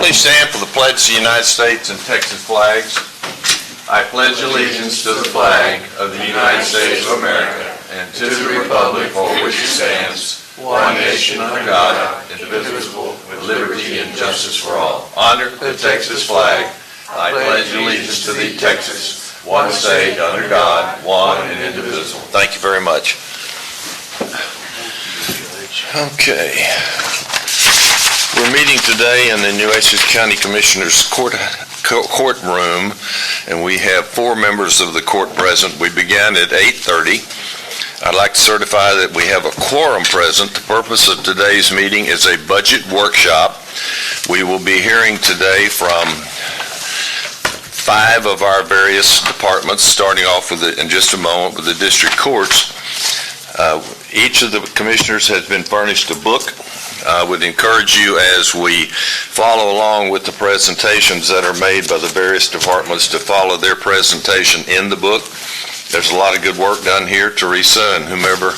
Please stand for the pledge to the United States and Texas flags. I pledge allegiance to the flag of the United States of America and to the republic for which it stands, one nation under God, indivisible, with liberty and justice for all. Honor the Texas flag. I pledge allegiance to thee, Texas, one state under God, one and indivisible. Thank you very much. Okay. We're meeting today in the Nueces County Commissioners courtroom, and we have 4 members of the court present. We began at 8:30. I'd like to certify that we have a quorum present. The purpose of today's meeting is a budget workshop. We will be hearing today from 5 of our various departments, starting off with in just a moment with the district courts. Each of the commissioners has been furnished a book. I would encourage you, as we follow along with the presentations that are made by the various departments, to follow their presentation in the book. There's a lot of good work done here. Teresa and whomever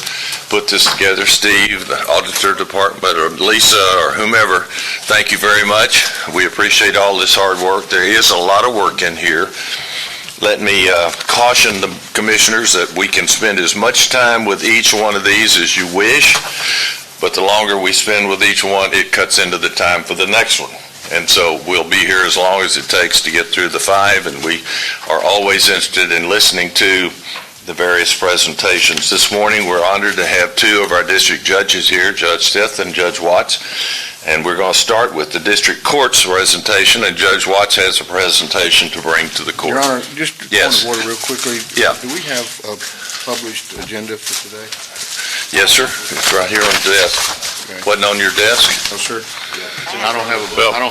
put this together, Steve, the auditor department, or Lisa, or whomever, thank you very much. We appreciate all this hard work. There is a lot of work in here. Let me caution the commissioners that we can spend as much time with each one of these as you wish, but the longer we spend with each one, it cuts into the time for the next one. And so we'll be here as long as it takes to get through the 5, and we are always interested in listening to the various presentations. This morning, we're honored to have 2 of our district judges here, Judge Stith and Judge Watts. And we're going to start with the district court's presentation, and Judge Watts has a presentation to bring to the court. Your Honor, just Yes. point of order real quickly. Yeah. Do we have a published agenda for today? Yes, sir. It's right here on the desk. Okay. Wasn't on your desk? No, sir. And I don't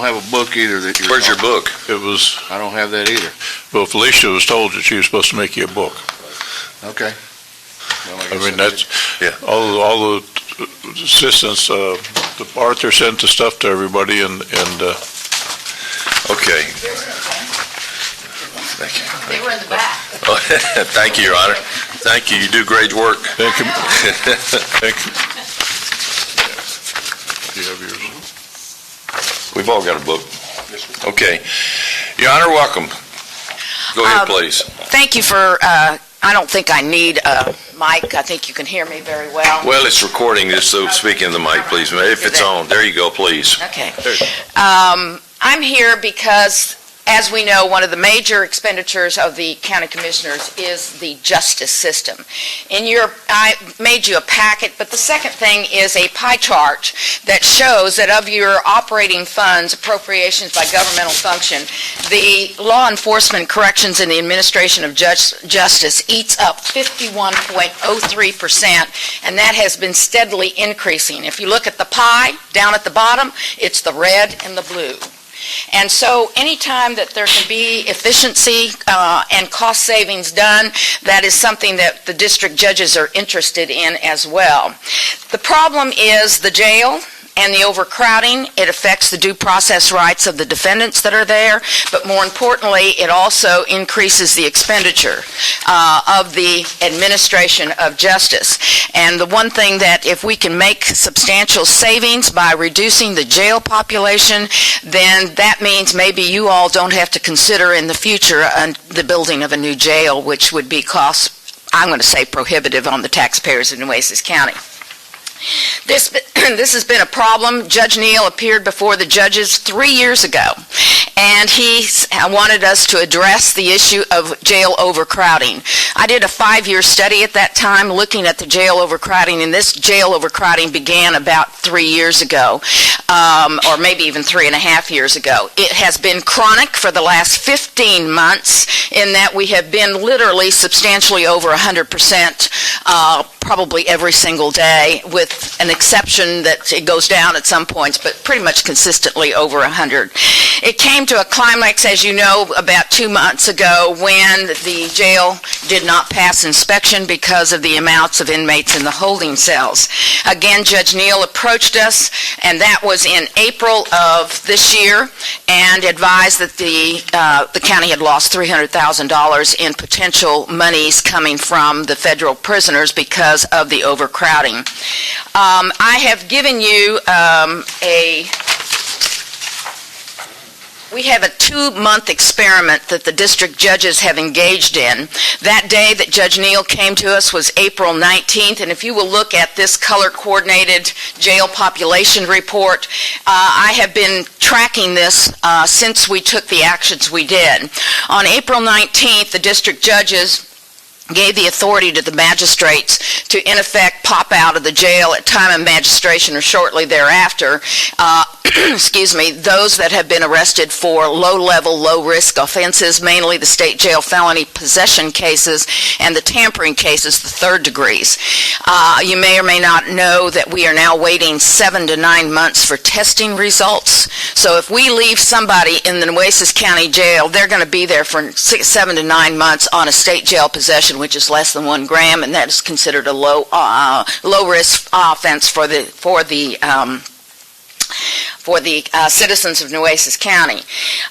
have a book either that you're... Where's your book? It was, I don't have that either. well, Felicia was told that she was supposed to make you a book. Okay. Well, I mean, that's, Yeah. all the assistants, Arthur sent the stuff to everybody and Okay. Thank you. They were in the back. Thank you, Your Honor. Thank you. You do great work. thank you. Thank you. Do you have yours? We've all got a book. Okay. Your Honor, welcome. Go ahead, please. Thank you for, I don't think I need a mic. I think you can hear me very well. Well, it's recording this, so speak in the mic, please. If it's on, there you go, please. Okay. I'm here because, as we know, one of the major expenditures of the county commissioners is the justice system. I made you a packet, but the second thing is a pie chart that shows that of your operating funds, appropriations by governmental function, the law enforcement, corrections, and the administration of justice eats up 51.03%, and that has been steadily increasing. If you look at the pie down at the bottom, it's the red and the blue. And so anytime that there can be efficiency and cost savings done, that is something that the district judges are interested in as well. The problem is the jail and the overcrowding. It affects the due process rights of the defendants that are there, but more importantly, it also increases the expenditure of the administration of justice. And the one thing that if we can make substantial savings by reducing the jail population, then that means maybe you all don't have to consider in the future the building of a new jail, which would be I'm going to say prohibitive on the taxpayers of Nueces County. This has been a problem. Judge Neal appeared before the judges 3 years ago, and he wanted us to address the issue of jail overcrowding. I did a 5-year study at that time looking at the jail overcrowding, and this jail overcrowding began about 3 years ago, or maybe even 3.5 years ago. It has been chronic for the last 15 months in that we have been literally substantially over 100%, probably every single day, with an exception that it goes down at some points, but pretty much consistently over 100. It came to a climax, as you know, about 2 months ago when the jail did not pass inspection because of the amounts of inmates in the holding cells. Again, Judge Neal approached us, and that was in April of this year, and advised that the county had lost $300,000 in potential monies coming from the federal prisoners because of the overcrowding. I have given you We have a 2-month experiment that the district judges have engaged in. That day that Judge Neal came to us was April 19th, and if you will look at this color-coordinated jail population report, I have been tracking this since we took the actions we did. On April 19th, the district judges gave the authority to the magistrates to, in effect, pop out of the jail at time of magistration or shortly thereafter, those that have been arrested for low-level, low-risk offenses, mainly the state jail felony possession cases and the tampering cases, the third degrees. You may or may not know that we are now waiting 7 to 9 months for testing results. So if we leave somebody in the Nueces County Jail, they're going to be there for 7 to 9 months on a state jail possession, which is less than 1 gram, and that is considered a low-risk offense for the citizens of Nueces County.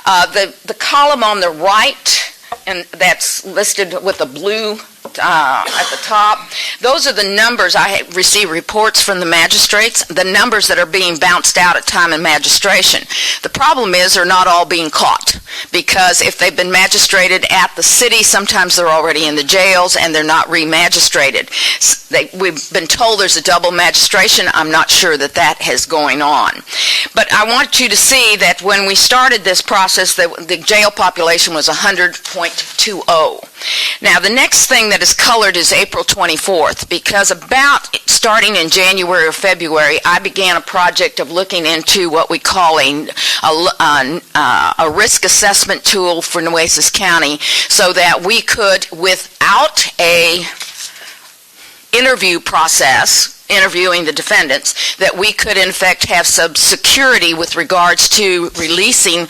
The column on the right, and that's listed with the blue at the top, those are the numbers. I receive reports from the magistrates, the numbers that are being bounced out at time of magistration. The problem is they're not all being caught, because if they've been magistrated at the city, sometimes they're already in the jails and they're not re-magistrated. We've been told there's a double magistration. I'm not sure that that is going on. But I want you to see that when we started this process, the jail population was 100.20. Now, the next thing that is colored is April 24th, because about starting in January or February, I began a project of looking into what we call a risk assessment tool for Nueces County, so that we could, without a interview process, interviewing the defendants, that we could in fact have some security with regards to releasing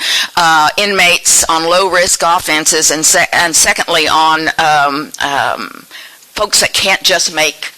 inmates on low-risk offenses, and secondly on folks that can't just make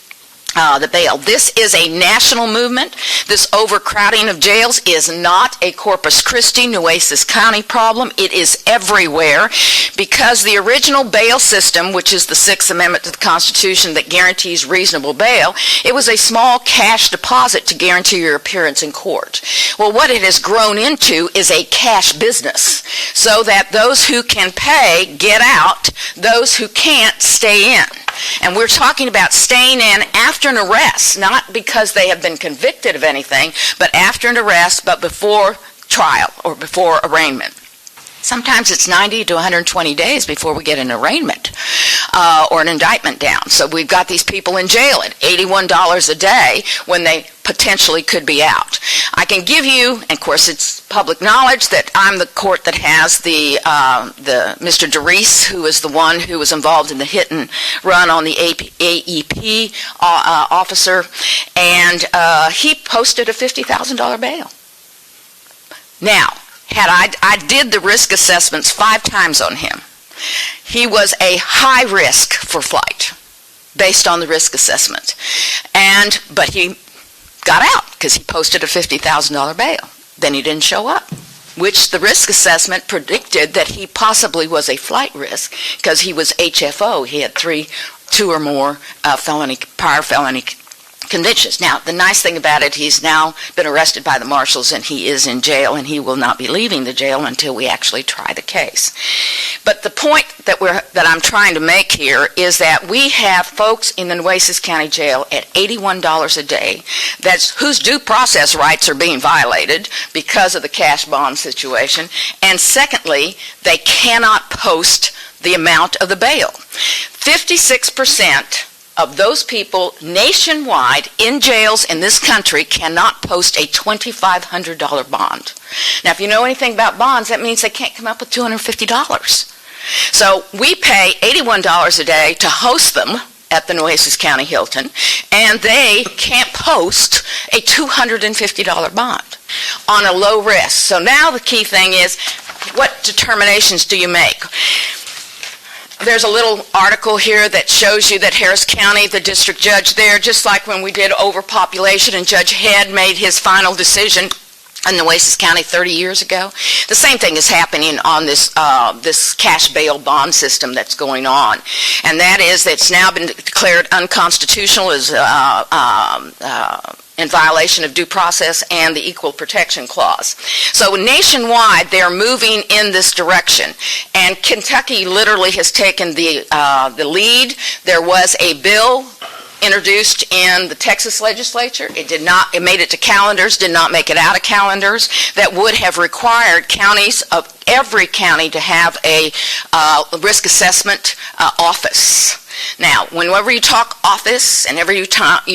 the bail. This is a national movement. This overcrowding of jails is not a Corpus Christi, Nueces County problem. It is everywhere, because the original bail system, which is the Sixth Amendment to the Constitution that guarantees reasonable bail, it was a small cash deposit to guarantee your appearance in court. Well, what it has grown into is a cash business, so that those who can pay get out, those who can't stay in. And we're talking about staying in after an arrest, not because they have been convicted of anything, but after an arrest, but before trial or before arraignment. Sometimes it's 90 to 120 days before we get an arraignment or an indictment down. So we've got these people in jail at $81 a day when they potentially could be out. I can give you, and of course it's public knowledge, that I'm the court that has the Mr. DeReese, who is the one who was involved in the hit and run on the AEP officer, and he posted a $50,000 bail. Now, I did the risk assessments 5 times on him. He was a high risk for flight based on the risk assessment. But he got out because he posted a $50,000 bail. Then he didn't show up, which the risk assessment predicted that he possibly was a flight risk because he was HFO. He had 2 or more prior felony convictions. Now, the nice thing about it, he's now been arrested by the marshals and he is in jail, and he will not be leaving the jail until we actually try the case. But the point that I'm trying to make here is that we have folks in the Nueces County Jail at $81 a day whose due process rights are being violated because of the cash bond situation, and secondly, they cannot post the amount of the bail. 56% of those people nationwide in jails in this country cannot post a $2,500 bond. Now, if you know anything about bonds, that means they can't come up with $250. So we pay $81 a day to host them at the Nueces County Hilton, and they can't post a $250 bond on a low risk. So now the key thing is, what determinations do you make? There's a little article here that shows you that Harris County, the district judge there, just like when we did overpopulation and Judge Head made his final decision in Nueces County 30 years ago. The same thing is happening on this cash bail bond system that's going on, and that is that it's now been declared unconstitutional as in violation of due process and the Equal Protection Clause. So nationwide, they're moving in this direction, and Kentucky literally has taken the lead. There was a bill introduced in the Texas legislature. It made it to calendars, did not make it out of calendars, that would have required counties of every county to have a risk assessment office. Now, whenever you talk office and you talk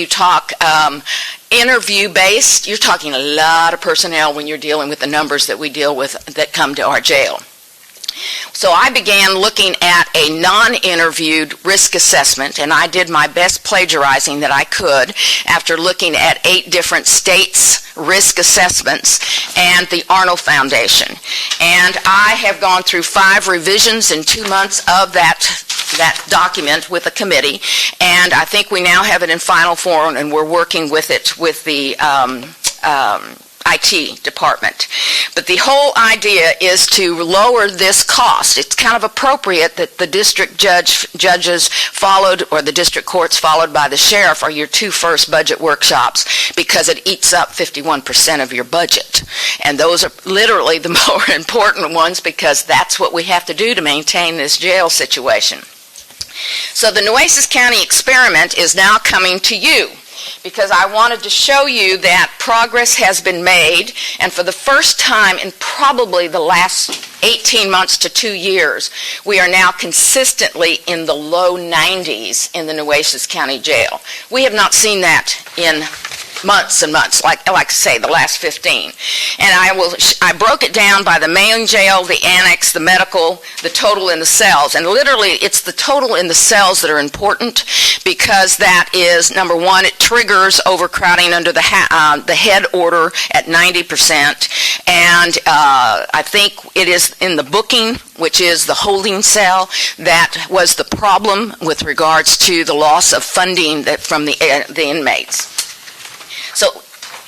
interview-based, you're talking a lot of personnel when you're dealing with the numbers that we deal with that come to our jail. So I began looking at a non-interviewed risk assessment, and I did my best plagiarizing that I could after looking at 8 different states' risk assessments and the Arnold Foundation. And I have gone through 5 revisions in 2 months of that document with a committee, and I think we now have it in final form, and we're working with it with the IT department. But the whole idea is to lower this cost. It's kind of appropriate that the district judges followed, or the district courts followed by the sheriff, are your 2 first budget workshops, because it eats up 51% of your budget. And those are literally the more important ones, because that's what we have to do to maintain this jail situation. So the Nueces County experiment is now coming to you, because I wanted to show you that progress has been made, and for the first time in probably the last 18 months to 2 years, we are now consistently in the low 90s in the Nueces County Jail. We have not seen that in months and months, like I say, the last 15. And I broke it down by the main jail, the annex, the medical, the total in the cells. And literally, it's the total in the cells that are important, because that is, number one, it triggers overcrowding under the head order at 90%. And I think it is in the booking, which is the holding cell, that was the problem with regards to the loss of funding from the inmates. So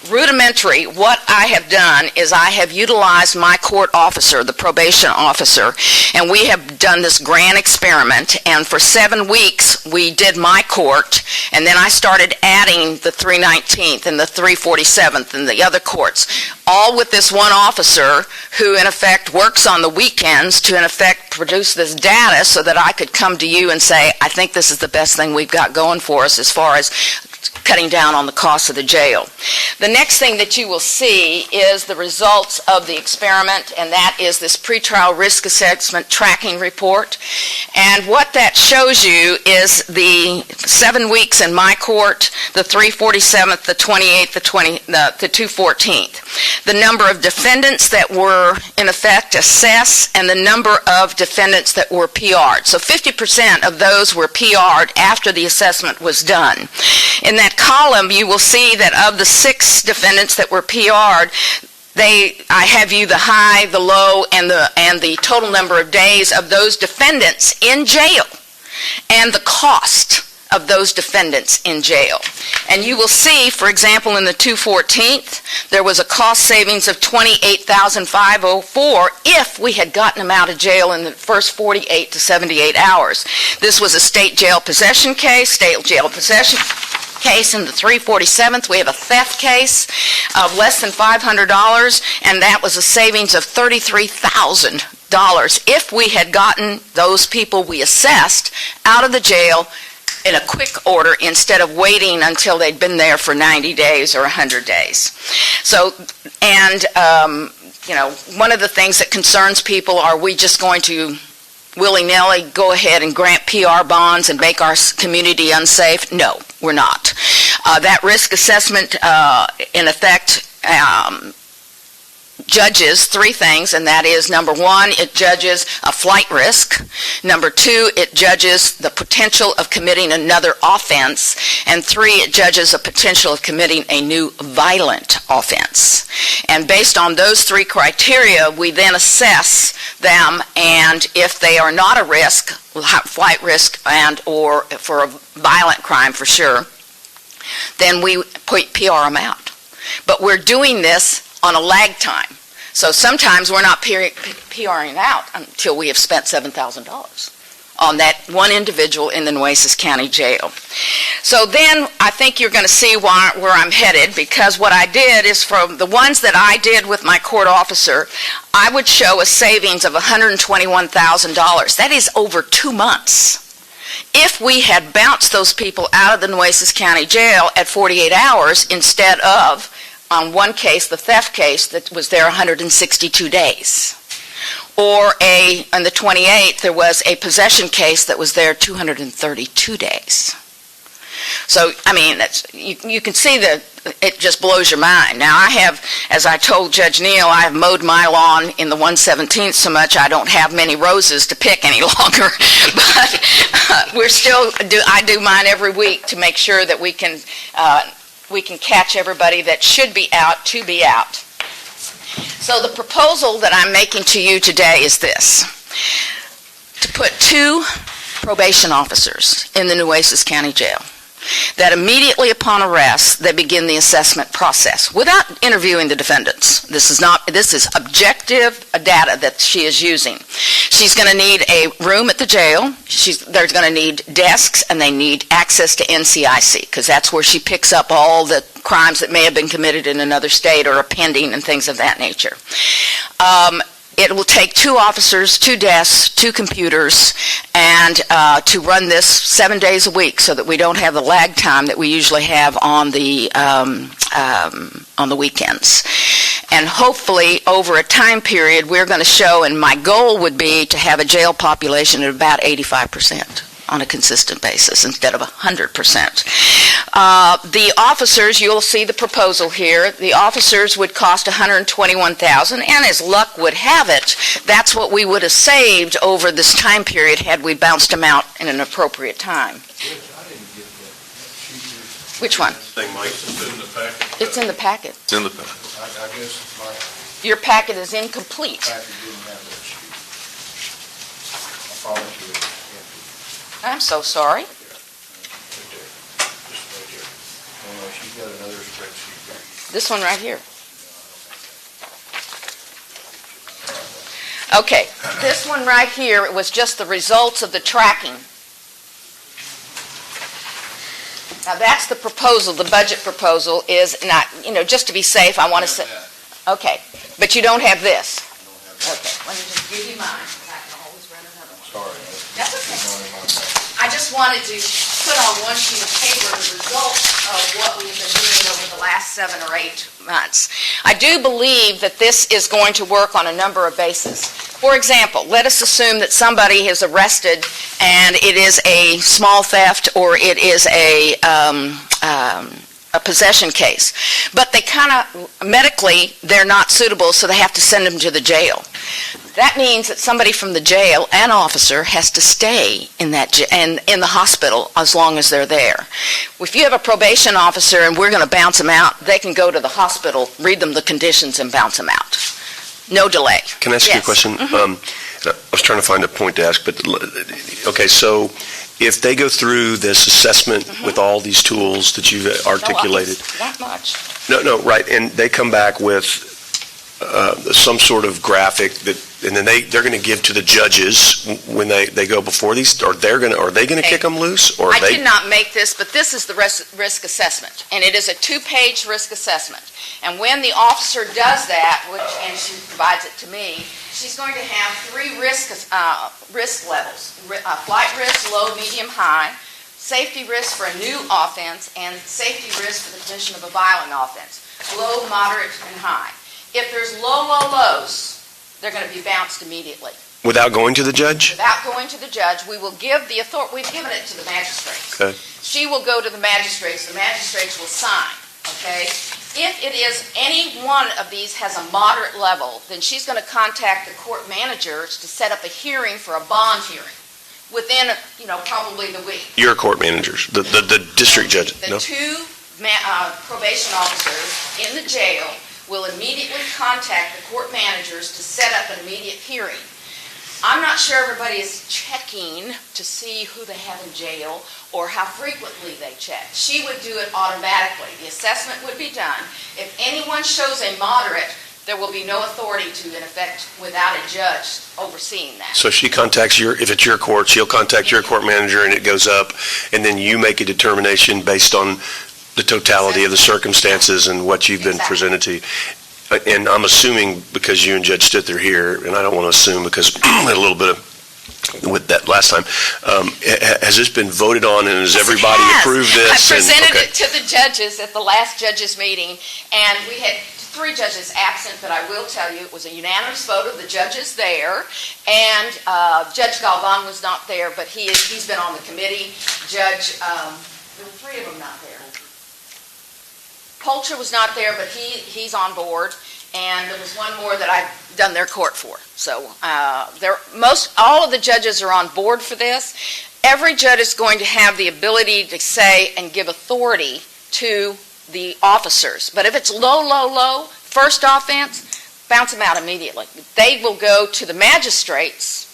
rudimentary, what I have done is I have utilized my court officer, the probation officer, and we have done this grand experiment, and for 7 weeks we did my court, and then I started adding the 319th and the 347th and the other courts, all with this one officer who in effect works on the weekends to in effect produce this data so that I could come to you and say, I think this is the best thing we've got going for us as far as cutting down on the cost of the jail. The next thing that you will see is the results of the experiment, and that is this pretrial risk assessment tracking report. And what that shows you is the 7 weeks in my court, the 347th, the 28th, the 214th. The number of defendants that were in effect assessed, and the number of defendants that were PR'd. So 50% of those were PR'd after the assessment was done. In that column, you will see that of the 6 defendants that were PR'd, I have you the high, the low, and the total number of days of those defendants in jail, and the cost of those defendants in jail. And you will see, for example, in the 214th, there was a cost savings of $28,504 if we had gotten them out of jail in the first 48 to 78 hours. This was a state jail possession case, in the 347th. We have a theft case of less than $500, and that was a savings of $33,000 if we had gotten those people we assessed out of the jail in a quick order instead of waiting until they'd been there for 90 days or 100 days. So, and, one of the things that concerns people, are we just going to willy-nilly go ahead and grant PR bonds and make our community unsafe? No, we're not. That risk assessment, in effect, judges 3 things, and that is, number 1, it judges a flight risk. Number 2, it judges the potential of committing another offense. And 3, it judges a potential of committing a new violent offense. And based on those 3 criteria, we then assess them, and if they are not a risk, flight risk or for a violent crime for sure, then we PR them out. But we're doing this on a lag time. So sometimes we're not PRing out until we have spent $7,000 on that one individual in the Nueces County Jail. So then I think you're going to see where I'm headed, because what I did is, from the ones that I did with my court officer, I would show a savings of $121,000. That is over 2 months. If we had bounced those people out of the Nueces County Jail at 48 hours instead of, on one case, the theft case, that was there 162 days. Or on the 28th, there was a possession case that was there 232 days. So, I mean, you can see that it just blows your mind. Now, I have, as I told Judge Neal, I have mowed my lawn in the 1/17th so much I don't have many roses to pick any longer. But I do mine every week to make sure that we can catch everybody that should be out to be out. So the proposal that I'm making to you today is this: to put 2 probation officers in the Nueces County Jail, that immediately upon arrest, they begin the assessment process without interviewing the defendants. This is objective data that she is using. She's going to need a room at the jail. They're going to need desks, and they need access to NCIC, because that's where she picks up all the crimes that may have been committed in another state or are pending and things of that nature. It will take 2 officers, 2 desks, 2 computers, and to run this 7 days a week, so that we don't have the lag time that we usually have on the weekends. And hopefully, over a time period, we're going to show, and my goal would be to have a jail population at about 85% on a consistent basis instead of 100%. The officers, you'll see the proposal here, the officers would cost $121,000, and as luck would have it, that's what we would have saved over this time period had we bounced them out in an appropriate time. Which one? It's in the packet. It's in the I guess my Your packet is incomplete. packet didn't have that sheet. I promise you it's empty. I'm so sorry. Right there. Just right here. Oh, no, she's got another spreadsheet there. This one right here. Okay, this one right here, it was just the results of the tracking. Now, that's the proposal, the budget proposal is not, just to be safe, I want to say, okay, but you don't have this. Okay, let me just give you mine. I can always run another one. Sorry. That's okay. Not in my packet. I just wanted to put on one sheet of paper the results of what we've been doing over the last 7 or 8 months. I do believe that this is going to work on a number of bases. For example, let us assume that somebody is arrested and it is a small theft or it is a possession case. But they medically, they're not suitable, so they have to send them to the jail. That means that somebody from the jail, an officer, has to stay in in the hospital as long as they're there. If you have a probation officer and we're going to bounce them out, they can go to the hospital, read them the conditions, and bounce them out. No delay. Can I ask you a Yes. question? Mm-hmm. I was trying to find a point to ask, but, okay, so if they go through this assessment with all these tools that you've articulated, Not much. no, right, and they come back with some sort of graphic and then they're going to give to the judges when they go before these, or are they going to kick them loose? Or I they? did not make this, but this is the risk assessment, and it is a 2-page risk assessment. And when the officer does that, and she provides it to me, she's going to have 3 risk levels: flight risk, low, medium, high; safety risk for a new offense; and safety risk for the commission of a violent offense: low, moderate, and high. If there's lows, they're going to be bounced immediately. Without going to the judge? Without going to the judge, we will give the authority. We've given it to the magistrates. Okay. She will go to the magistrates. The magistrates will sign. Okay. If it is any one of these has a moderate level, then she's going to contact the court managers to set up a hearing for a bond hearing within, probably the week. Your court managers, the district judge? The No? 2 probation officers in the jail will immediately contact the court managers to set up an immediate hearing. I'm not sure everybody is checking to see who they have in jail or how frequently they check. She would do it automatically. The assessment would be done. If anyone shows a moderate, there will be no authority to, in effect, without a judge overseeing that. So she contacts if it's your court, she'll contact your court manager and it goes up, and then you make a determination based on the totality of the circumstances and what you've been Exactly. presented to. And I'm assuming, because you and Judge Stith are here, and I don't want to assume because we had a little bit of with that last time, has this been voted on and has Yes, it everybody has. approved this? I presented Okay. it to the judges at the last judges' meeting, and we had 3 judges absent, but I will tell you, it was a unanimous vote of the judges there, and Judge Galvan was not there, but he's been on the committee. Judge, there were 3 of them not there. Polcher was not there, but he's on board, and there was one more that I've done their court for. So all of the judges are on board for this. Every judge is going to have the ability to say and give authority to the officers. But if it's low, first offense, bounce them out immediately. They will go to the magistrates,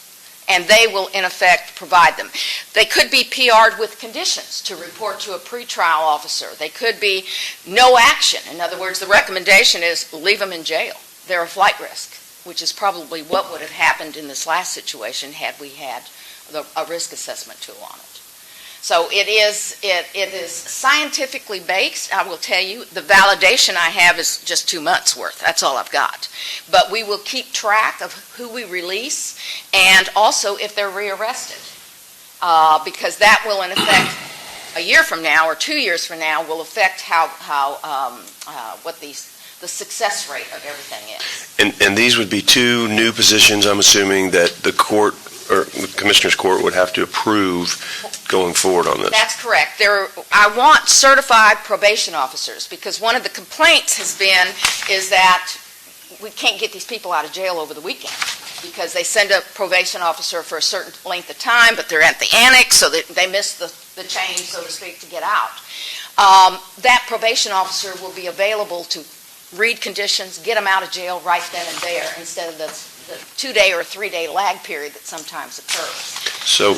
and they will, in effect, provide them. They could be PR'd with conditions to report to a pretrial officer. They could be no action. In other words, the recommendation is leave them in jail. They're a flight risk, which is probably what would have happened in this last situation had we had a risk assessment tool on it. So it is scientifically based. I will tell you, the validation I have is just 2 months worth. That's all I've got. But we will keep track of who we release and also if they're rearrested. Because that will, in effect, a year from now or 2 years from now, will affect what the success rate of everything is. And these would be 2 new positions, I'm assuming, that the court or the Commissioner's Court would have to approve going forward on this. That's correct. I want certified probation officers, because one of the complaints has been is that we can't get these people out of jail over the weekend because they send a probation officer for a certain length of time, but they're at the annex, so that they miss the chain, so to speak, to get out. That probation officer will be available to read conditions, get them out of jail right then and there, instead of the 2-day or 3-day lag period that sometimes occurs. So,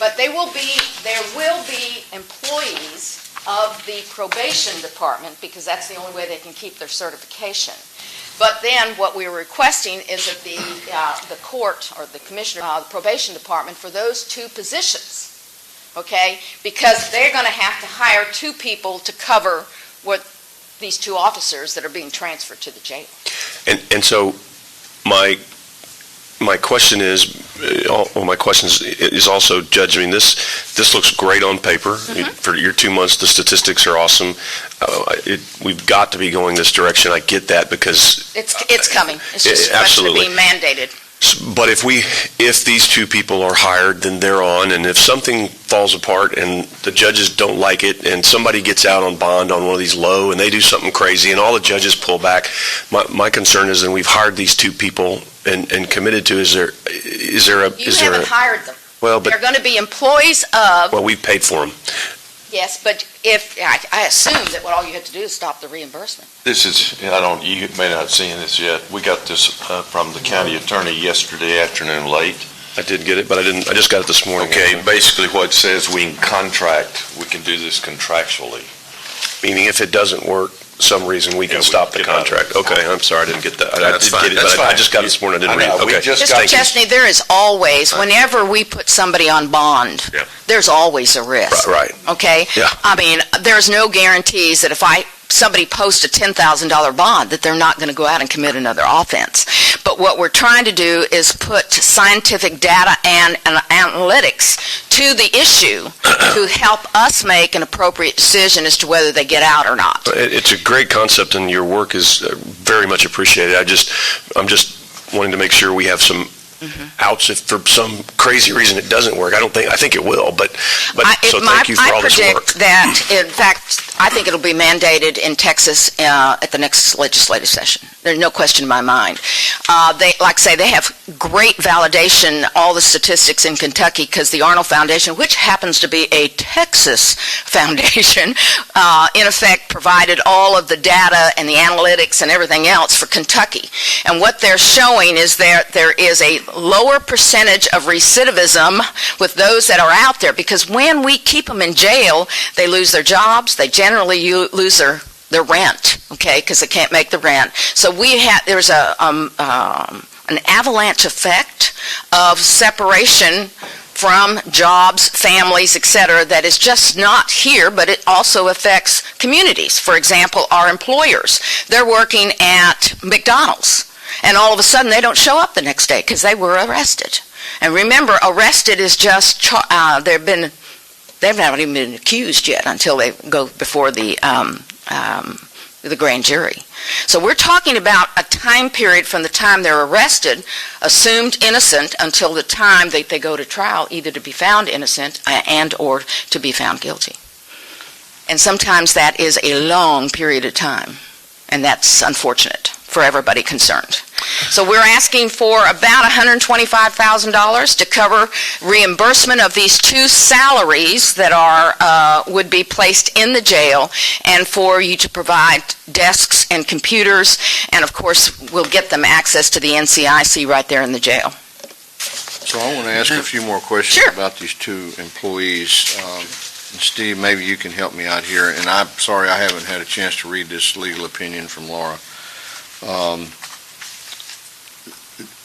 But there will be employees of the probation department, because that's the only way they can keep their certification. But then what we're requesting is that the court or the commissioner, the probation department, for those 2 positions, okay? Because they're going to have to hire 2 people to cover what these 2 officers that are being transferred to the jail. and so my question is, my question is also, Judge, I mean, this looks great on paper. For your 2 months, the statistics are awesome. We've got to be going this direction. I get that because... It's coming. It's just a question of being mandated. But if these 2 people are hired, then they're on, and if something falls apart and the judges don't like it, and somebody gets out on bond on one of these low, and they do something crazy, and all the judges pull back, my concern is that we've hired these 2 people and committed to, is there You haven't hired them. Well, but, They're going to be employees of, well, we've paid for them. yes, but I assume that all you have to do is stop the reimbursement. This is, you may not have seen this yet. We got this from the county attorney yesterday afternoon late. I did get it, but I just got it this morning. Okay, basically what it says, we can do this contractually. Meaning if it doesn't work, some reason we can Yeah, we stop can the get out of contract. it. Okay, I'm sorry, I didn't get that. I That's did fine, get it, that's but I fine. just got it this morning, I didn't I read it. know, we Okay. just Mr. got Chesney, there is always, whenever we put somebody on bond, Yeah. there's always a risk. Right. Okay? Yeah. I mean, there's no guarantees that if somebody posts a $10,000 bond, that they're not going to go out and commit another offense. But what we're trying to do is put scientific data and analytics to the issue to help us make an appropriate decision as to whether they get out or not. It's a great concept, and your work is very much appreciated. I'm just wanting to make sure we have some outs if for some crazy reason it doesn't work. I think it will, but so thank you for all this work. I predict that, in fact, I think it'll be mandated in Texas at the next legislative session. There's no question in my mind. They, like I say, they have great validation, all the statistics in Kentucky, because the Arnold Foundation, which happens to be a Texas foundation, in effect provided all of the data and the analytics and everything else for Kentucky. And what they're showing is there is a lower percentage of recidivism with those that are out there, because when we keep them in jail, they lose their jobs, they generally lose their rent, okay, because they can't make the rent. So there's an avalanche effect of separation from jobs, families, etc., that is just not here, but it also affects communities. For example, our employers, they're working at McDonald's, and all of a sudden they don't show up the next day because they were arrested. And remember, arrested is just, they haven't even been accused yet until they go before the grand jury. So we're talking about a time period from the time they're arrested, assumed innocent, until the time that they go to trial, either to be found innocent and or to be found guilty. And sometimes that is a long period of time, and that's unfortunate for everybody concerned. So we're asking for about $125,000 to cover reimbursement of these two salaries that would be placed in the jail, and for you to provide desks and computers, and of course we'll get them access to the NCIC right there in the jail. So I want to ask a few more questions Sure. about these two employees. And Steve, maybe you can help me out here, and I'm sorry I haven't had a chance to read this legal opinion from Laura.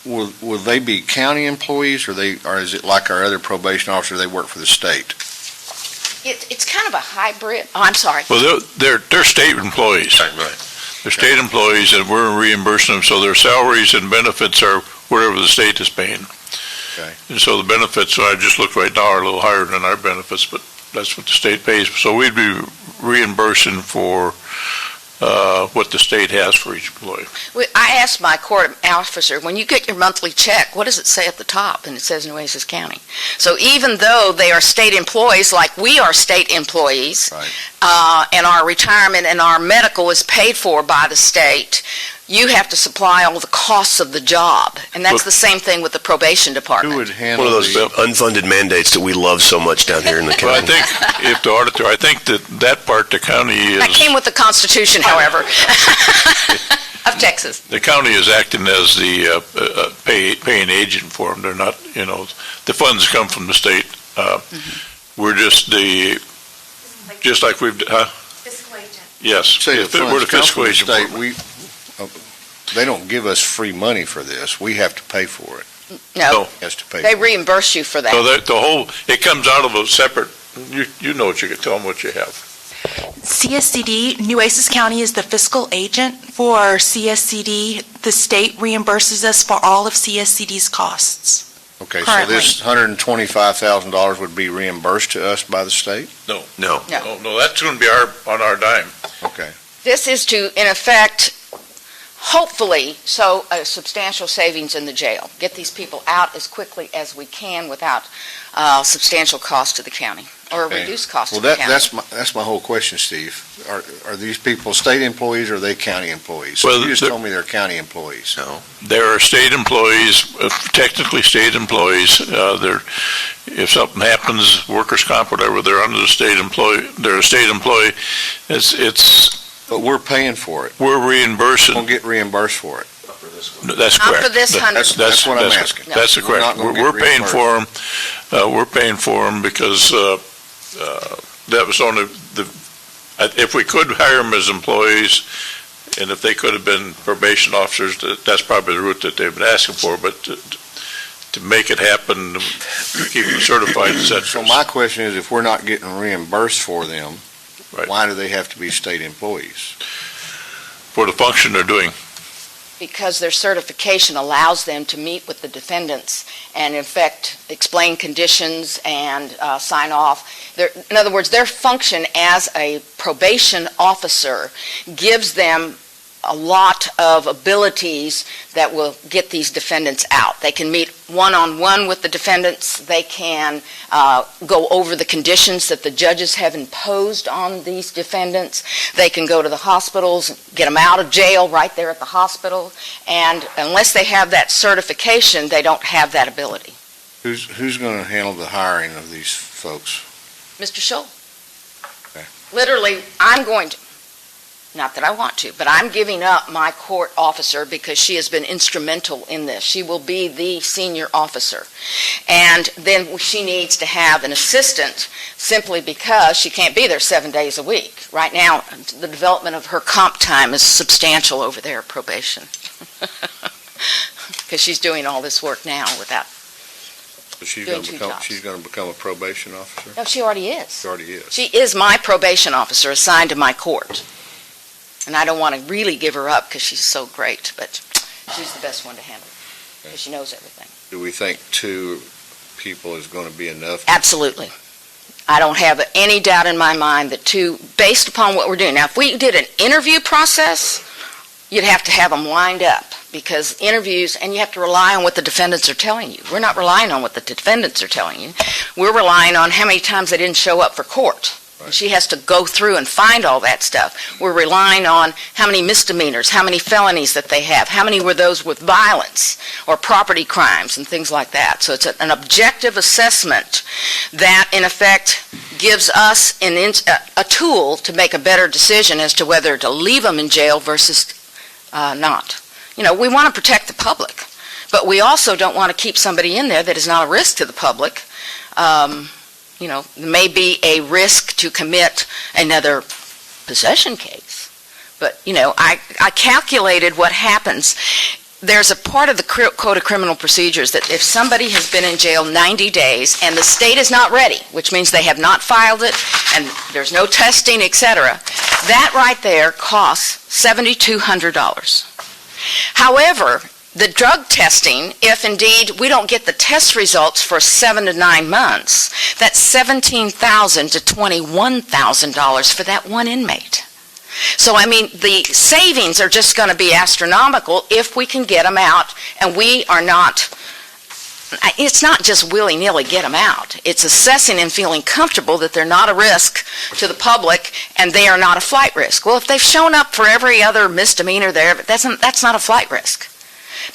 Will they be county employees, or is it like our other probation officer, they work for the state? It's kind of a hybrid. Oh, I'm sorry. Well, they're state employees. Right. They're state employees, and we're reimbursing them, so their salaries and benefits are whatever the state is paying. Okay. And so the benefits, I just looked right now, are a little higher than our benefits, but that's what the state pays. So we'd be reimbursing for what the state has for each employee. I asked my court officer, when you get your monthly check, what does it say at the top? And it says Nueces County. So even though they are state employees, like we are state employees, Right. And our retirement and our medical is paid for by the state, you have to supply all the costs of the job. And that's But- the same thing with the probation Who department. would handle One of those the, unfunded mandates that we love so much down here in the Well, I county. think, if the auditor, I think that part, the county That came is, with the Constitution, however, of Texas. the county is acting as the paying agent for them. They're not, the funds come from the state. We're just just like we've, Fiscal agent. yes. say the We're the funds come fiscal from the agent. state, they don't give us free money for this. We have to pay for it. No, Has to pay they for it. reimburse you for that. So the whole, it comes out of a separate, you know what you can tell them what you have. CSCD, Nueces County is the fiscal agent for CSCD. The state reimburses us for all of CSCD's costs. Okay, so currently. this $125,000 would be reimbursed to us by the state? No. No. No, that's going to be on our dime. Okay. This is to, in effect, hopefully, so a substantial savings in the jail. Get these people out as quickly as we can without substantial cost to the county, or Okay. reduced cost Well, to the county. that's my whole question, Steve. Are these people state employees, or are they county employees? Well, You just they're- told me they're county employees. There are state employees, technically state employees. If something happens, workers' comp, whatever, they're under the state employee. They're a state employee. But we're paying for it. We're reimbursing. We'll get reimbursed for it. That's Not correct. for this That's what I'm asking. That's We're correct. not gonna get We're paying for them. We're paying for them because that was only if we could hire them as employees, and if they could have been probation officers, that's probably the route that they've been asking for. But to make it happen, to keep them certified, et cetera. So my question is, if we're not getting reimbursed for them, Right. why do they have to be state employees? For the function they're doing. Because their certification allows them to meet with the defendants and, in fact, explain conditions and sign off. In other words, their function as a probation officer gives them a lot of abilities that will get these defendants out. They can meet one-on-one with the defendants. They can go over the conditions that the judges have imposed on these defendants. They can go to the hospitals, get them out of jail right there at the hospital, and unless they have that certification, they don't have that ability. Who's going to handle the hiring of these folks? Mr. Scholl? Okay. Literally, I'm going to, not that I want to, but I'm giving up my court officer because she has been instrumental in this. She will be the senior officer. And then she needs to have an assistant simply because she can't be there 7 days a week. Right now, the development of her comp time is substantial over there at probation. Because she's doing all this work now without, So she's Doing going to two become, jobs. she's going to become a probation officer? no, she already is. She already is. She is my probation officer assigned to my court. And I don't want to really give her up because she's so great, but she's the best one to handle it because she knows everything. Do we think 2 people is going to be enough? Absolutely. I don't have any doubt in my mind that 2, based upon what we're doing. Now, if we did an interview process, you'd have to have them lined up because interviews, and you have to rely on what the defendants are telling you. We're not relying on what the defendants are telling you. We're relying on how many times they didn't show up for court. Right. She has to go through and find all that stuff. We're relying on how many misdemeanors, how many felonies that they have, how many were those with violence or property crimes and things like that. So it's an objective assessment that, in effect, gives us a tool to make a better decision as to whether to leave them in jail versus not. You know, we want to protect the public, but we also don't want to keep somebody in there that is not a risk to the public. You know, there may be a risk to commit another possession case. But, you know, I calculated what happens. There's a part of the Code of Criminal Procedures that if somebody has been in jail 90 days and the state is not ready, which means they have not filed it and there's no testing, etc., that right there costs $7,200. However, the drug testing, if indeed we don't get the test results for 7 to 9 months, that's $17,000 to $21,000 for that one inmate. So, I mean, the savings are just going to be astronomical if we can get them out, and we are not, it's not just willy-nilly get them out. It's assessing and feeling comfortable that they're not a risk to the public and they are not a flight risk. Well, if they've shown up for every other misdemeanor there, that's not a flight risk.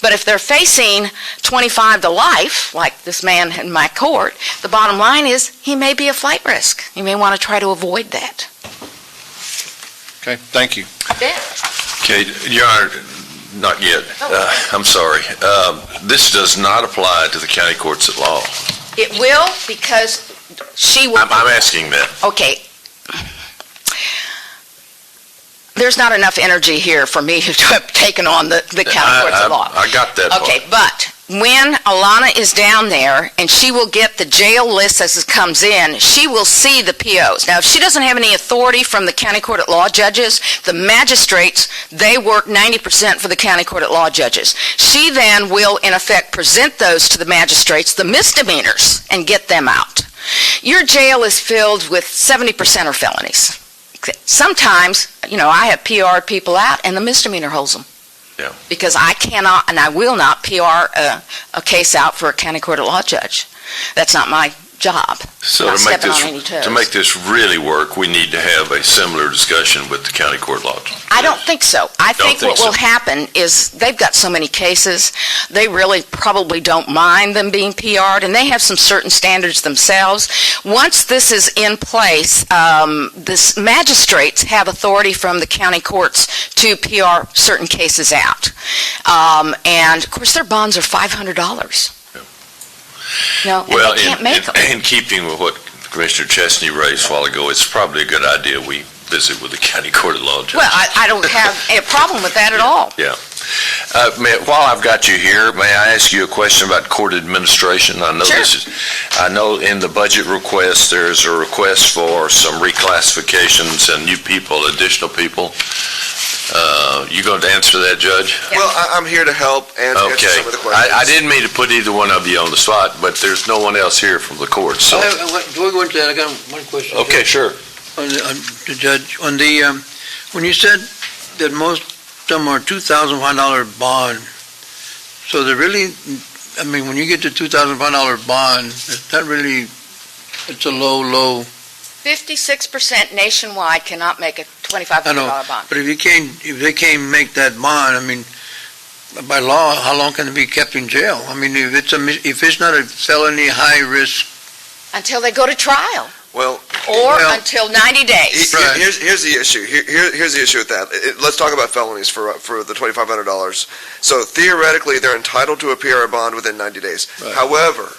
But if they're facing 25 to life, like this man in my court, the bottom line is he may be a flight risk. You may want to try to avoid that. Okay, thank you. Okay, Your Honor, not yet. I'm sorry. This does not apply to the county courts at law. It will because she will... I'm asking that. Okay. There's not enough energy here for me to have taken on the county courts of law. I got that part. Okay, but when Alana is down there and she will get the jail list as it comes in, she will see the POs. Now, if she doesn't have any authority from the county court at law judges, the magistrates, they work 90% for the county court at law judges. She then will, in effect, present those to the magistrates, the misdemeanors, and get them out. Your jail is filled with 70% are felonies. Sometimes, you know, I have PR people out and the misdemeanor holds them. Yeah. Because I cannot and I will not PR a case out for a county court at law judge. That's not my job. So Not to make stepping on any toes. this really work, we need to have a similar discussion with the county court law. I don't think so. I Don't think think what so. will happen is they've got so many cases, they really probably don't mind them being PR'd, and they have some certain standards themselves. Once this is in place, the magistrates have authority from the county courts to PR certain cases out. And, of course, their bonds are $500. No, and Well, they can't make them. in keeping with what Commissioner Chesney raised a while ago, it's probably a good idea we visit with the county court of law judge. Well, I don't have a problem with that at all. While I've got you here, may I ask you a question about court administration? I know Sure. I know in the budget request, there's a request for some reclassifications and new people, additional people. You going to answer that, Judge? Well, I'm here to help and answer Okay. some of the questions. I didn't mean to put either one of you on the spot, but there's no one else here from the court, so. Before we go into that, I got one question. Okay, sure. On the Judge, on the, when you said that most them are $2,005 bond. So they're really, I mean, when you get to $2,005 bond, that really, it's a low. 56% nationwide cannot make a $2,500 bond. But if they can't make that bond, I mean, by law, how long can it be kept in jail? I mean, if it's not a felony high risk. Until they go to trial, Well, or until 90 days. Right. here's the issue. Here's the issue with that. Let's talk about felonies for the $2,500. So theoretically, they're entitled to a PR bond within 90 days. Right. However,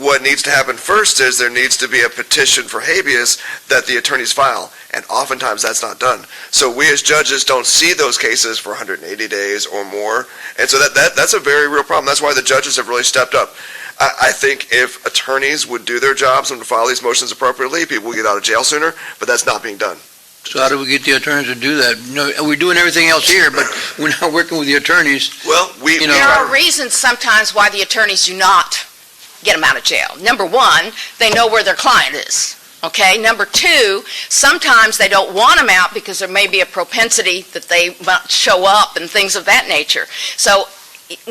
what needs to happen first is there needs to be a petition for habeas that the attorneys file, and oftentimes that's not done. So we as judges don't see those cases for 180 days or more, and so that's a very real problem. That's why the judges have really stepped up. I think if attorneys would do their jobs and file these motions appropriately, people would get out of jail sooner, but that's not being done. So how do we get the attorneys to do that? You know, we're doing everything else here, but we're not working with the attorneys. Well, we There are reasons sometimes why the attorneys do not get them out of jail. Number one, they know where their client is. Okay? Number two, sometimes they don't want them out because there may be a propensity that they might show up and things of that nature. So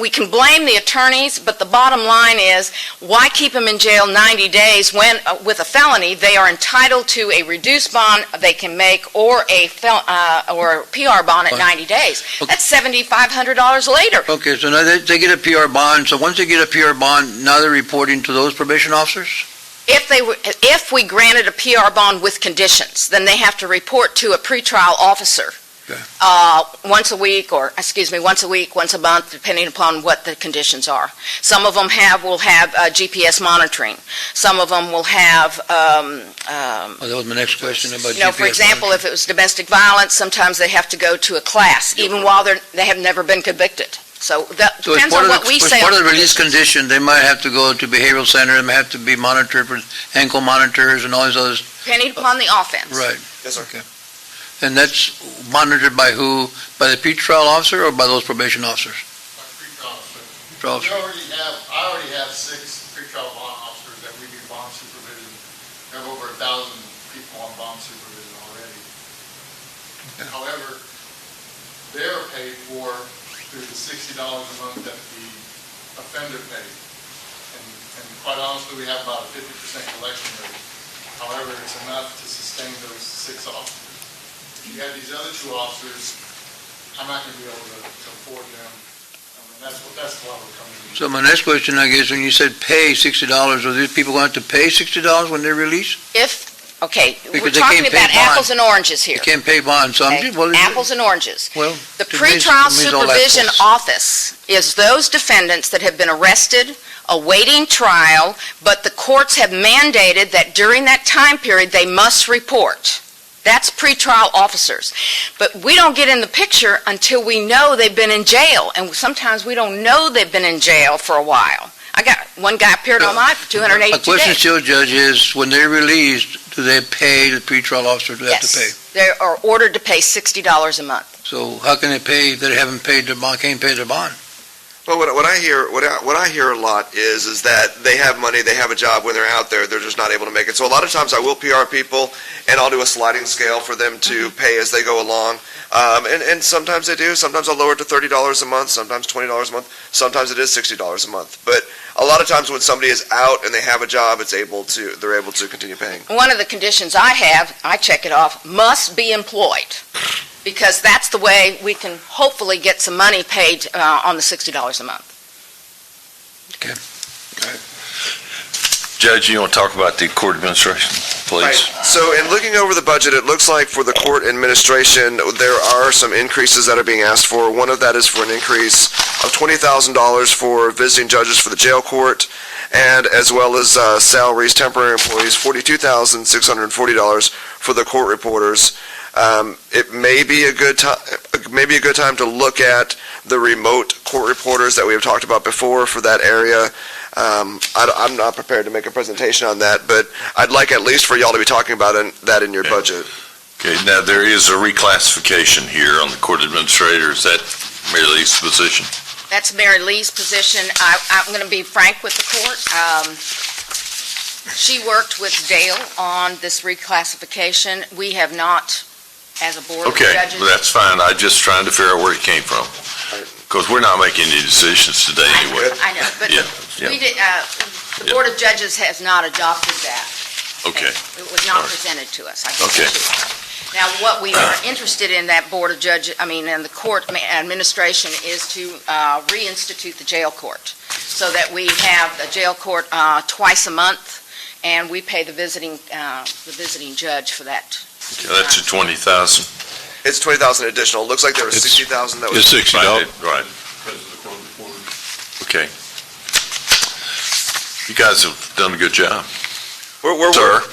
we can blame the attorneys, but the bottom line is, why keep them in jail 90 days when, with a felony, they are entitled to a reduced bond they can make or a PR bond at 90 days. Okay. That's $7,500 later. Okay, so now they get a PR bond. So once they get a PR bond, now they're reporting to those probation officers? If we granted a PR bond with conditions, then they have to report to a pretrial officer. Okay. Once a week, once a month, depending upon what the conditions are. Some of them will have GPS monitoring. Some of them will have, That was my next question about GPS. for example, if it was domestic violence, sometimes they have to go to a class, even while they have never been convicted. So that So as depends part on of what we the, as say. part on of the release conditions. condition, they might have to go to behavioral center, they might have to be monitored for ankle monitors and all these others. Depending upon the offense. Right. Yes, sir. Okay. And that's monitored by who? By the pretrial officer or by those probation officers? Pretrial officer. I already have 6 pretrial bond officers that we do bond supervision. We have over 1,000 people on bond supervision already. However, they're paid for through the $60 a month that the offender pays. And quite honestly, we have about a 50% collection rate. However, it's enough to sustain those 6 officers. If you have these other 2 officers, I'm not going to be able to afford them. I mean, that's why we're coming in. So my next question, I guess, when you said pay $60, are these people going to have to pay $60 when they're released? We're Because they talking can't pay about bond. apples and oranges here. They can't pay bond, so I'm Okay? just, well, Apples and oranges. well. The it means- pretrial it means all supervision apples. office is those defendants that have been arrested, awaiting trial, but the courts have mandated that during that time period, they must report. That's pretrial officers. But we don't get in the picture until we know they've been in jail, and sometimes we don't know they've been in jail for a while. I got one guy appeared on mine for 282 My question days. still, Judge, is when they're released, do they pay the pretrial officer? Do they have to pay? Yes, they are ordered to pay $60 a month. So how can they pay if they haven't paid their bond, can't pay their bond? Well, what I hear a lot is that they have money, they have a job. When they're out there, they're just not able to make it. So a lot of times I will PR people, and I'll do a sliding scale for them to pay as they go along. And sometimes they do. Sometimes I'll lower it to $30 a month, sometimes $20 a month. Sometimes it is $60 a month. But a lot of times when somebody is out and they have a job, they're able to continue paying. One of the conditions I have, I check it off, must be employed, because that's the way we can hopefully get some money paid on the $60 a month. Judge, you want to talk about the court administration, please? Right. So in looking over the budget, it looks like for the court administration, there are some increases that are being asked for. One of that is for an increase of $20,000 for visiting judges for the jail court, and as well as salaries, temporary employees, $42,640 for the court reporters. It may be a good time to look at the remote court reporters that we have talked about before for that area. I'm not prepared to make a presentation on that, but I'd like at least for y'all to be talking about that in your budget. Okay, now there is a reclassification here on the court administrator. Is that Mary Lee's position? That's Mary Lee's position. I'm going to be frank with the court. She worked with Dale on this reclassification. We have not as a board of Okay, judges. well, that's fine. I'm just trying to figure out where it came from. Because we're not making any decisions today anyway. I know, but Yeah, yeah. we did, the Board of Judges has not adopted that. Okay, It was not presented to us. I can Okay. assure you. Now, what we are interested in that Board of Judges, and the court administration is to reinstitute the jail court, so that we have the jail court twice a month, and we pay the visiting judge for that. that's at 20,000. It's 20,000 additional. It looks like there was It's- 60,000 that was. It's $60. Right. Okay. You guys have done a good job. Sir,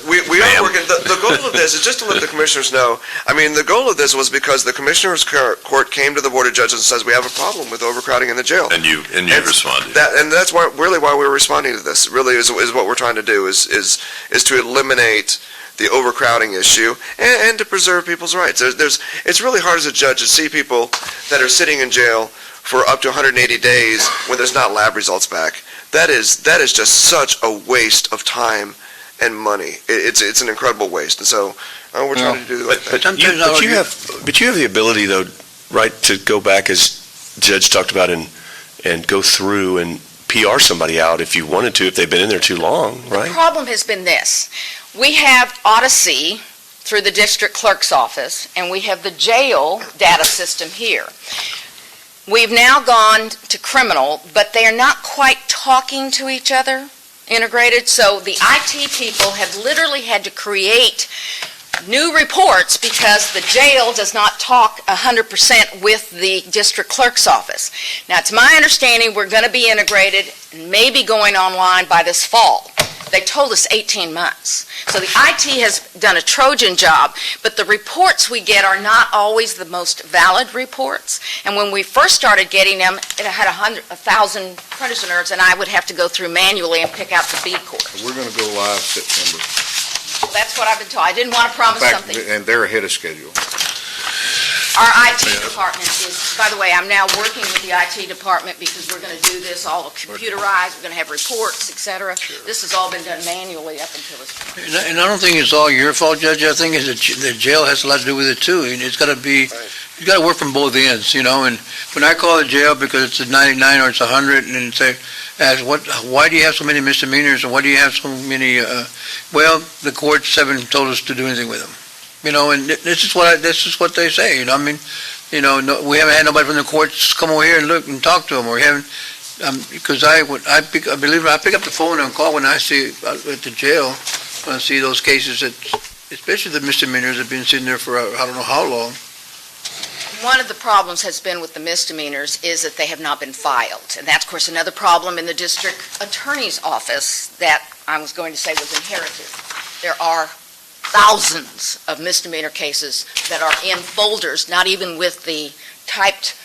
We are ma'am. working, the goal of this is just to let the commissioners know, I mean, the goal of this was because the commissioners court came to the Board of Judges and says, we have a problem with overcrowding in the jail. And you responded. And that's really why we're responding to this, really is what we're trying to do, is to eliminate the overcrowding issue and to preserve people's rights. It's really hard as a judge to see people that are sitting in jail for up to 180 days when there's not lab results back. That is just such a waste of time and money. It's an incredible waste, and so we're trying to do the right thing. But you have the ability, though, right, to go back, as Judge talked about, and go through and PR somebody out if you wanted to, if they've been in there too long, The right? problem has been this. We have Odyssey through the district clerk's office, and we have the jail data system here. We've now gone to criminal, but they are not quite talking to each other, integrated, so the IT people have literally had to create new reports because the jail does not talk 100% with the district clerk's office. Now, it's my understanding we're going to be integrated and maybe going online by this fall. They told us 18 months. So the IT has done a Trojan job, but the reports we get are not always the most valid reports. And when we first started getting them, it had 1,000 prisoners, and I would have to go through manually and pick out the B course. We're going to go live September. That's what I've been told. I didn't want to In promise fact, something. and they're ahead of schedule. Our IT department is, by the way, I'm now working with the IT department because we're going to do this all computerized, we're going to have reports, et cetera. This has all been done manually up until this point. And I don't think it's all your fault, Judge. I think the jail has a lot to do with it, too. And it's got to be, you got to work from both ends, And when I call the jail because it's a 99 or it's 100, and ask, why do you have so many misdemeanors, and why do you have so many, well, the courts haven't told us to do anything with them. And this is what they say, we haven't had nobody from the courts come over here and look and talk to them, or haven't, because I pick up the phone and call when I see at the jail, when I see those cases that, especially the misdemeanors have been sitting there for I don't know how long. One of the problems has been with the misdemeanors is that they have not been filed. And that's, of course, another problem in the district attorney's office that I was going to say was inherited. There are thousands of misdemeanor cases that are in folders, not even with the typed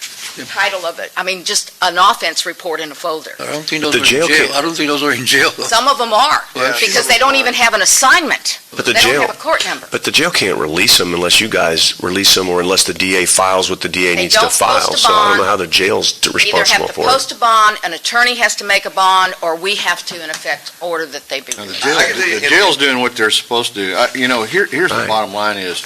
title of it. I mean, just an offense report in a folder. I don't think those The are jail in jail. can't- I don't think those are in jail, though. Some of them are, Yeah. because they don't even have an assignment. But the They jail, don't have a court number. but the jail can't release them unless you guys release them, or unless the DA files what the DA They needs to don't post file. a So I don't bond. know how the jail's Either responsible have to for it. post a bond, an attorney has to make a bond, or we have to, in effect, order that they be Now, released. the jail's doing what they're supposed to do. Here's the Right. bottom line is,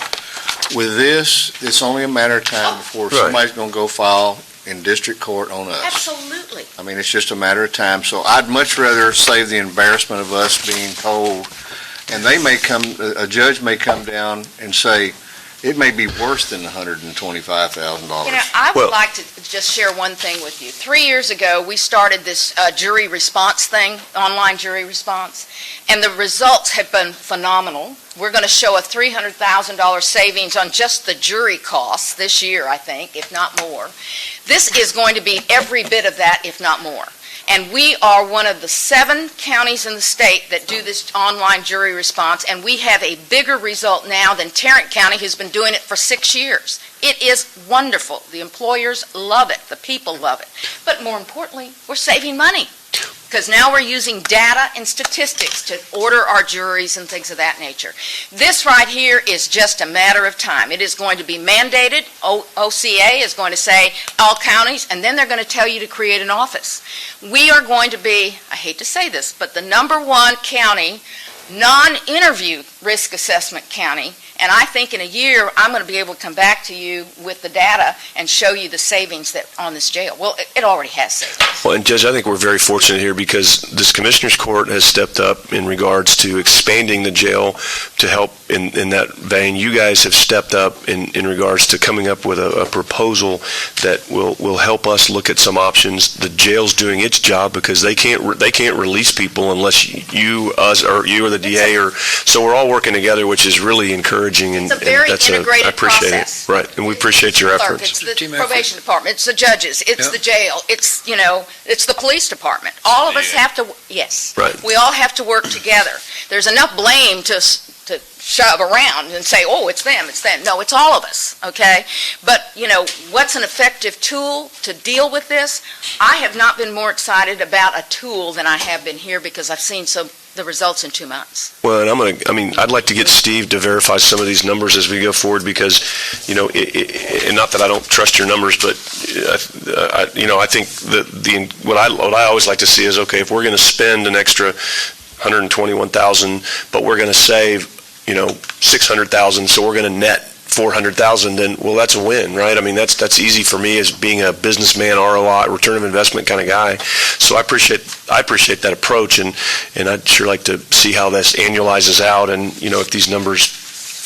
with this, it's only a matter of time before Right. somebody's going to go file in district court on us. Absolutely. I mean, it's just a matter of time. So I'd much rather save the embarrassment of us being told, and a judge may come down and say, it may be worse than $125,000. I Well- would like to just share one thing with you. 3 years ago, we started this jury response thing, online jury response, and the results have been phenomenal. We're going to show a $300,000 savings on just the jury costs this year, I think, if not more. This is going to be every bit of that, if not more. And we are one of the 7 counties in the state that do this online jury response, and we have a bigger result now than Tarrant County, who's been doing it for 6 years. It is wonderful. The employers love it. The people love it. But more importantly, we're saving money, because now we're using data and statistics to order our juries and things of that nature. This right here is just a matter of time. It is going to be mandated. OCA is going to say all counties, and then they're going to tell you to create an office. We are going to be, I hate to say this, but the #1 county, non-interview risk assessment county, And I think in a year, I'm going to be able to come back to you with the data and show you the savings that on this jail. Well, it already has savings. Well, and Judge, I think we're very fortunate here because this Commissioners Court has stepped up in regards to expanding the jail to help in that vein. You guys have stepped up in regards to coming up with a proposal that will help us look at some options. The jail's doing its job because they can't release people unless you or the DA, or so we're all working together, which is really encouraging. And It's a very that's integrated I appreciate process. it. Right, and we appreciate your Clerk, efforts. It's the Team effort. probation department, it's the judges, it's Yeah. the jail, it's, it's the police department. All of us have to, yes. Right. We all have to work together. There's enough blame to shove around and say, oh, it's them, it's them. No, it's all of us, okay? But, what's an effective tool to deal with this? I have not been more excited about a tool than I have been here because I've seen the results in 2 months. Well, and I'd like to get Steve to verify some of these numbers as we go forward because, and not that I don't trust your numbers, but, I think what I always like to see is, okay, if we're going to spend an extra $121,000, but we're going to save, $600,000, so we're going to net $400,000, then, well, that's a win, right? I mean, that's easy for me as being a businessman, ROI, return of investment kind of guy. So I appreciate that approach, and I'd sure like to see how this annualizes out, and if these numbers,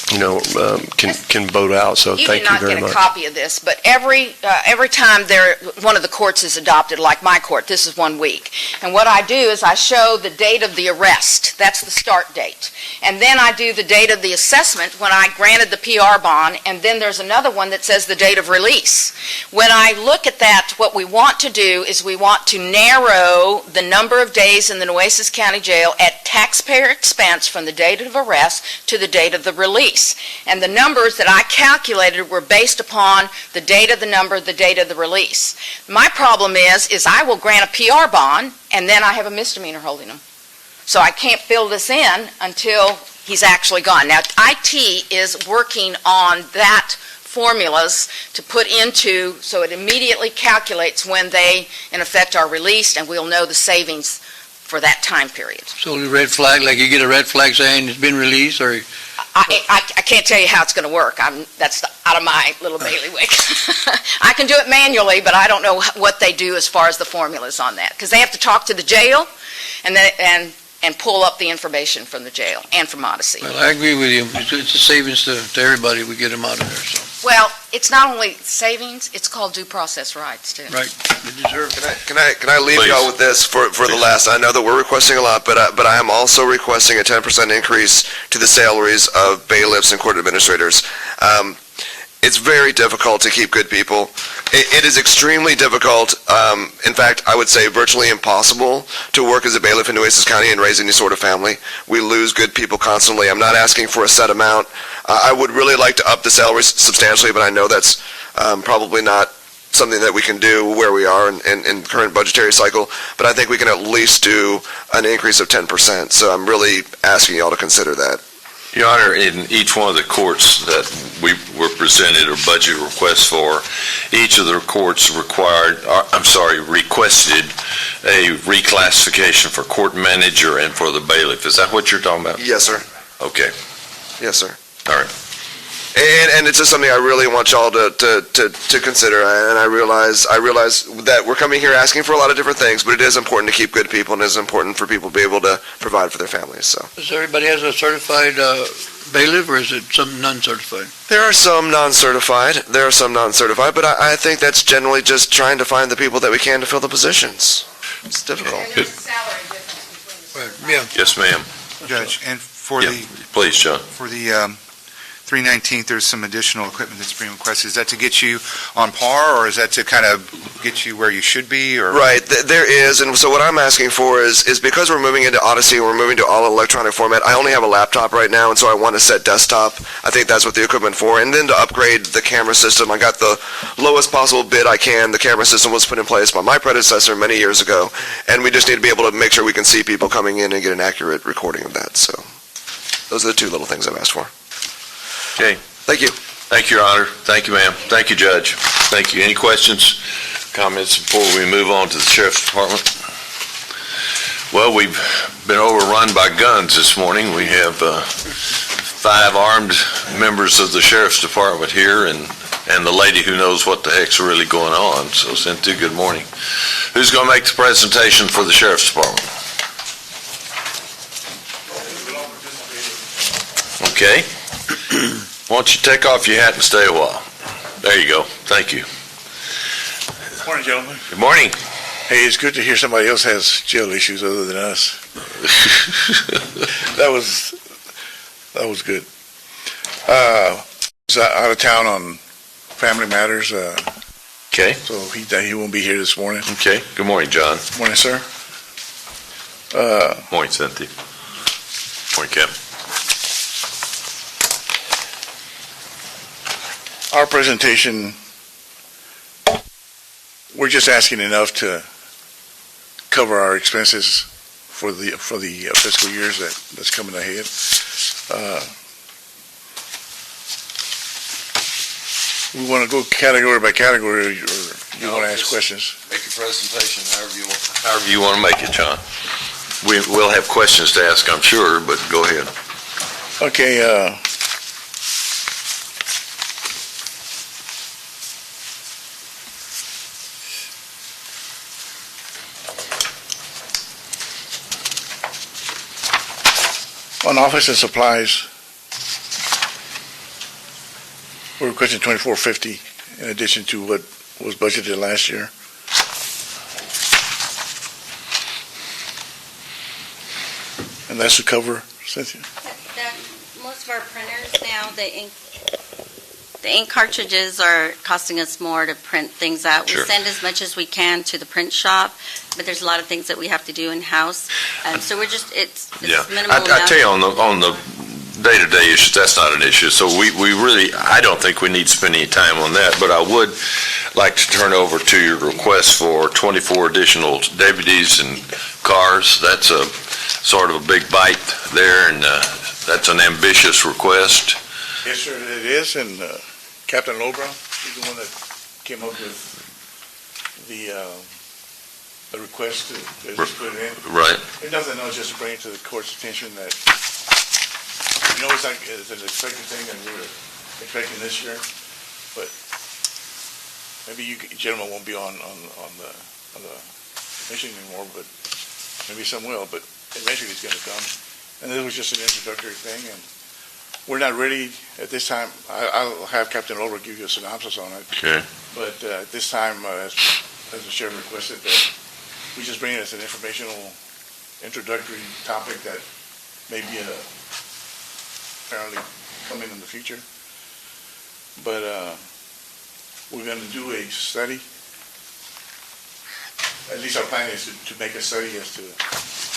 can vote out. So You thank did you very not get much. a copy of this, but every time one of the courts is adopted, like my court, this is 1 week. And what I do is I show the date of the arrest. That's the start date. And then I do the date of the assessment when I granted the PR bond, and then there's another one that says the date of release. When I look at that, what we want to do is we want to narrow the number of days in the Nueces County Jail at taxpayer expense from the date of arrest to the date of the release. And the numbers that I calculated were based upon the date of the number, the date of the release. My problem is I will grant a PR bond, and then I have a misdemeanor holding him. So I can't fill this in until he's actually gone. Now, IT is working on that formulas to put into, so it immediately calculates when they, in effect, are released, and we'll know the savings for that time period. So the red flag, like you get a red flag saying it's been released, or I can't tell you how it's going to work. That's out of my little bailiwick. I can do it manually, but I don't know what they do as far as the formulas on that, because they have to talk to the jail and pull up the information from the jail and from Odyssey. well, I agree with you. It's a savings to everybody. We get them out of there, so, Well, it's not only savings, it's called due process rights, too. right. They deserve it. Can I leave Please. y'all with this for the last? I know that we're requesting a lot, but I am also requesting a 10% increase to the salaries of bailiffs and court administrators. It's very difficult to keep good people. It is extremely difficult, in fact, I would say virtually impossible to work as a bailiff in Nueces County and raise any sort of family. We lose good people constantly. I'm not asking for a set amount. I would really like to up the salaries substantially, but I know that's probably not something that we can do where we are in the current budgetary cycle, but I think we can at least do an increase of 10%. So I'm really asking y'all to consider that. Your Honor, in each one of the courts that we were presented a budget request for, each of the courts requested a reclassification for court manager and for the bailiff. Is that what you're talking about? Yes, sir. Okay, Yes, sir. all right. And it's just something I really want y'all to consider. And I realize that we're coming here asking for a lot of different things, but it is important to keep good people, and it is important for people to be able to provide for their families. So Does everybody has a certified bailiff, or is it some non-certified? there are some non-certified, but I think that's generally just trying to find the people that we can to fill the positions. It's difficult. And there's a salary difference between the Yeah. Yes, ma'am. Judge, and for Yeah. the, Please, John. 319th, there's some additional equipment that's being requested. Is that to get you on par, or is that to kind of get you where you should be, or? Right, there is, and so what I'm asking for is because we're moving into Odyssey and we're moving to all electronic format, I only have a laptop right now, and so I want to set desktop. I think that's what the equipment for, and then to upgrade the camera system, I got the lowest possible bid I can. The camera system was put in place by my predecessor many years ago, and we just need to be able to make sure we can see people coming in and get an accurate recording of that, so those are the two little things I've asked for. Okay. Thank you. Thank you, Your Honor. Thank you, ma'am. Thank you, Judge. Thank you. Any questions, comments before we move on to the Sheriff's Department? Well, we've been overrun by guns this morning. We have 5 armed members of the sheriff's department here and the lady who knows what the heck's really going on. So Cynthia, good morning. Who's going to make the presentation for the sheriff's department? Okay. Why don't you take off your hat and stay a while? There you go. Thank you. Morning, gentlemen. Good morning. Hey, it's good to hear somebody else has jail issues other than us. That was good. Was out of town on family matters, Okay. so he won't be here this morning. Okay. Good morning, John. Morning, sir. Morning, Cynthia. Morning, Kevin. Our presentation, we're just asking enough to cover our expenses for the fiscal years that's coming ahead. We want to go category by category, or you want to ask questions? Make your presentation however you want to make it, John. We'll have questions to ask, I'm sure, but go ahead. Okay, on office and supplies, we're requesting $24.50 in addition to what was budgeted last year. And that's to cover, Cynthia? Most of our printers now, the ink cartridges are costing us more to print things out. Sure. We send as much as we can to the print shop, but there's a lot of things that we have to do in-house. So we're just, it's Yeah. minimal I enough. tell you, on the day-to-day issues, that's not an issue. So we really, I don't think we need to spend any time on that, but I would like to turn over to your request for 24 additional deputies and cars. That's a sort of a big bite there, and that's an ambitious request. Yes, sir, it is, and Captain Lobrow, he's the one that came up with the request to just put it in. Right. If nothing else, just to bring it to the court's attention that, it's like, it's an expected thing that we were expecting this year, but maybe you gentlemen won't be on the mission anymore, but maybe some will, but eventually it's gonna come. And this was just an introductory thing, and we're not ready at this time. I'll have Captain Olber give you a synopsis on it. Okay. But at this time, as the sheriff requested, that we just bring it as an informational, introductory topic that may be apparently coming in the future. But we're going to do a study. At least our plan is to make a study as to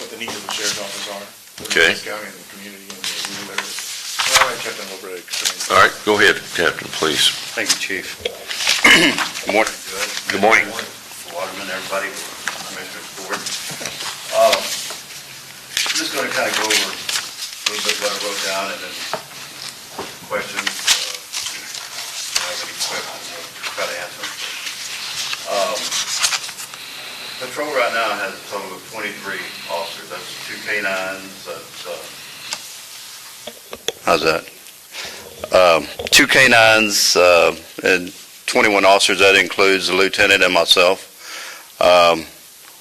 what the needs of the sheriff's office are. Okay. The county and the community and the rural areas. All right, Captain Olber, explain. All right, go ahead, Captain, please. Thank you, Chief. Good morning, Judge. Good morning. Waterman, everybody, Commissioner's Board. I'm just going to kind of go over a little bit what I wrote down and then questions. If you have any questions, I'll try to answer them. Patrol right now has a total of 23 officers. That's 2 canines, how's that? 2 canines and 21 officers. That includes the lieutenant and myself,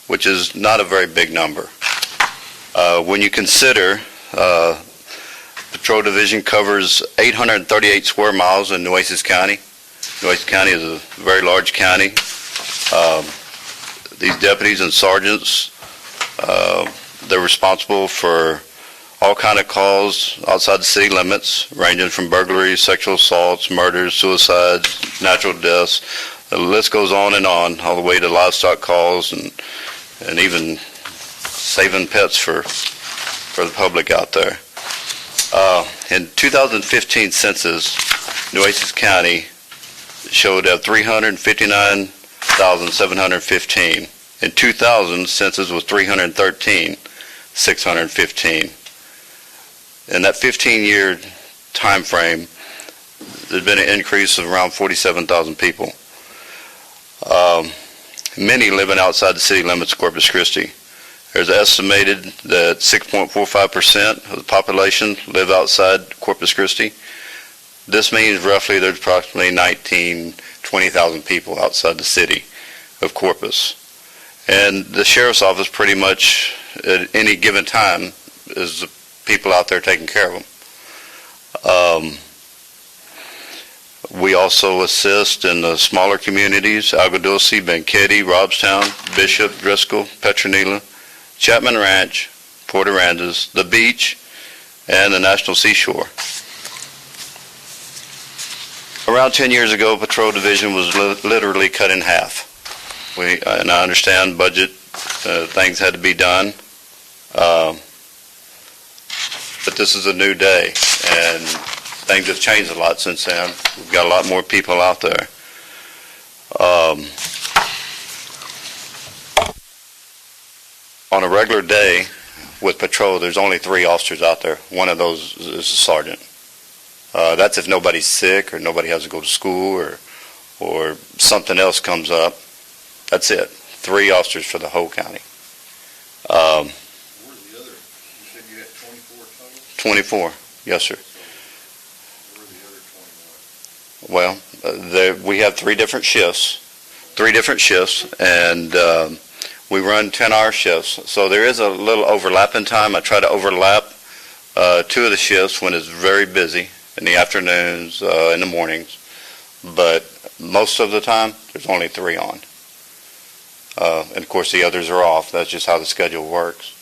which is not a very big number. When you consider Patrol Division covers 838 square miles in Nueces County. Nueces County is a very large county. These deputies and sergeants, they're responsible for all kind of calls outside the city limits, ranging from burglaries, sexual assaults, murders, suicides, natural deaths. The list goes on, all the way to livestock calls and even saving pets for the public out there. In 2015 census, Nueces County showed 359,715. In 2000, census was 313,615. In that 15-year time frame, there's been an increase of around 47,000 people. Many living outside the city limits of Corpus Christi. There's estimated that 6.45% of the population live outside Corpus Christi. This means roughly there's approximately 20,000 people outside the city of Corpus. And the sheriff's office pretty much at any given time is the people out there taking care of them. We also assist in the smaller communities, Agua Dulce, Benketti, Robstown, Bishop, Driscoll, Petronila, Chapman Ranch, Port Aransas, the beach, and the National Seashore. Around 10 years ago, Patrol Division was literally cut in half. And I understand budget, things had to be done. But this is a new day, and things have changed a lot since then. We've got a lot more people out there. On a regular day with patrol, there's only 3 officers out there. One of those is a sergeant. That's if nobody's sick or nobody has to go to school or something else comes up. That's it. 3 officers for the whole county. Where are the other, you said you had 24 total? 24, yes, sir. Where are the other 21? Well, we have 3 different shifts, and we run 10-hour shifts. So there is a little overlap in time. I try to overlap 2 of the shifts when it's very busy, in the afternoons, in the mornings. But most of the time, there's only 3 on. And of course, the others are off. That's just how the schedule works.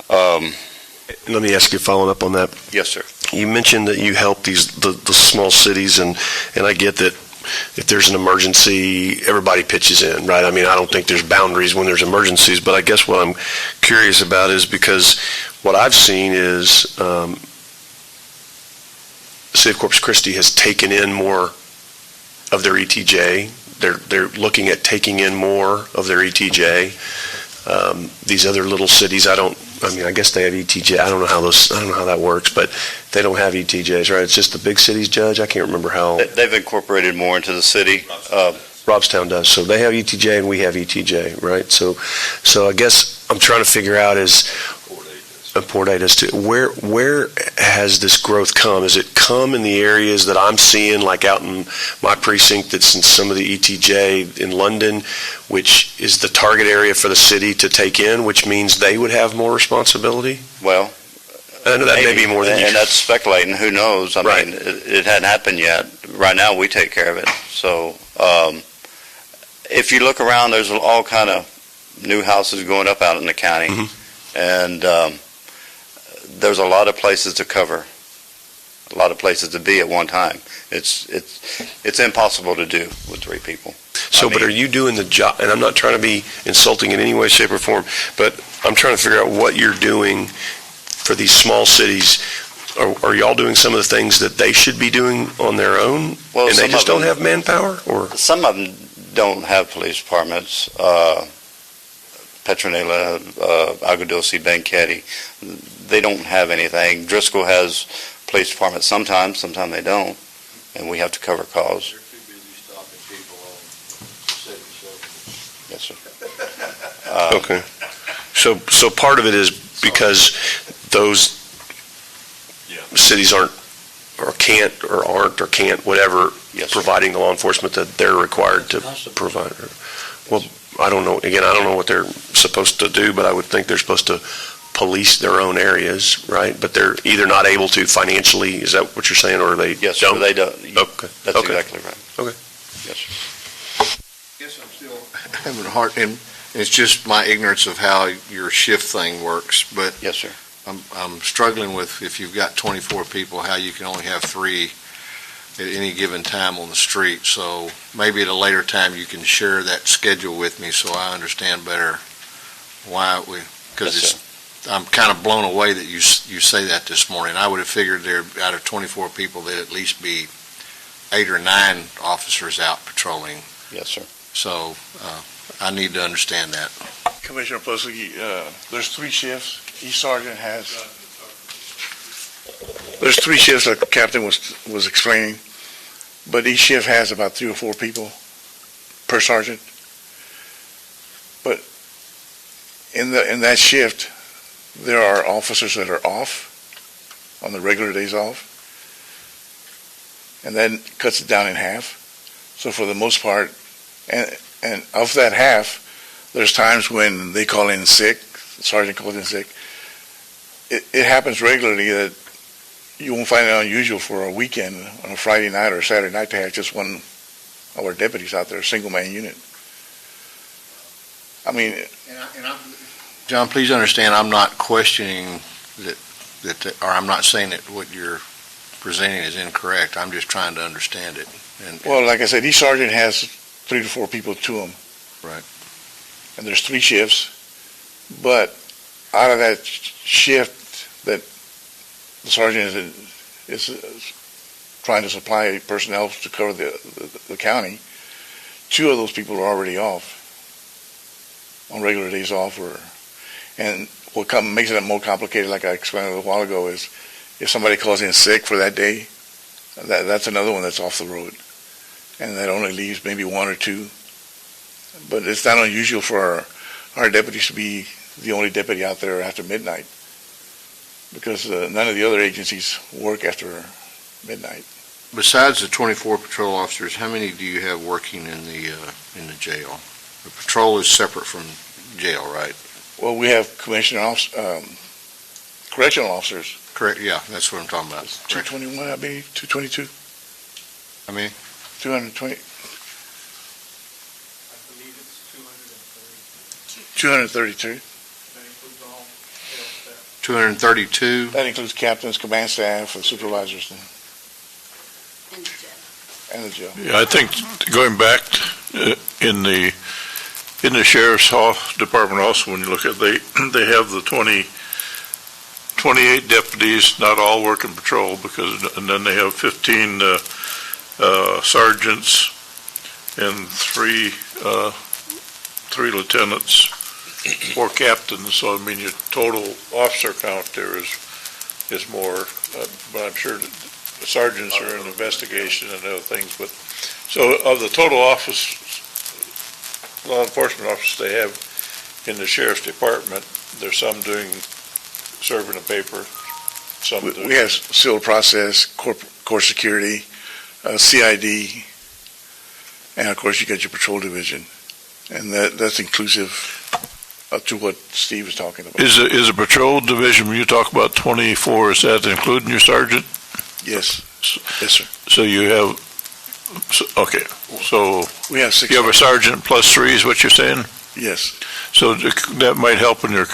Let me ask you, following up on that. Yes, sir. You mentioned that you help the small cities, and I get that if there's an emergency, everybody pitches in, right? I mean, I don't think there's boundaries when there's emergencies, but I guess what I'm curious about is because what I've seen is the City of Corpus Christi has taken in more of their ETJ. They're looking at taking in more of their ETJ. These other little cities, I guess they have ETJ. I don't know how that works, but they don't have ETJs, right? It's just the big cities, Judge? I can't remember how. They've incorporated more into the city. Robstown does. So they have ETJ and we have ETJ, right? So I guess I'm trying to figure out Port A does too. Where has this growth come? Has it come in the areas that I'm seeing, like out in my precinct that's in some of the ETJ in London, which is the target area for the city to take in, which means they would have more responsibility? Well, I know that may be more than you. And that's speculating. Who knows? I Right. mean, it hadn't happened yet. Right now, we take care of it. So if you look around, there's all kind of new houses going up out in the county. Mhm. And there's a lot of places to cover, a lot of places to be at one time. It's impossible to do with 3 people. So, but are you doing the job, and I'm not trying to be insulting in any way, shape, or form, but I'm trying to figure out what you're doing for these small cities. Are y'all doing some of the things that they should be doing on their own, Well, and they some just of don't them- have manpower, or? Some of them don't have police departments. Petronila, Agua Dulce, Benketti, they don't have anything. Driscoll has police departments sometimes they don't, and we have to cover calls. They're too busy stopping people on city services. Yes, sir. Okay. So part of it is because those cities aren't, or can't, or aren't, or can't, whatever, Yes, sir. providing the law enforcement that they're required to provide. Well, I don't know, again, I don't know what they're supposed to do, but I would think they're supposed to police their own areas, right? But they're either not able to financially, is that what you're saying, or they Yes, sir, don't? they don't. Okay. That's Okay. exactly right. Okay. Yes, sir. Guess I'm still having a hard, and it's just my ignorance of how your shift thing works, but Yes, sir. I'm struggling with, if you've got 24 people, how you can only have 3 at any given time on the street. So maybe at a later time you can share that schedule with me so I understand better why because Yes, I'm kind of blown away that you say that this morning. I would have figured there, out of 24 people, there'd at least be 8 or 9 officers out patrolling. Yes, sir. So I need to understand that. Commissioner Plessy, there's 3 shifts. Each sergeant has, there's 3 shifts like the captain was explaining, but each shift has about 3 or 4 people per sergeant. But in that shift, there are officers that are off, on the regular days off, and that cuts it down in half. So for the most part, and of that half, there's times when they call in sick, the sergeant calls in sick. It happens regularly that you won't find it unusual for a weekend, on a Friday night or Saturday night, to have just one of our deputies out there, a single-man unit. I mean, John, please understand, I'm not questioning or I'm not saying that what you're presenting is incorrect. I'm just trying to understand it. well, like I said, each sergeant has 3 to 4 people to him. Right. And there's 3 shifts, but out of that shift that the sergeant is trying to supply personnel to cover the county, 2 of those people are already off, on regular days off, and what makes it more complicated, like I explained a little while ago, is if somebody calls in sick for that day, that's another one that's off the road, and that only leaves maybe 1 or 2. But it's not unusual for our deputies to be the only deputy out there after midnight, because none of the other agencies work after midnight. Besides the 24 patrol officers, how many do you have working in the jail? The patrol is separate from jail, right? Well, we have correctional officers. Correct, yeah, that's what I'm talking about. 221, I believe, 222. How many? 220. 232. 232? That includes captains, command staff, and supervisors, and the jail. Yeah, I think going back in the sheriff's department also, when you look at, they have the 28 deputies, not all working patrol, and then they have 15 sergeants and three lieutenants, 4 captains. So I mean, your total officer count there is more, but I'm sure the sergeants are in investigation and other things. But so of the total law enforcement officers they have in the sheriff's department, there's some serving a paper, some doing. We have civil process, court security, CID, and of course you got your patrol division, and that's inclusive to what Steve was talking about. Is a patrol division, when you talk about 24, is that including your sergeant? Yes. Yes, sir. So you have, okay, so We have 6. you have a sergeant plus 3 is what you're saying? Yes. So that might help in your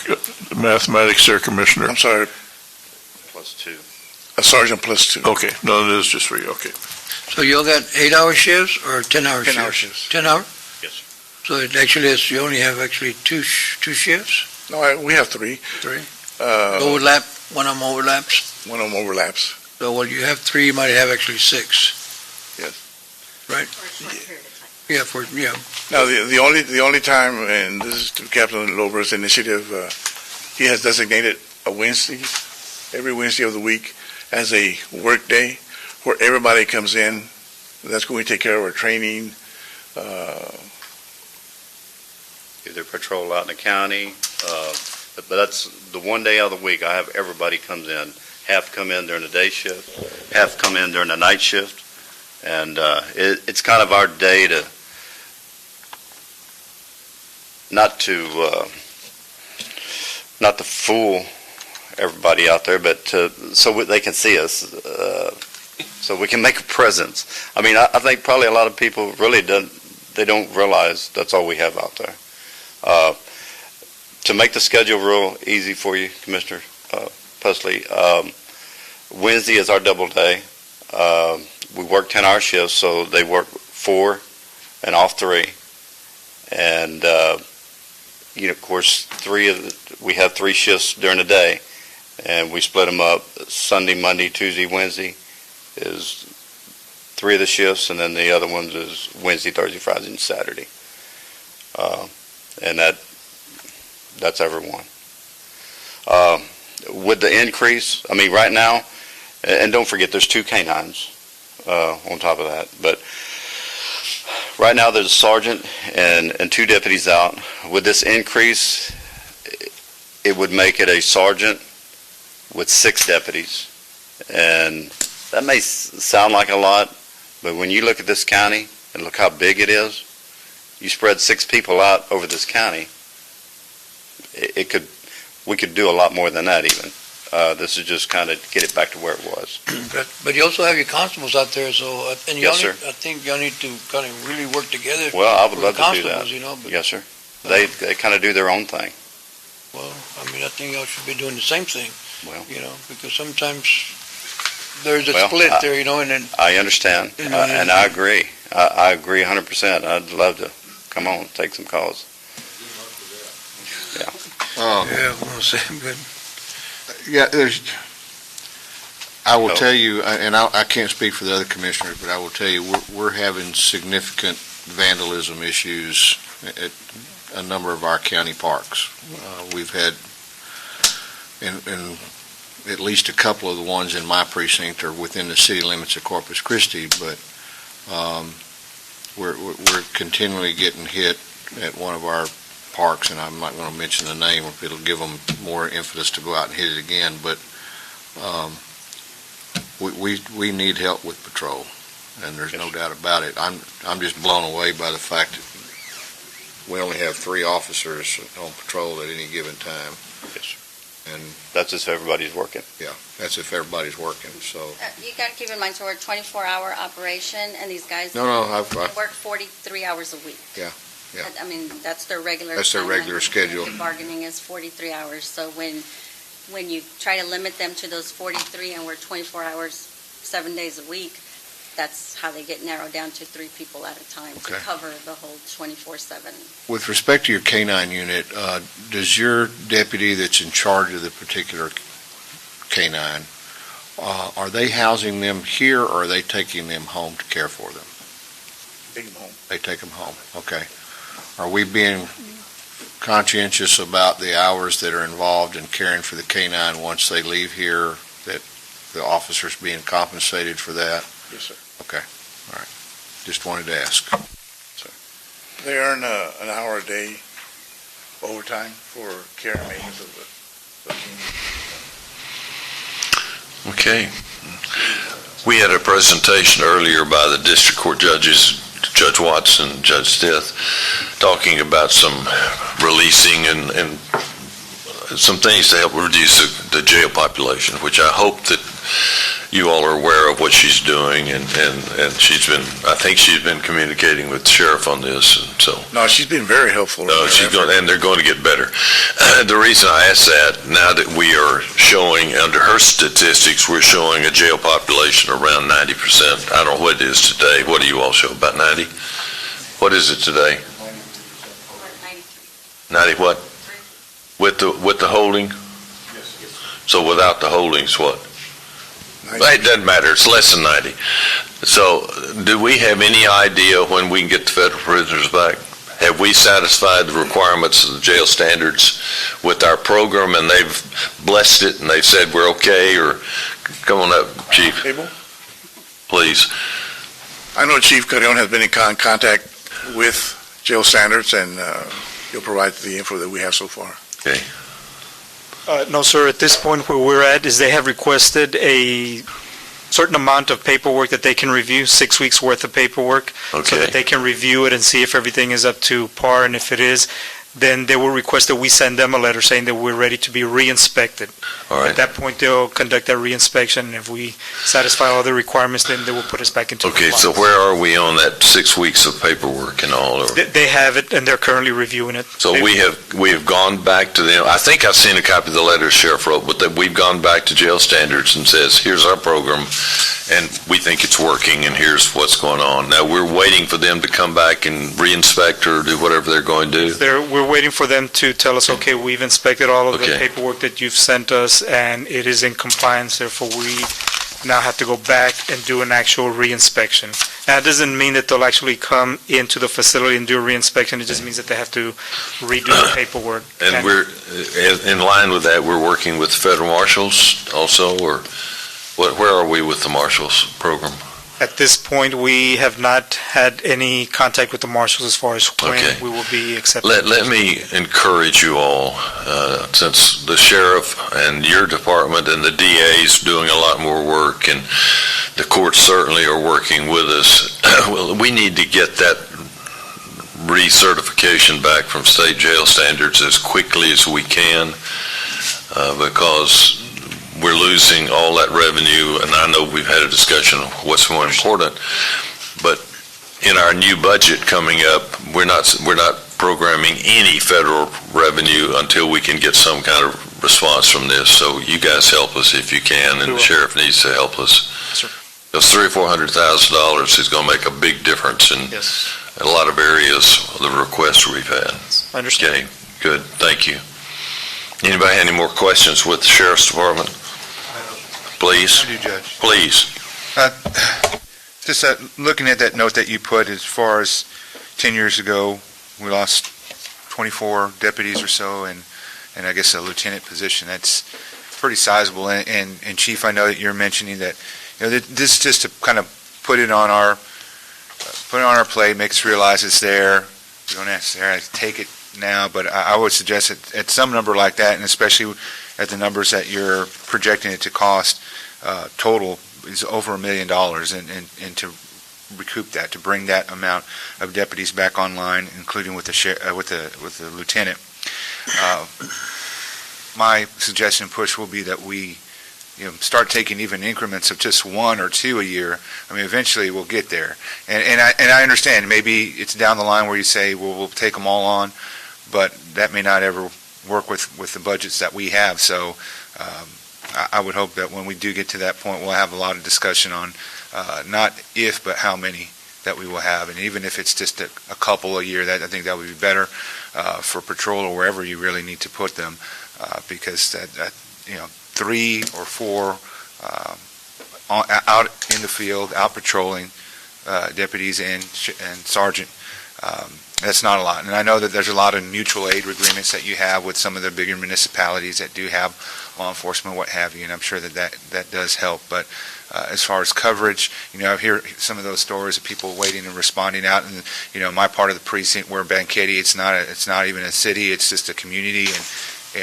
mathematics there, Commissioner. I'm sorry, Plus 2. a sergeant plus 2. Okay, no, it is just 3, okay. So you all got 8-hour shifts or 10-hour shifts? 10-hour shifts. 10 hour? Yes, So it actually is, you only have actually two shifts? No, we have 3. 3? Uh, Overlap, one of them overlaps? One of them overlaps. So when you have 3, you might have actually 6. Yes. Right? Yeah, yeah. Now, the only time, and this is to Captain Lober's initiative, he has designated a Wednesday, every Wednesday of the week, as a work day where everybody comes in. That's when we take care of our training. either patrol out in the county, but that's the one day of the week I have everybody comes in. Half come in during the day shift, half come in during the night shift, and it's kind of our day to not to fool everybody out there, but so they can see us, so we can make a presence. I mean, I think probably a lot of people really don't realize that's all we have out there. To make the schedule real easy for you, Commissioner Pusley, Wednesday is our double day. We work 10-hour shifts, so they work 4 and off 3. And, of course, we have 3 shifts during the day, and we split them up. Sunday, Monday, Tuesday, Wednesday is 3 of the shifts, and then the other ones is Wednesday, Thursday, Friday, and Saturday. And that's everyone. With the increase, I mean, right now, and don't forget, there's 2 canines on top of that. But right now, there's a sergeant and 2 deputies out. With this increase, it would make it a sergeant with 6 deputies. And that may sound like a lot, but when you look at this county and look how big it is, you spread 6 people out over this county, we could do a lot more than that even. This is just kind of get it back to where it was. But you also have your constables out there, so, and Yes, sir. I think y'all need to kind of really work together. Well, I would with love the to do that. constables, you know, but, Yes, sir. They kind of do their own thing. well, I mean, I think y'all should be doing the same thing, Well, you know, because sometimes there's a Well, split there, you know, and then, I understand, You know, and I agree. I agree 100%. I'd love to come on, take some calls. yeah, we'll say, but Yeah, I will Oh. tell you, and I can't speak for the other commissioners, but I will tell you, we're having significant vandalism issues at a number of our county parks. We've had, and at least a couple of the ones in my precinct are within the city limits of Corpus Christi, but we're continually getting hit at one of our parks, and I'm not going to mention the name, if it'll give them more impetus to go out and hit it again, but we need help with patrol, and there's no doubt about it. I'm just blown away by the fact that we only have 3 officers on patrol at any given time. Yes, And that's if everybody's working. that's if everybody's working, so. You got to keep in mind, so we're a 24-hour operation, and these guys No, I've work 43 hours a week. Yeah. I mean, that's their regular. That's their assignment. regular schedule. The bargaining is 43 hours, so when you try to limit them to those 43 and we're 24 hours, 7 days a week, that's how they get narrowed down to 3 people at a time to Okay. cover the whole 24/7. With respect to your K-9 unit, does your deputy that's in charge of the particular K-9, are they housing them here, or are they taking them home to care for them? Take them home. They take them home, okay. Are we being conscientious about the hours that are involved in caring for the K-9 once they leave here, that the officers being compensated for that? Yes, sir. Okay, all right. Just wanted to ask. They earn an hour a day overtime for care and maintenance of the team. Okay. We had a presentation earlier by the district court judges, Judge Watson, Judge Stith, talking about some releasing and some things to help reduce the jail population, which I hope that you all are aware of what she's doing, and I think she's been communicating with the sheriff on this, and so. No, she's been very helpful. No, and they're going to get better. The reason I ask that, now that we are showing, under her statistics, we're showing a jail population around 90%. I don't know what it is today. What do you all show, about 90? What is it today? 90 what? With the holding? So without the holdings, what? It doesn't matter, it's less than 90. So, do we have any idea when we can get the federal prisoners back? Have we satisfied the requirements of the jail standards with our program, and they've blessed it, and they've said we're okay, or, come on up, Chief, Abel? please. I know Chief Carrion has been in contact with jail standards, and he'll provide the info that we have so far. Okay. No, sir. At this point, where we're at is they have requested a certain amount of paperwork that they can review, 6 weeks' worth of paperwork, so Okay. that they can review it and see if everything is up to par, and if it is, then they will request that we send them a letter saying that we're ready to be re-inspected. All At right. that point, they'll conduct that re-inspection, and if we satisfy all the requirements, then they will put us back into Okay, compliance. so where are we on that 6 weeks of paperwork and all? Or- They have it, and they're currently reviewing it. So we have gone back to them. I think I've seen a copy of the letter the sheriff wrote, but that we've gone back to jail standards and says, here's our program, and we think it's working, and here's what's going on. Now, we're waiting for them to come back and re-inspect or do whatever they're going to do. We're waiting for them to tell us, okay, we've inspected all of the Okay. paperwork that you've sent us, and it is in compliance, therefore we now have to go back and do an actual re-inspection. Now, it doesn't mean that they'll actually come into the facility and do a re-inspection, it just means that they have to redo the paperwork. And we're, in line with that, we're working with federal marshals also, or where are we with the marshals program? At this point, we have not had any contact with the marshals as far as when Okay. we will be accepting. Let me encourage you all, since the sheriff and your department and the DA is doing a lot more work, and the courts certainly are working with us, well, we need to get that recertification back from state jail standards as quickly as we can, because we're losing all that revenue, and I know we've had a discussion of what's more important, but in our new budget coming up, we're not programming any federal revenue until we can get some kind of response from this. So you guys help us if you can, and the sheriff needs to help us. Sure. Those $300,000 or $400,000 is going to make a big difference in Yes, a lot of areas of the requests we've had. I understand. Okay, good, thank you. Anybody have any more questions with the sheriff's department? Please, I do, Judge. please. Just looking at that note that you put, as far as 10 years ago, we lost 24 deputies or so, and I guess a lieutenant position. That's pretty sizable. And Chief, I know that you're mentioning that, this is just to kind of put it on our plate, make us realize it's there. We don't necessarily have to take it now, but I would suggest that at some number like that, and especially at the numbers that you're projecting it to cost, total is over $1 million, and to recoup that, to bring that amount of deputies back online, including with the lieutenant. My suggestion push will be that we start taking even increments of just 1 or 2 a year. I mean, eventually we'll get there. And I understand, maybe it's down the line where you say, well, we'll take them all on, but that may not ever work with the budgets that we have. So I would hope that when we do get to that point, we'll have a lot of discussion on not if, but how many that we will have. And even if it's just a couple a year, I think that would be better for patrol or wherever you really need to put them, because that 3 or 4 out in the field, out patrolling, deputies and sergeant, that's not a lot. And I know that there's a lot of mutual aid agreements that you have with some of the bigger municipalities that do have law enforcement, what have you, and I'm sure that does help. But as far as coverage, I hear some of those stories of people waiting and responding out. And my part of the precinct, where Banquetti, it's not even a city, it's just a community,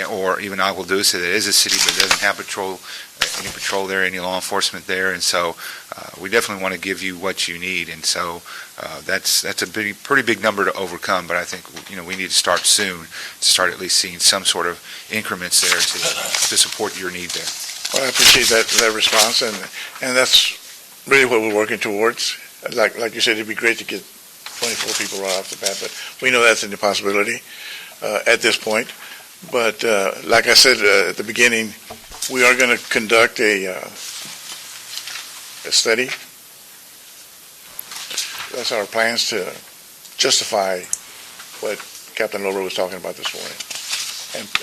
or even Aguadusa, that is a city but doesn't have any patrol there, any law enforcement there, and so we definitely want to give you what you need, and so that's a pretty big number to overcome. But I think we need to start soon, to start at least seeing some sort of increments there to support your need there. Well, I appreciate that response, and that's really what we're working towards. Like you said, it'd be great to get 24 people right off the bat, but we know that's an impossibility at this point. But like I said at the beginning, we are going to conduct a study. That's our plans to justify what Captain Lover was talking about this morning,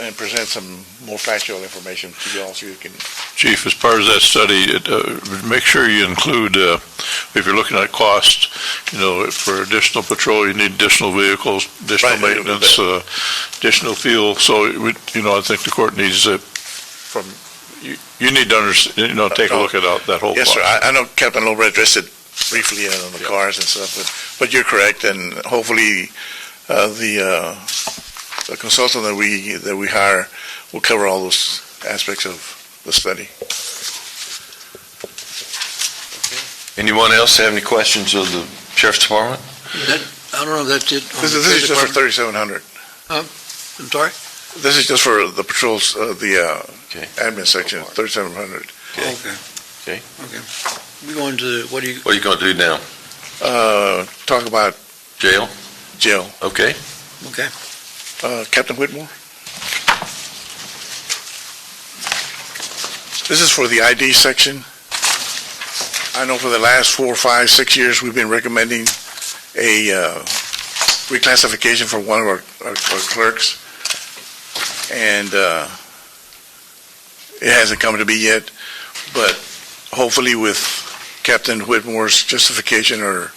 and present some more factual information to you all so you can. Chief, as part of that study, make sure you include, if you're looking at cost, for additional patrol, you need additional vehicles, additional Right. maintenance, additional fuel. So, I think the court needs to, you need to understand, take a look at that whole Yes, cost. sir. I know Captain Lover addressed it briefly on the cars and stuff, but you're correct, and hopefully the consultant that we hire will cover all those aspects of the study. Anyone else have any questions of the sheriff's department? I don't know if that's it. This is just for 3,700. I'm sorry? This is just for the patrols, the Okay. admin section, 3,700. Okay. We going to, what do you? What are you going to do now? Talk about Jail? jail. Okay. Okay. Captain Whitmore? This is for the ID section. I know for the last 4, 5, 6 years, we've been recommending a reclassification for one of our clerks, and it hasn't come to be yet, but hopefully with Captain Whitmore's justification or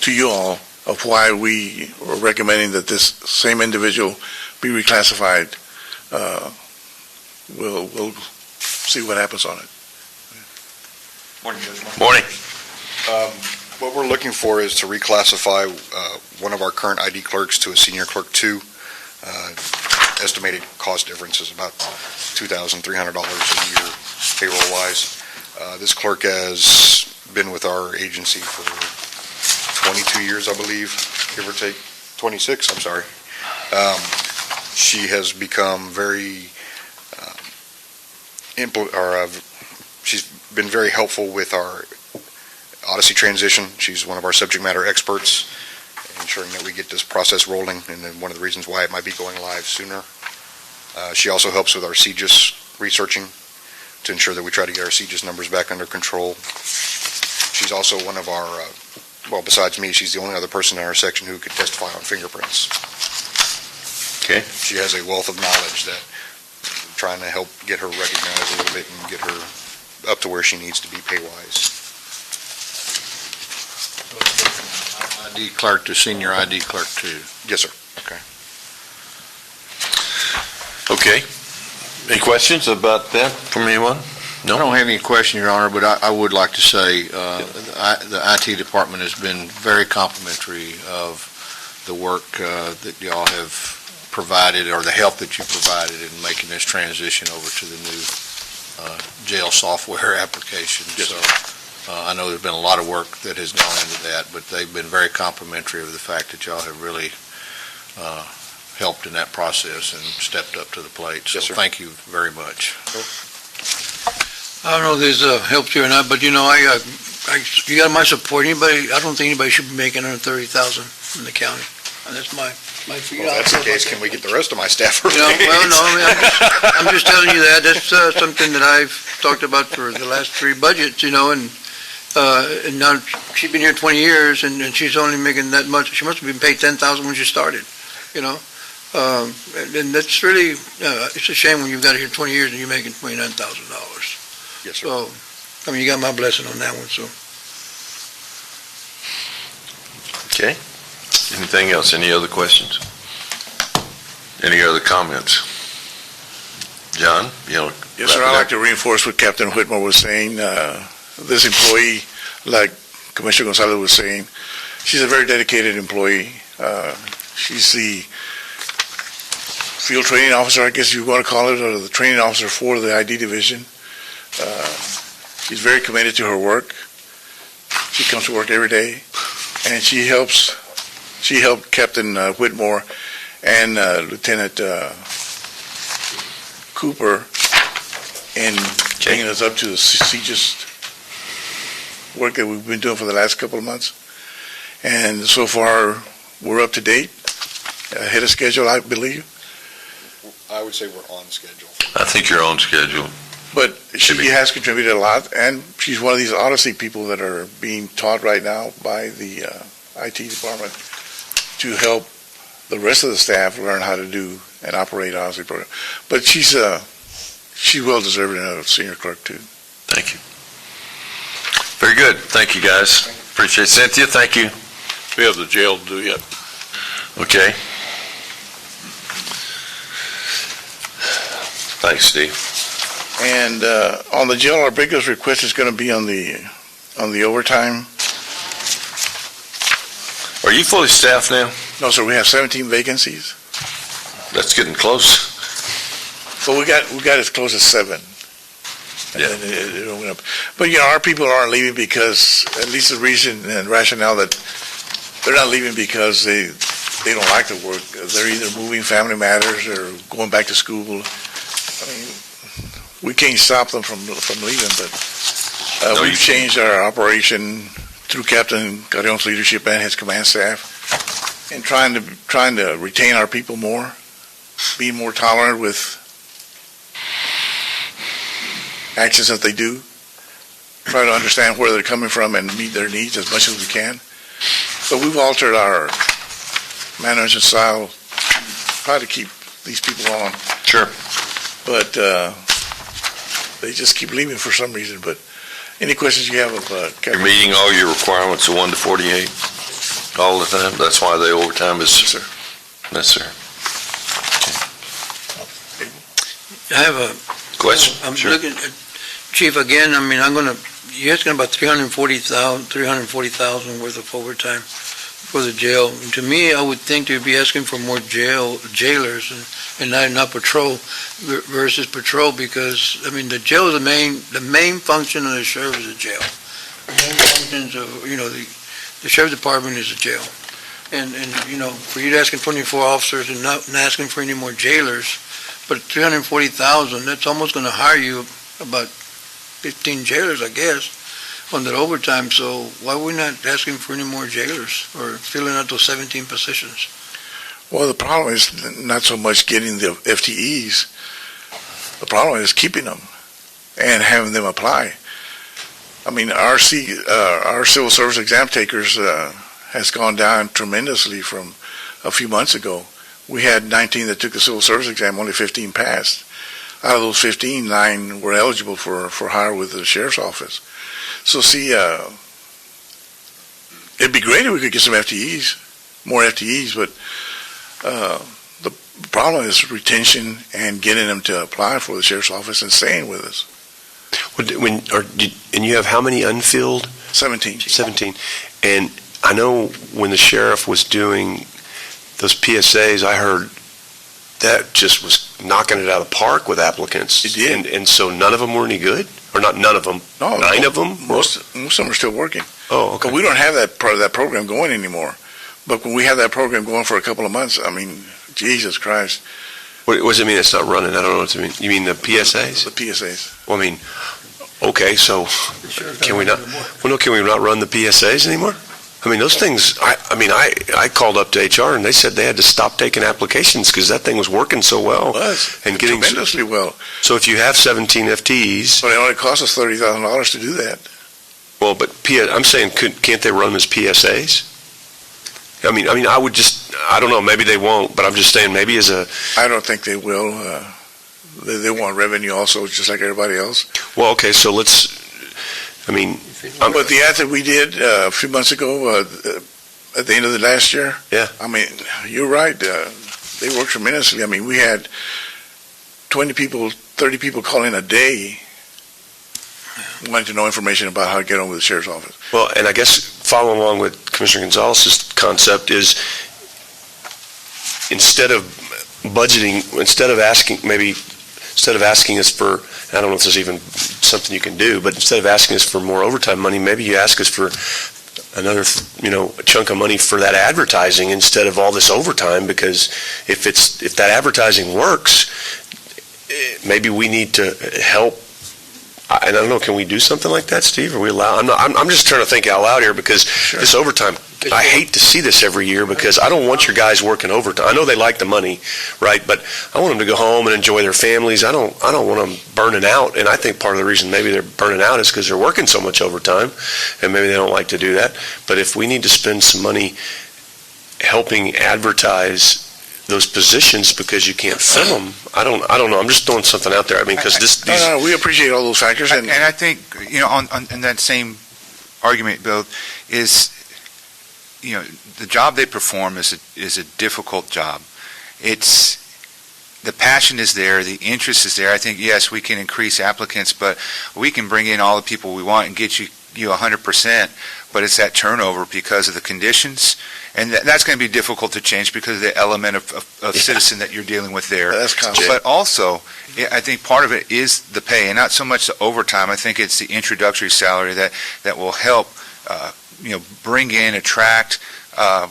to you all of why we are recommending that this same individual be reclassified, we'll see what happens on it. Morning. What we're looking for is to reclassify one of our current ID clerks to a senior clerk 2. Estimated cost difference is about $2,300 a year payroll-wise. This clerk has been with our agency for 22 years, I believe, give or take. 26, I'm sorry. She has become she's been very helpful with our Odyssey transition. She's one of our subject matter experts, ensuring that we get this process rolling, and then one of the reasons why it might be going live sooner. She also helps with our CGIS researching to ensure that we try to get our CGIS numbers back under control. She's also one of our, besides me, she's the only other person in our section who could testify on fingerprints. Okay. She has a wealth of knowledge that we're trying to help get her recognized a little bit and get her up to where she needs to be pay-wise. ID clerk to senior ID clerk 2. Yes, sir. Okay. Any questions about that from anyone? I don't have any question, Your Honor, but I would like to say the IT department has been very complimentary of the work that y'all have provided, or the help that you provided in making this transition over to the new jail software application. So I know there's been a lot of work that has gone into that, but they've been very complimentary of the fact that y'all have really helped in that process and stepped up to the plate. So Yes, sir. thank you very much. I don't know if this helps you or not, but you you got my support. I don't think anybody should be making under 30,000 in the county. And that's my feeling. Well, if that's the case, can we get the rest of my staff? Well, no, I'm just telling you that. That's something that I've talked about for the last 3 budgets, and now she's been here 20 years, and she's only making that much. She must have been paid $10,000 when she started, and that's really, it's a shame when you've got her here 20 years and you're making $29,000. Yes, sir. So, you got my blessing on that one, so. Okay. Anything else? Any other questions? Any other comments? John, Yes, sir. I'd like to reinforce what Captain Whitmore was saying. This employee, like Commissioner Gonzalez was saying, she's a very dedicated employee. She's the field training officer, I guess you want to call it, or the training officer for the ID division. She's very committed to her work. She comes to work every day, and she helped Captain Whitmore and Lieutenant Cooper in bringing us up to the CGIS work that we've been doing for the last couple of months. And so far, we're up to date, ahead of schedule, I believe. I would say we're on schedule. I think you're on schedule. But she has contributed a lot, and she's one of these Odyssey people that are being taught right now by the IT department to help the rest of the staff learn how to do and operate Odyssey program. But she's well deserving of a senior clerk too. Thank you. Very good. Thank you, guys. Appreciate it. Cynthia, thank you. We have the jail to do yet. Okay. Thanks, Steve. And on the jail, our biggest request is going to be on the overtime. Are you fully staffed now? No, sir, we have 17 vacancies. That's getting close. But we got as close as 7. Yeah. And then it went up. But our people aren't leaving because, at least the reason and rationale that they're not leaving because they don't like the work. They're either moving family matters or going back to school. I mean, we can't stop them from leaving, but we've changed our operation through Captain Carrion's leadership and his command staff, and trying to retain our people more, be more tolerant with actions that they do, try to understand where they're coming from and meet their needs as much as we can. But we've altered our manners and style, try to keep these people on. Sure. But they just keep leaving for some reason. But any questions you have of Captain? You're meeting all your requirements of 1 to 48 all the time? That's why the overtime is... Yes, sir. Yes, sir. I have a Question? I'm Sure. looking at, Chief, again, I'm going to you're asking about 340,000 worth of overtime for the jail. To me, I would think they'd be asking for more jailers and not patrol versus patrol, because, I mean, the jail is the main function of the sheriff is the jail. The main functions of, the sheriff's department is the jail. And, for you to asking for 24 officers and not asking for any more jailers, but 340,000, that's almost going to hire you about 15 jailers, I guess, on that overtime. So why are we not asking for any more jailers or filling out those 17 positions? Well, the problem is not so much getting the FTEs. The problem is keeping them and having them apply. I mean, our civil service exam takers has gone down tremendously from a few months ago. We had 19 that took the civil service exam, only 15 passed. Out of those 15, 9 were eligible for hire with the sheriff's office. So see, it'd be great if we could get some FTEs, more FTEs, but the problem is retention and getting them to apply for the sheriff's office and staying with us. And you have how many unfilled? 17. 17. And I know when the sheriff was doing those PSAs, I heard that just was knocking it out of the park with applicants. It did. And so none of them were any good? Or not none of them? No, 9 of them? Most of them are still working. Oh, okay. But we don't have that part of that program going anymore. But when we have that program going for a couple of months, I mean, Jesus Christ. What does it mean it's not running? I don't know what it means. You mean the PSAs? The PSAs. Well, I mean, okay, so can we not run the PSAs anymore? I mean, those things, I called up to HR and they said they had to stop taking applications because that thing was working so well. It was. And getting tremendously well. So if you have 17 FTEs. But it only cost us $30,000 to do that. Well, but I'm saying, can't they run them as PSAs? I mean, I would just, I don't know, maybe they won't, but I'm just saying maybe as a. I don't think they will. They want revenue also, just like everybody else. Well, okay, so but the ad that we did a few months ago, at the end of the last year. Yeah. I mean, you're right. They worked tremendously. I mean, we had 20 people, 30 people calling a day wanting to know information about how to get on with the sheriff's office. Well, and I guess following along with Commissioner Gonzalez's concept is instead of asking us for, I don't know if there's even something you can do, but instead of asking us for more overtime money, maybe you ask us for another, chunk of money for that advertising instead of all this overtime, because if that advertising works, maybe we need to help. And I don't know, can we do something like that, Steve? Are we allowed? I'm just trying to think out loud here because this overtime, I hate to see this every year because I don't want your guys working overtime. I know they like the money, right? But I want them to go home and enjoy their families. I don't want them burning out. And I think part of the reason maybe they're burning out is because they're working so much overtime and maybe they don't like to do that. But if we need to spend some money helping advertise those positions because you can't fill them, I don't know. I'm just throwing something out there. I mean, because No, we appreciate all those factors. And I think, on that same argument, Bill, is, the job they perform is a difficult job. The passion is there, the interest is there. I think, yes, we can increase applicants, but we can bring in all the people we want and get you 100%, but it's that turnover because of the conditions. And that's going to be difficult to change because of the element of citizen that you're dealing with there. That's constant. But also, I think part of it is the pay, and not so much the overtime. I think it's the introductory salary that will help, bring in, attract, a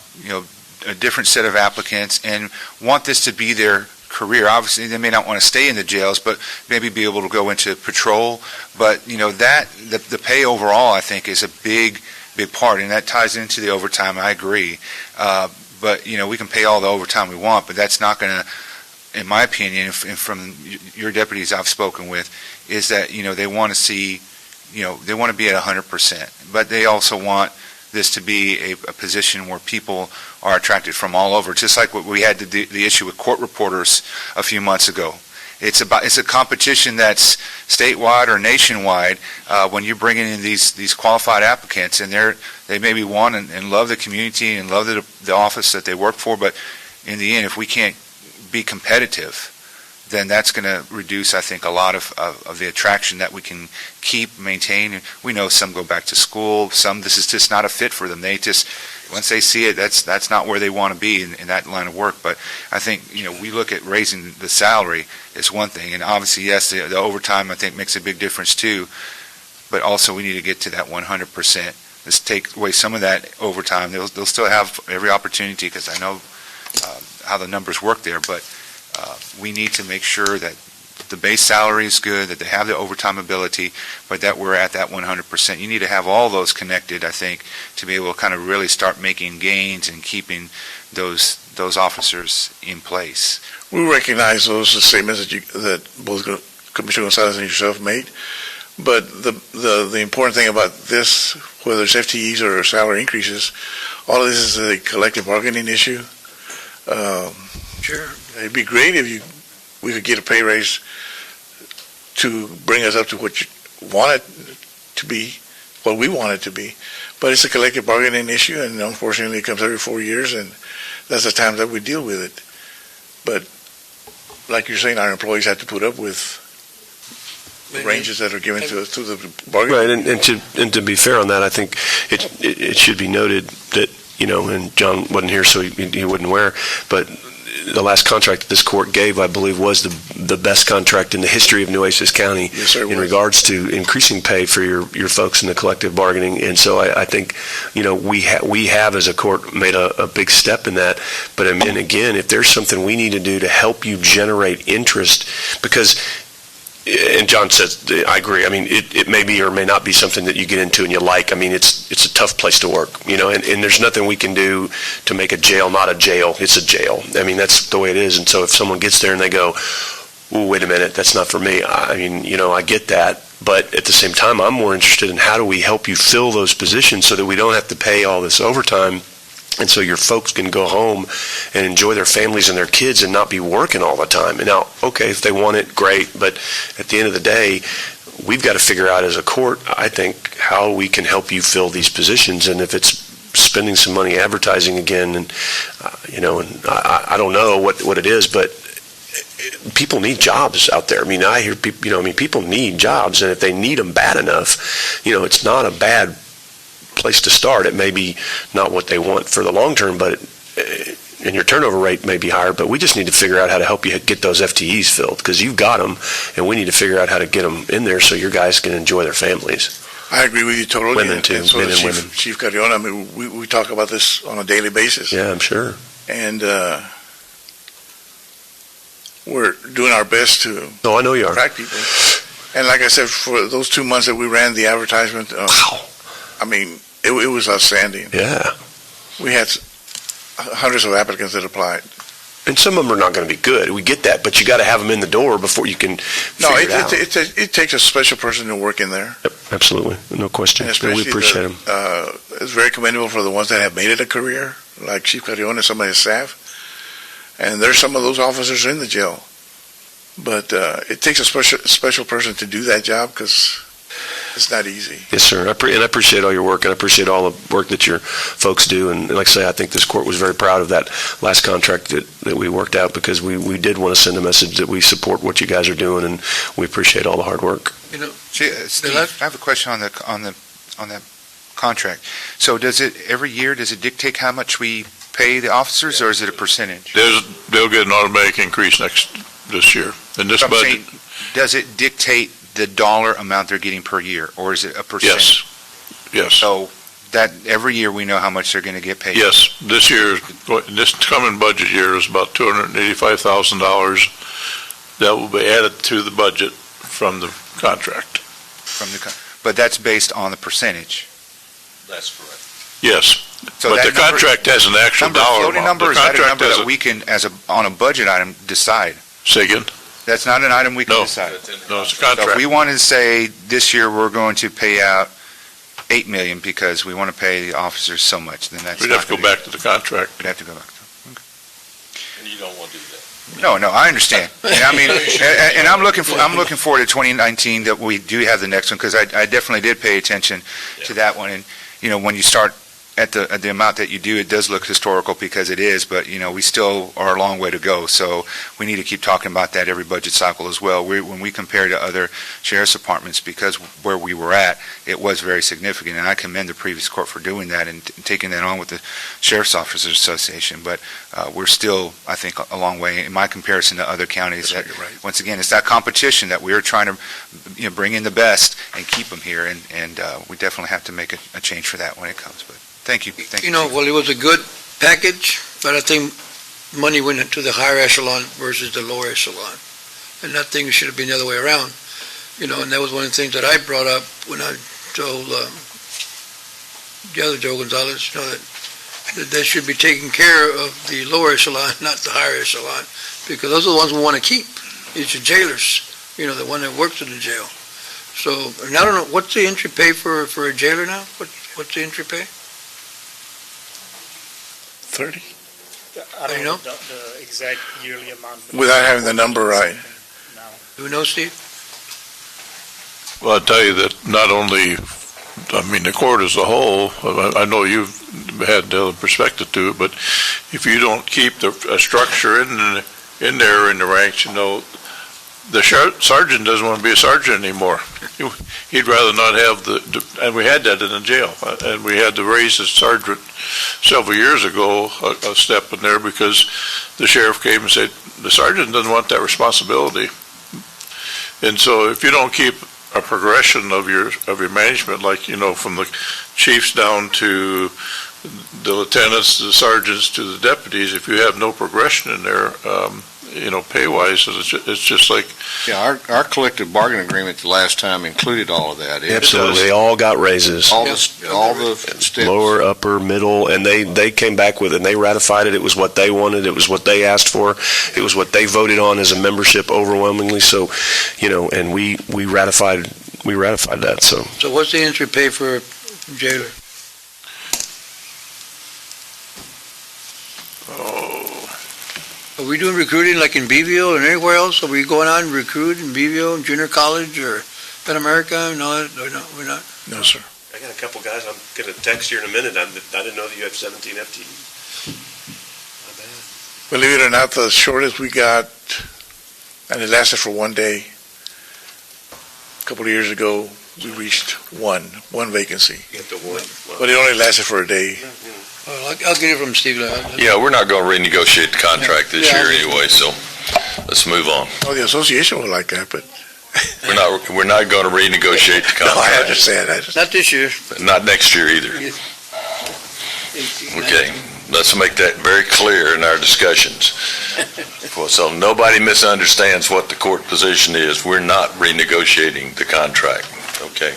different set of applicants, and want this to be their career. Obviously, they may not want to stay in the jails, but maybe be able to go into patrol. But the pay overall, I think, is a big part, and that ties into the overtime. I agree, but we can pay all the overtime we want, but that's not going to, in my opinion, and from your deputies I've spoken with, is that they want to see, they want to be at 100%, but they also want this to be a position where people are attracted from all over, just like what we had the issue with court reporters a few months ago. It's a competition that's statewide or nationwide when you're bringing in these qualified applicants, and they maybe want and love the community and love the office that they work for, but in the end, if we can't be competitive, then that's going to reduce, I think, a lot of the attraction that we can keep, maintain. We know some go back to school, some, this is just not a fit for them. They just, once they see it, that's not where they want to be in that line of work. But I think, we look at raising the salary is one thing, and obviously, yes, the overtime, I think, makes a big difference too, but also we need to get to that 100%. Let's take away some of that overtime. They'll still have every opportunity, because I know how the numbers work there, but we need to make sure that the base salary is good, that they have the overtime ability, but that we're at that 100%. You need to have all those connected, I think, to be able to kind of really start making gains and keeping those officers in place. We recognize those statements that both Commissioner Gonzalez and yourself made, but the important thing about this, whether it's FTEs or salary increases, all of this is a collective bargaining issue. Sure. It'd be great if we could get a pay raise to bring us up to what you want it to be, what we want it to be. But it's a collective bargaining issue, and unfortunately it comes every 4 years, and that's the time that we deal with it. But like you're saying, our employees have to put up with the ranges that are given to us through the bargaining. Right, and to be fair on that, I think it should be noted that, and John wasn't here, so he wasn't aware, but the last contract that this court gave, I believe, was the best contract in the history of Nueces County. Yes, sir, in regards to increasing pay for your folks in the collective bargaining. And so I think, we have as a court made a big step in that. But I mean, again, if there's something we need to do to help you generate interest, because, and John says, I agree. I mean, it may be or may not be something that you get into and you like. I mean, it's a tough place to work, and there's nothing we can do to make a jail not a jail. It's a jail. I mean, that's the way it is. And so if someone gets there and they go, "Ooh, wait a minute, that's not for me." I mean, I get that. But at the same time, I'm more interested in how do we help you fill those positions so that we don't have to pay all this overtime. And so your folks can go home and enjoy their families and their kids and not be working all the time. And now, okay, if they want it, great. But at the end of the day, we've got to figure out as a court, I think, how we can help you fill these positions. And if it's spending some money advertising again, and I don't know what it is, but people need jobs out there. I mean, I hear people, people need jobs, and if they need them bad enough, it's not a bad place to start. It may be not what they want for the long term, but and your turnover rate may be higher, but we just need to figure out how to help you get those FTEs filled, because you've got them, and we need to figure out how to get them in there so your guys can enjoy their families. I agree with you totally. Women too, and so men and women. Chief Carrion, I mean, we talk about this on a daily basis. Yeah, I'm sure. And we're doing our best to No, I know you are. attract people. And like I said, for those 2 months that we ran the advertisement, I mean, it was outstanding. Yeah. We had hundreds of applicants that applied. And some of them are not going to be good. We get that, but you got to have them in the door before you can figure it out. It takes a special person to work in there. Yep, absolutely, no question. And We appreciate them. It's very commendable for the ones that have made it a career, like Chief Carrion and some of his staff. And there's some of those officers in the jail. But it takes a special person to do that job, because it's not easy. Yes, sir. And I appreciate all your work, and I appreciate all the work that your folks do. And like I say, I think this court was very proud of that last contract that we worked out, because we did want to send a message that we support what you guys are doing, and we appreciate all the hard work. Steve, I have a question on that contract. So every year, does it dictate how much we pay the officers, or is it a percentage? They'll get an automatic increase this year. In this budget. Does it dictate the dollar amount they're getting per year, or is it a percentage? Yes. So that every year we know how much they're going to get paid? Yes. This coming budget year is about $285,000 that will be added to the budget from the contract. But that's based on the percentage? That's correct. Yes. So but that the contract has an actual dollar floating amount. Number, is that a number that we can, on a budget item, decide? Say again? That's not an item we can decide? No, it's a contract. So if we want to say, this year we're going to pay out $8 million because we want to pay the officers so much, then that's We'd have to go back to the contract. We'd have to go back to And you don't want to do that. No, I understand. And I mean, and I'm looking forward to 2019 that we do have the next one, because I definitely did pay attention to that one. And, when you start at the amount that you do, it does look historical because it is, but, we still are a long way to go. So we need to keep talking about that every budget cycle as well. When we compare to other sheriff's departments, because where we were at, it was very significant. And I commend the previous court for doing that and taking that on with the Sheriff's Officers Association. But we're still, I think, a long way in my comparison to other counties. That's right. Once again, it's that competition that we're trying to bring in the best and keep them here. And we definitely have to make a change for that when it comes. But thank you. Thank you. Well, it was a good package, but I think money went into the higher echelon versus the lower echelon. And that thing should have been the other way around. And that was one of the things that I brought up when I told the other Joe Gonzalez, that they should be taking care of the lower echelon, not the higher echelon, because those are the ones we want to keep. It's the jailers, the one that works in the jail. So, and I don't know, what's the entry pay for a jailer now? What's the entry pay? 30? I don't know the exact yearly amount. Without having the number right. Do we know, Steve? Well, I'll tell you that not only, the court as a whole, I know you've had the perspective to it, but if you don't keep a structure in there in the ranks, the sergeant doesn't want to be a sergeant anymore. He'd rather not have and we had that in the jail, and we had to raise the sergeant several years ago, a step in there, because the sheriff came and said, the sergeant doesn't want that responsibility. And so if you don't keep a progression of your management, like, from the chiefs down to the lieutenants, the sergeants, to the deputies, if you have no progression in there, pay-wise, it's just like... Yeah, our collective bargaining agreement the last time included all of that. Absolutely, they all got raises. All the steps. Lower, upper, middle, and they came back with it, and they ratified it. It was what they wanted, it was what they asked for, it was what they voted on as a membership overwhelmingly, so, and we ratified that, so. So what's the entry pay for a jailer? Are we doing recruiting like in Beeville and anywhere else? Are we going out and recruit in Beeville, junior college, or Penn America? No, we're not. No, sir. I got a couple guys, I'm going to text here in a minute, I didn't know that you had 17 FTEs. Believe it or not, the shortest we got, and it lasted for one day, a couple of years ago, we reached one vacancy. You get the one. But it only lasted for a day. I'll get it from Steve. Yeah, we're not going to renegotiate the contract this year anyway, so let's move on. Oh, the association would like that, but... We're not going to renegotiate the contract. No, I understand. Not this year. Not next year either. Okay, let's make that very clear in our discussions. So nobody misunderstands what the court position is. We're not renegotiating the contract, okay?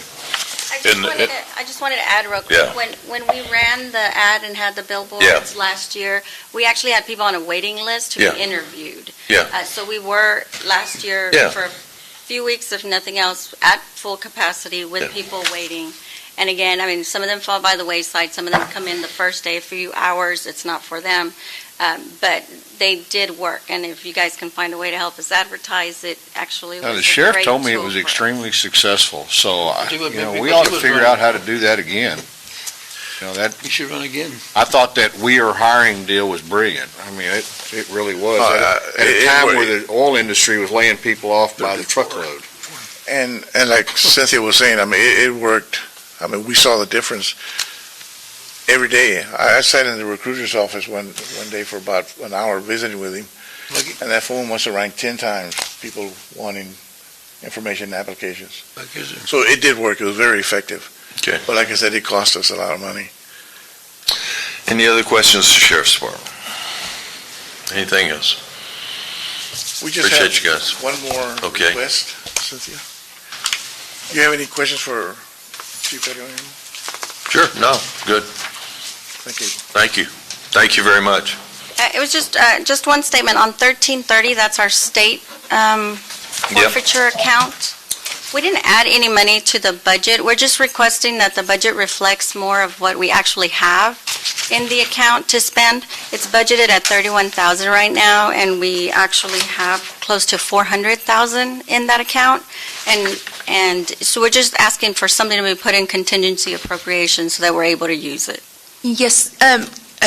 I just wanted to add real quick. Yeah. When we ran the ad and had the billboards last year, we actually had people on a waiting list to be interviewed. Yeah. So we were last year for a few weeks, if nothing else, at full capacity with people waiting. And again, some of them fall by the wayside. Some of them come in the first day, a few hours. It's not for them. But they did work. And if you guys can find a way to help us advertise it, actually was The sheriff great told me it tool was for us. extremely successful, so we ought to figure out how to do that again. We should run again. I thought that We Are Hiring deal was brilliant. It really was. At a time where the oil industry was laying people off by the truckload. And like Cynthia was saying, it worked. We saw the difference every day. I sat in the recruiter's office one day for about an hour visiting with him, and that phone must have rang 10 times, people wanting information and applications. So it did work. It was very effective. Okay. But like I said, it cost us a lot of money. Any other questions, Sheriff's Department? Anything else? We just Appreciate you guys. One more request, Cynthia. You have any questions for Chief Pedro? Sure, no, good. Thank you. Thank you. Thank you very much. It was just one statement on 1330. That's our state forfeiture account. We didn't add any money to the budget. We're just requesting that the budget reflects more of what we actually have in the account to spend. It's budgeted at $31,000 right now, and we actually have close to $400,000 in that account. And so we're just asking for something to be put in contingency appropriation so that we're able to use it. Yes,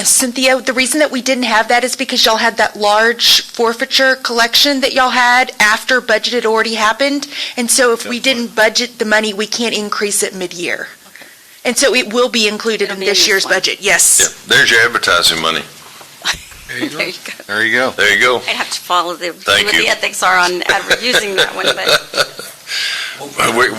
Cynthia, the reason that we didn't have that is because y'all had that large forfeiture collection that y'all had after budget had already happened. And so if we didn't budget the money, we can't increase it mid-year. And so it will be included in this year's budget, yes. Yeah, there's your advertising money. There you go. There you go. There you go. There you go. I'd have to follow see Thank what you. the ethics are on using that one, but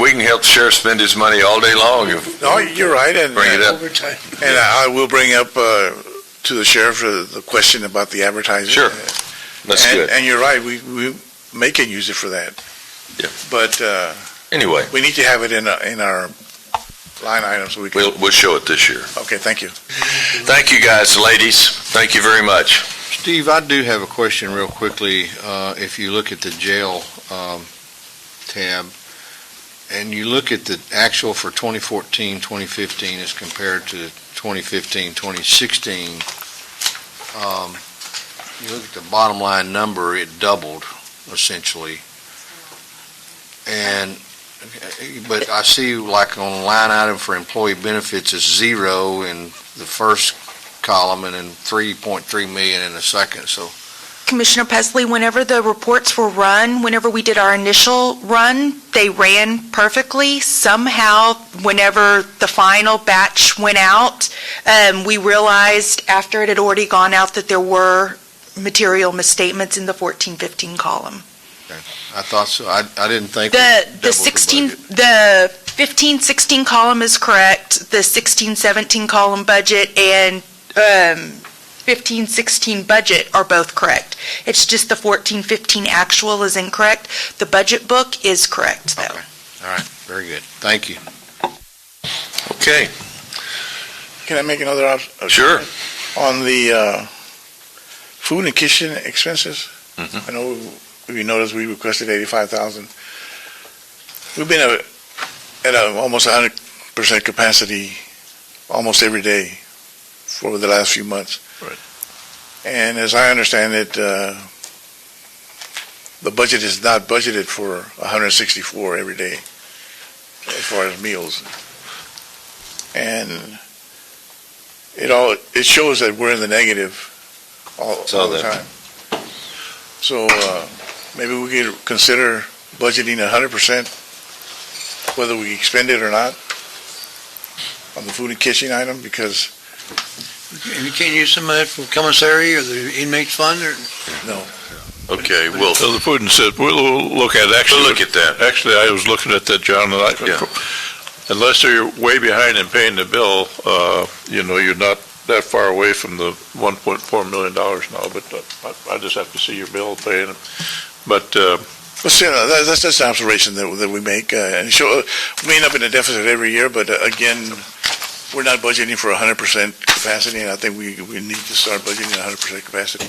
We can help the sheriff spend his money all day long if No, you're right, and bring it up. Overtime. and I will bring up to the sheriff the question about the advertising. Sure. That's And- good. And you're right, we may can use it for that. Yeah. But Anyway, we need to have it in our line item so we can. we'll show it this year. Okay, thank you. Thank you, guys, ladies. Thank you very much. Steve, I do have a question real quickly. If you look at the jail tab, and you look at the actual for 2014, 2015 as compared to 2015, 2016, you look at the bottom line number, it doubled essentially. But I see like on line item for employee benefits is 0 in the first column and then 3.3 million in the second, so. Commissioner Pesley, whenever the reports were run, whenever we did our initial run, they ran perfectly. Somehow, whenever the final batch went out, we realized after it had already gone out that there were material misstatements in the 14-15 column. I thought so. I didn't think. The we doubled 16, budget. the 15-16 column is correct. The 16-17 column budget and 15-16 budget are both correct. It's just the 14-15 actual is incorrect. The budget book is correct, though. Okay. All right, very good. Thank you. Okay, Can I make another observation? sure. On the food and kitchen expenses, Mhm. I know we noticed we requested 85,000. We've been at almost 100% capacity almost every day for the last few months. Right. And as I understand it, the budget is not budgeted for 164 every day as far as meals. And it shows that we're in the negative all the time. So maybe we could consider budgeting 100%, whether we expend it or not, on the food and kitchen item, because And you can't use some of that for commissary or the inmates fund, or? no. Okay, well, So the food and sip, we'll look at it. Actually, we'll look at that. Actually, I was looking at that, John, and Yeah. unless you're way behind in paying the bill, you're not that far away from the $1.4 million now, but I just have to see your bill paying it. But, But still, that's just an observation that we make, and we end up in a deficit every year, but again, we're not budgeting for 100% capacity, and I think we need to start budgeting 100% capacity.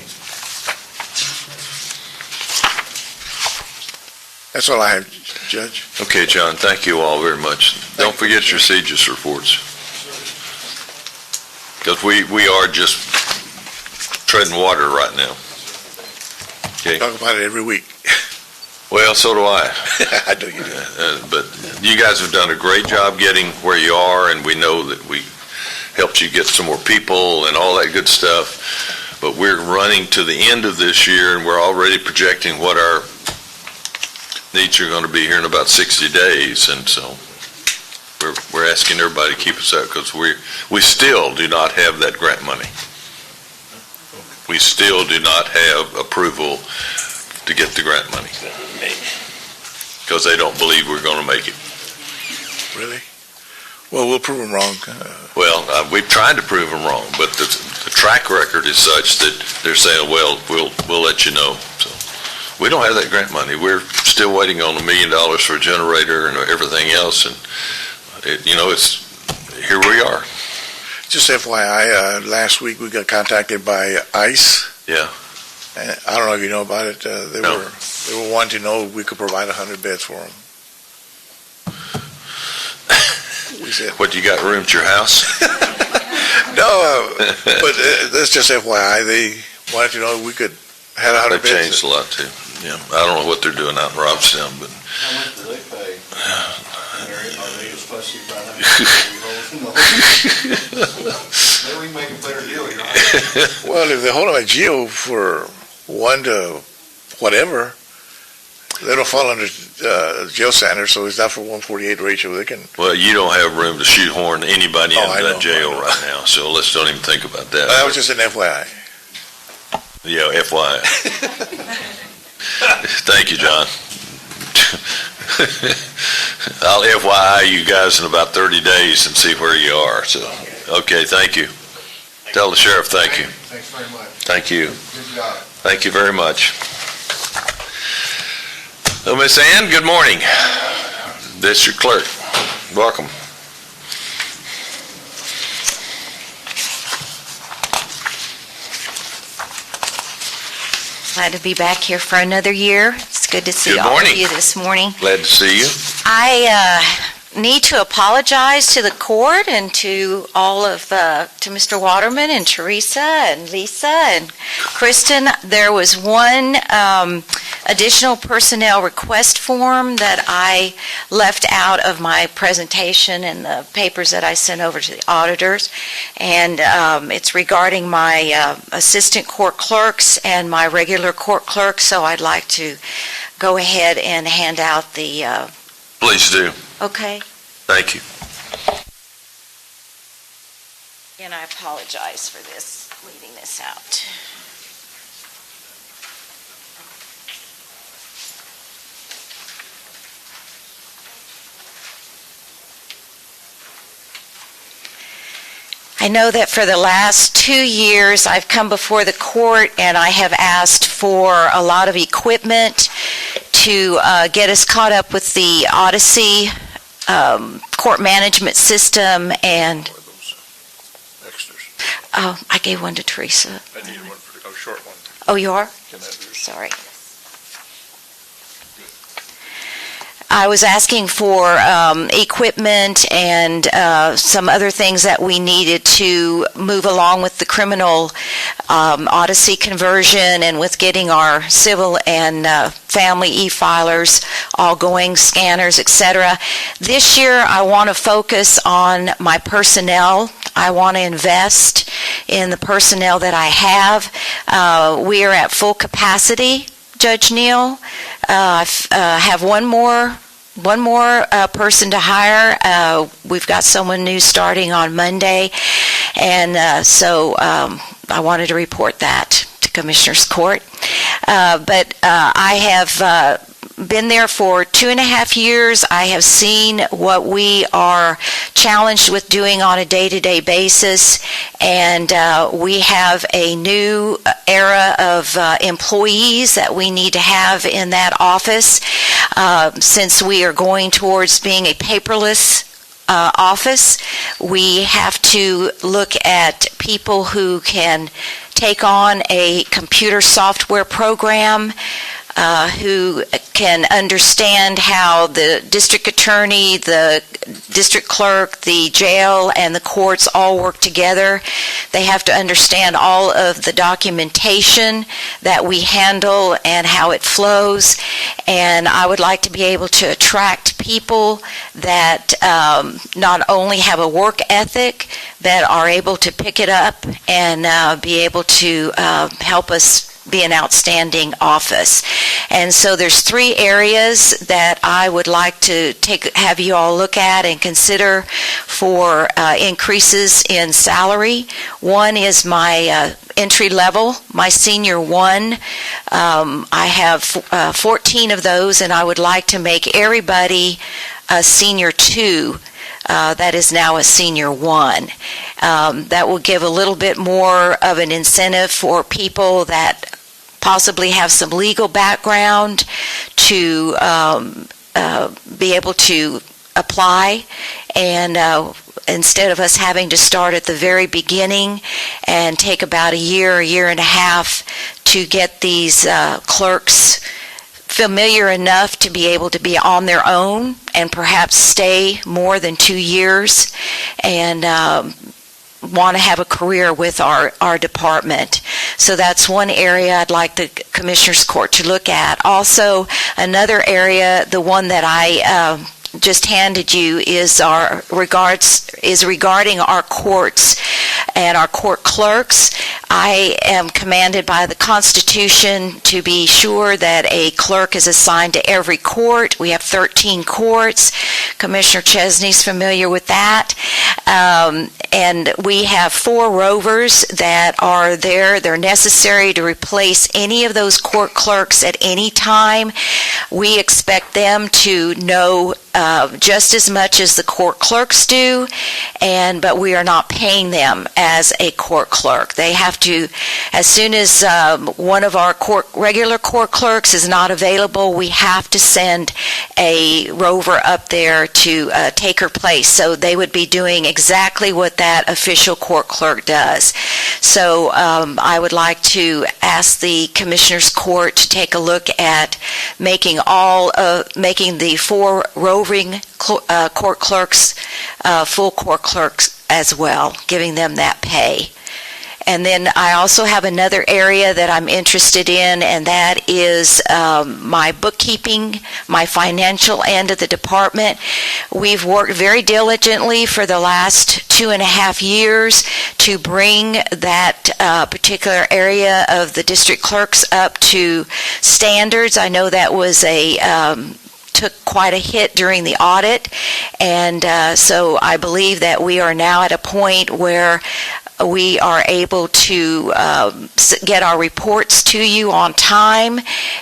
That's all I have, Judge. Okay, John, thank you all very much. Don't forget your CJIS reports. Because we are just treading water right now. Okay, Talk about it every week. well, so do I. I know you do. But you guys have done a great job getting where you are, and we know that we helped you get some more people and all that good stuff. But we're running to the end of this year, and we're already projecting what our needs are going to be here in about 60 days. And so we're asking everybody to keep us up, because we still do not have that grant money. We still do not have approval to get the grant money, because they don't believe we're going to make it. Really? Well, we'll prove them wrong. Well, we've tried to prove them wrong, but the track record is such that they're saying, well, we'll let you know. So we don't have that grant money. We're still waiting on $1 million for a generator and everything else, and it's here we are. Just FYI, last week we got contacted by ICE. Yeah. And I don't know if you know about it. They No. were wanting to know if we could provide 100 beds for them. We said, What, you got room at your house? no, but that's just FYI. They wanted to know if we could have 100 They've beds. changed a lot too. Yeah, I don't know what they're doing out in Robstown, but How much do they pay? Are they supposed to be Well, if they hold them at jail for 1 to whatever, they don't fall under jail standards, so it's not for 148 ratio. They can. Well, you don't have room to shoehorn anybody Oh, into I that know, jail I know. right now, so let's don't even think about that. That was just an FYI. Yeah, FYI. Thank you, John. I'll FYI you guys in about 30 days and see where you are, so, okay, thank you. Tell the sheriff thank you. Thanks very much. Thank you. Good job. Thank you very much. Well, Miss Ann, good morning. District Clerk, welcome. Glad to be back here for another year. It's good to see Good all of morning. you this morning. Glad to see you. I need to apologize to the court and to all of, to Mr. Waterman and Teresa and Lisa and Kristen. There was one additional personnel request form that I left out of my presentation and the papers that I sent over to the auditors. And it's regarding my assistant court clerks and my regular court clerks, so I'd like to go ahead and hand out the, Please do. okay? Thank you. And I apologize for this, leaving this out. I know that for the last 2 years, I've come before the court and I have asked for a lot of equipment to get us caught up with the Odyssey court management system, and I gave one to Teresa. I need one for a short one. Oh, you are? Can I have yours? Sorry. I was asking for equipment and some other things that we needed to move along with the criminal Odyssey conversion and with getting our civil and family e-filers all going, scanners, etc. This year, I want to focus on my personnel. I want to invest in the personnel that I have. We are at full capacity, Judge Neal. I have one more person to hire. We've got someone new starting on Monday, and so I wanted to report that to Commissioners Court. But I have been there for 2.5 years. I have seen what we are challenged with doing on a day-to-day basis, and we have a new era of employees that we need to have in that office. Since we are going towards being a paperless office, we have to look at people who can take on a computer software program, who can understand how the district attorney, the district clerk, the jail, and the courts all work together. They have to understand all of the documentation that we handle and how it flows. And I would like to be able to attract people that not only have a work ethic, that are able to pick it up and be able to help us be an outstanding office. And so there's 3 areas that I would like to have you all look at and consider for increases in salary. One is my entry level, my senior 1. I have 14 of those, and I would like to make everybody a senior 2. That is now a senior 1. That will give a little bit more of an incentive for people that possibly have some legal background to be able to apply, and instead of us having to start at the very beginning and take about a year and a half to get these clerks familiar enough to be able to be on their own and perhaps stay more than 2 years and want to have a career with our department. So that's one area I'd like the Commissioners Court to look at. Also, another area, the one that I just handed you is regarding our courts and our court clerks. I am commanded by the Constitution to be sure that a clerk is assigned to every court. We have 13 courts. Commissioner Chesney's familiar with that. And we have 4 rovers that are there. They're necessary to replace any of those court clerks at any time. We expect them to know just as much as the court clerks do, but we are not paying them as a court clerk. They have to, as soon as one of our regular court clerks is not available, we have to send a rover up there to take her place. So they would be doing exactly what that official court clerk does. So I would like to ask the Commissioners Court to take a look at making the 4 roving court clerks full court clerks as well, giving them that pay. And then I also have another area that I'm interested in, and that is my bookkeeping, my financial end of the department. We've worked very diligently for the last 2.5 years to bring that particular area of the district clerks up to standards. I know that was took quite a hit during the audit, and so I believe that we are now at a point where we are able to get our reports to you on time,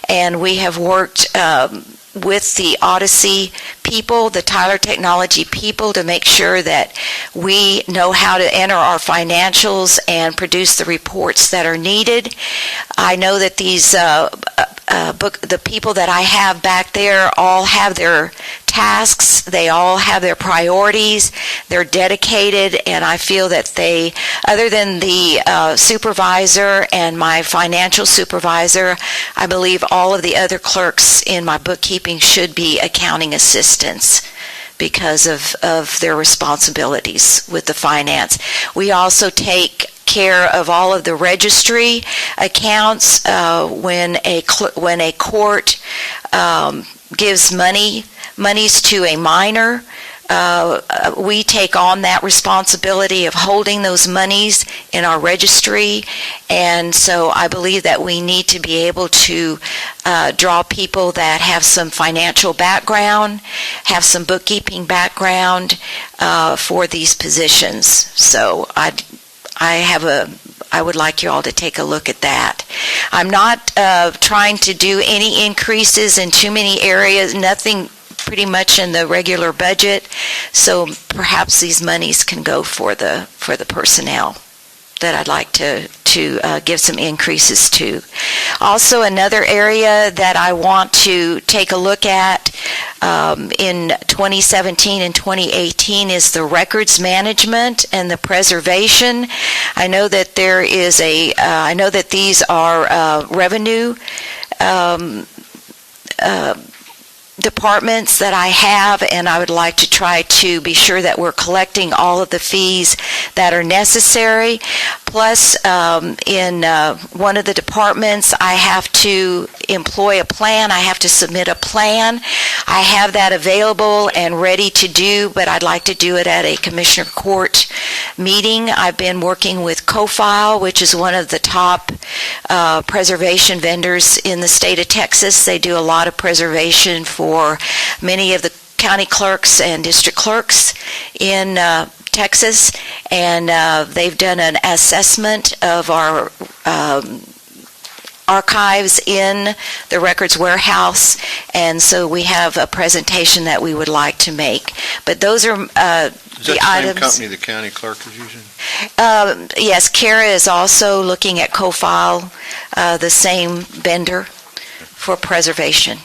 and we have worked with the Odyssey people, the Tyler Technology people, to make sure that we know how to enter our financials and produce the reports that are needed. I know that these the people that I have back there all have their tasks, they all have their priorities, they're dedicated, and I feel that they, other than the supervisor and my financial supervisor, I believe all of the other clerks in my bookkeeping should be accounting assistants because of their responsibilities with the finance. We also take care of all of the registry accounts when a court gives monies to a minor. We take on that responsibility of holding those monies in our registry, and so I believe that we need to be able to draw people that have some financial background, have some bookkeeping background for these positions. So I would like you all to take a look at that. I'm not trying to do any increases in too many areas, nothing pretty much in the regular budget, so perhaps these monies can go for the personnel that I'd like to give some increases to. Also, another area that I want to take a look at in 2017 and 2018 is the records management and the preservation. I know that there is I know that these are revenue departments that I have, and I would like to try to be sure that we're collecting all of the fees that are necessary. Plus, in one of the departments, I have to employ a plan. I have to submit a plan. I have that available and ready to do, but I'd like to do it at a Commissioner Court meeting. I've been working with CoFile, which is one of the top preservation vendors in the state of Texas. They do a lot of preservation for many of the county clerks and district clerks in Texas, and they've done an assessment of our archives in the records warehouse, and so we have a presentation that we would like to make. But those are Is that the items. the same company the county clerk is using? Yes, Kara is also looking at CoFile, the same vendor for preservation.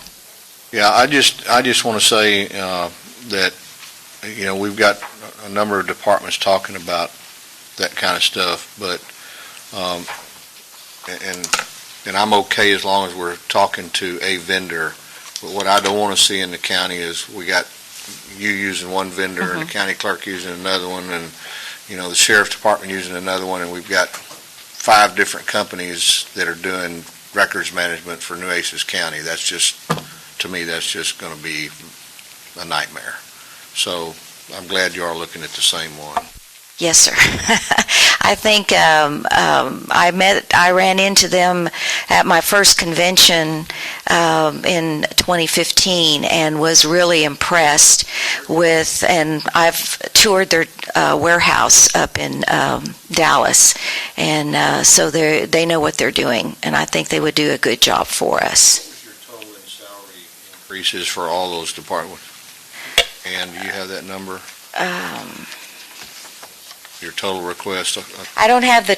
Yeah, I just want to say that, we've got a number of departments talking about that kind of stuff, but, and I'm okay as long as we're talking to a vendor. But what I don't want to see in the county is we got you using one vendor and the county clerk using another one, and, the sheriff's department using another one, and we've got 5 different companies that are doing records management for Nueces County. That's just, to me, that's just going to be a nightmare. So I'm glad you are looking at the same one. Yes, sir. I think I ran into them at my first convention in 2015 and was really impressed with, and I've toured their warehouse up in Dallas, and so they know what they're doing, and I think they would do a good job for us. What's your total in salary increases for all those departments? And do you have that number? Your total request? I don't have the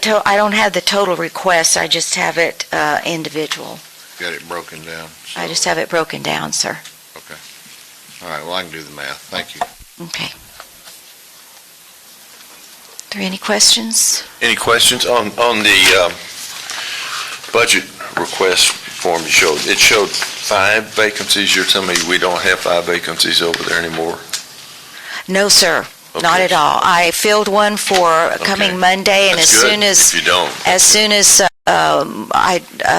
total request. I just have it individual. Got it broken down? So- I just have it broken down, sir. Okay. All right, well, I can do the math. Thank you. Okay. Are there any questions? Any questions on the budget request form you showed? It showed 5 vacancies. You're telling me we don't have 5 vacancies over there anymore? No, sir. Not Okay. at all. I filled one for coming Monday, and That's as good. soon as If you don't,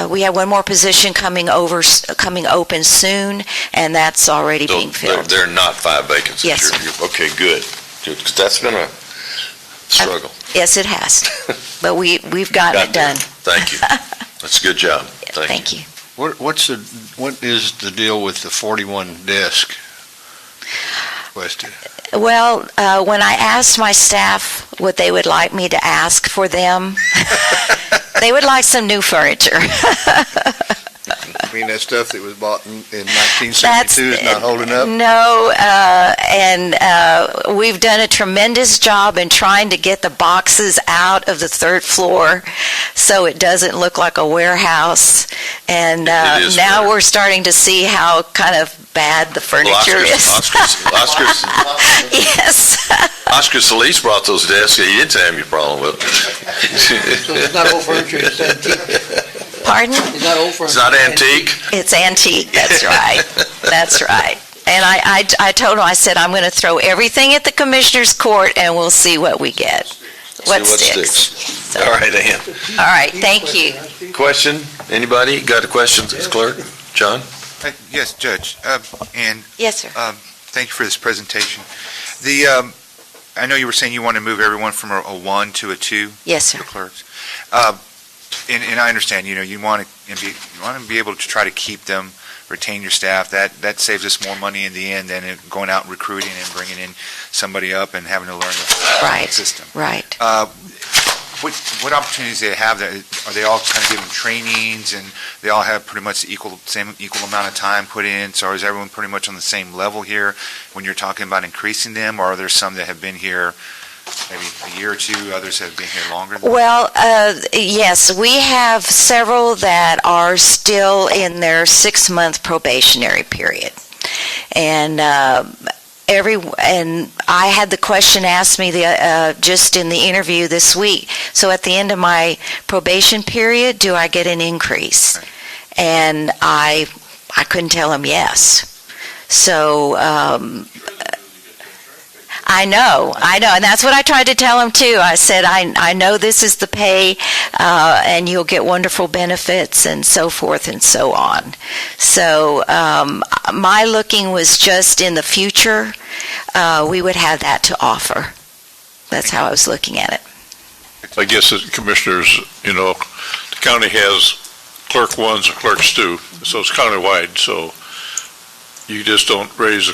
we have one more position coming open soon, and that's already being filled. they're not 5 vacancies? Yes, sir. Okay, good. Good, 'cause that's been a struggle. Yes, it has, but we've gotten it done. Thank you. That's a good job. Thank you. What is the deal with the 41 desk requested? Well, when I asked my staff what they would like me to ask for them, they would like some new furniture. I mean, that stuff that was bought in 1972 is not holding up? No, and we've done a tremendous job in trying to get the boxes out of the 3rd floor so it doesn't look like a warehouse. And It is now fair. we're starting to see how kind of bad the furniture is. Yes. Oscar Solis brought those desks. He didn't have any problem with it. So it's not old furniture, it's antique. Pardon? It's not old furniture. It's not antique? It's antique, that's right. That's right. And I told him, I said, I'm going to throw everything at the Commissioner's Court and we'll see what we get. What sticks. All right, Ann. All right, thank you. Question? Anybody got a question, Clerk? John? Yes, Judge. And Yes, sir. thank you for this presentation. I know you were saying you want to move everyone from a 1 to a 2? Yes, sir. The clerks. And I understand, you want to be able to try to keep them, retain your staff. That saves us more money in the end than going out and recruiting and bringing in somebody up and having to learn the system. Right. What opportunities do they have? Are they all kind of given trainings and they all have pretty much the equal amount of time put in? So is everyone pretty much on the same level here when you're talking about increasing them? Or are there some that have been here maybe a year or two, others have been here longer? Well, yes, we have several that are still in their 6-month probationary period. And and I had the question asked me just in the interview this week. So at the end of my probation period, do I get an increase? Right. And I couldn't tell him yes. So I know, and that's what I tried to tell him too. I said, I know this is the pay, and you'll get wonderful benefits and so forth and so on. So my looking was just in the future, we would have that to offer. That's how I was looking at it. I guess as commissioners, the county has clerk 1s and clerks 2, so it's county-wide, so you just don't raise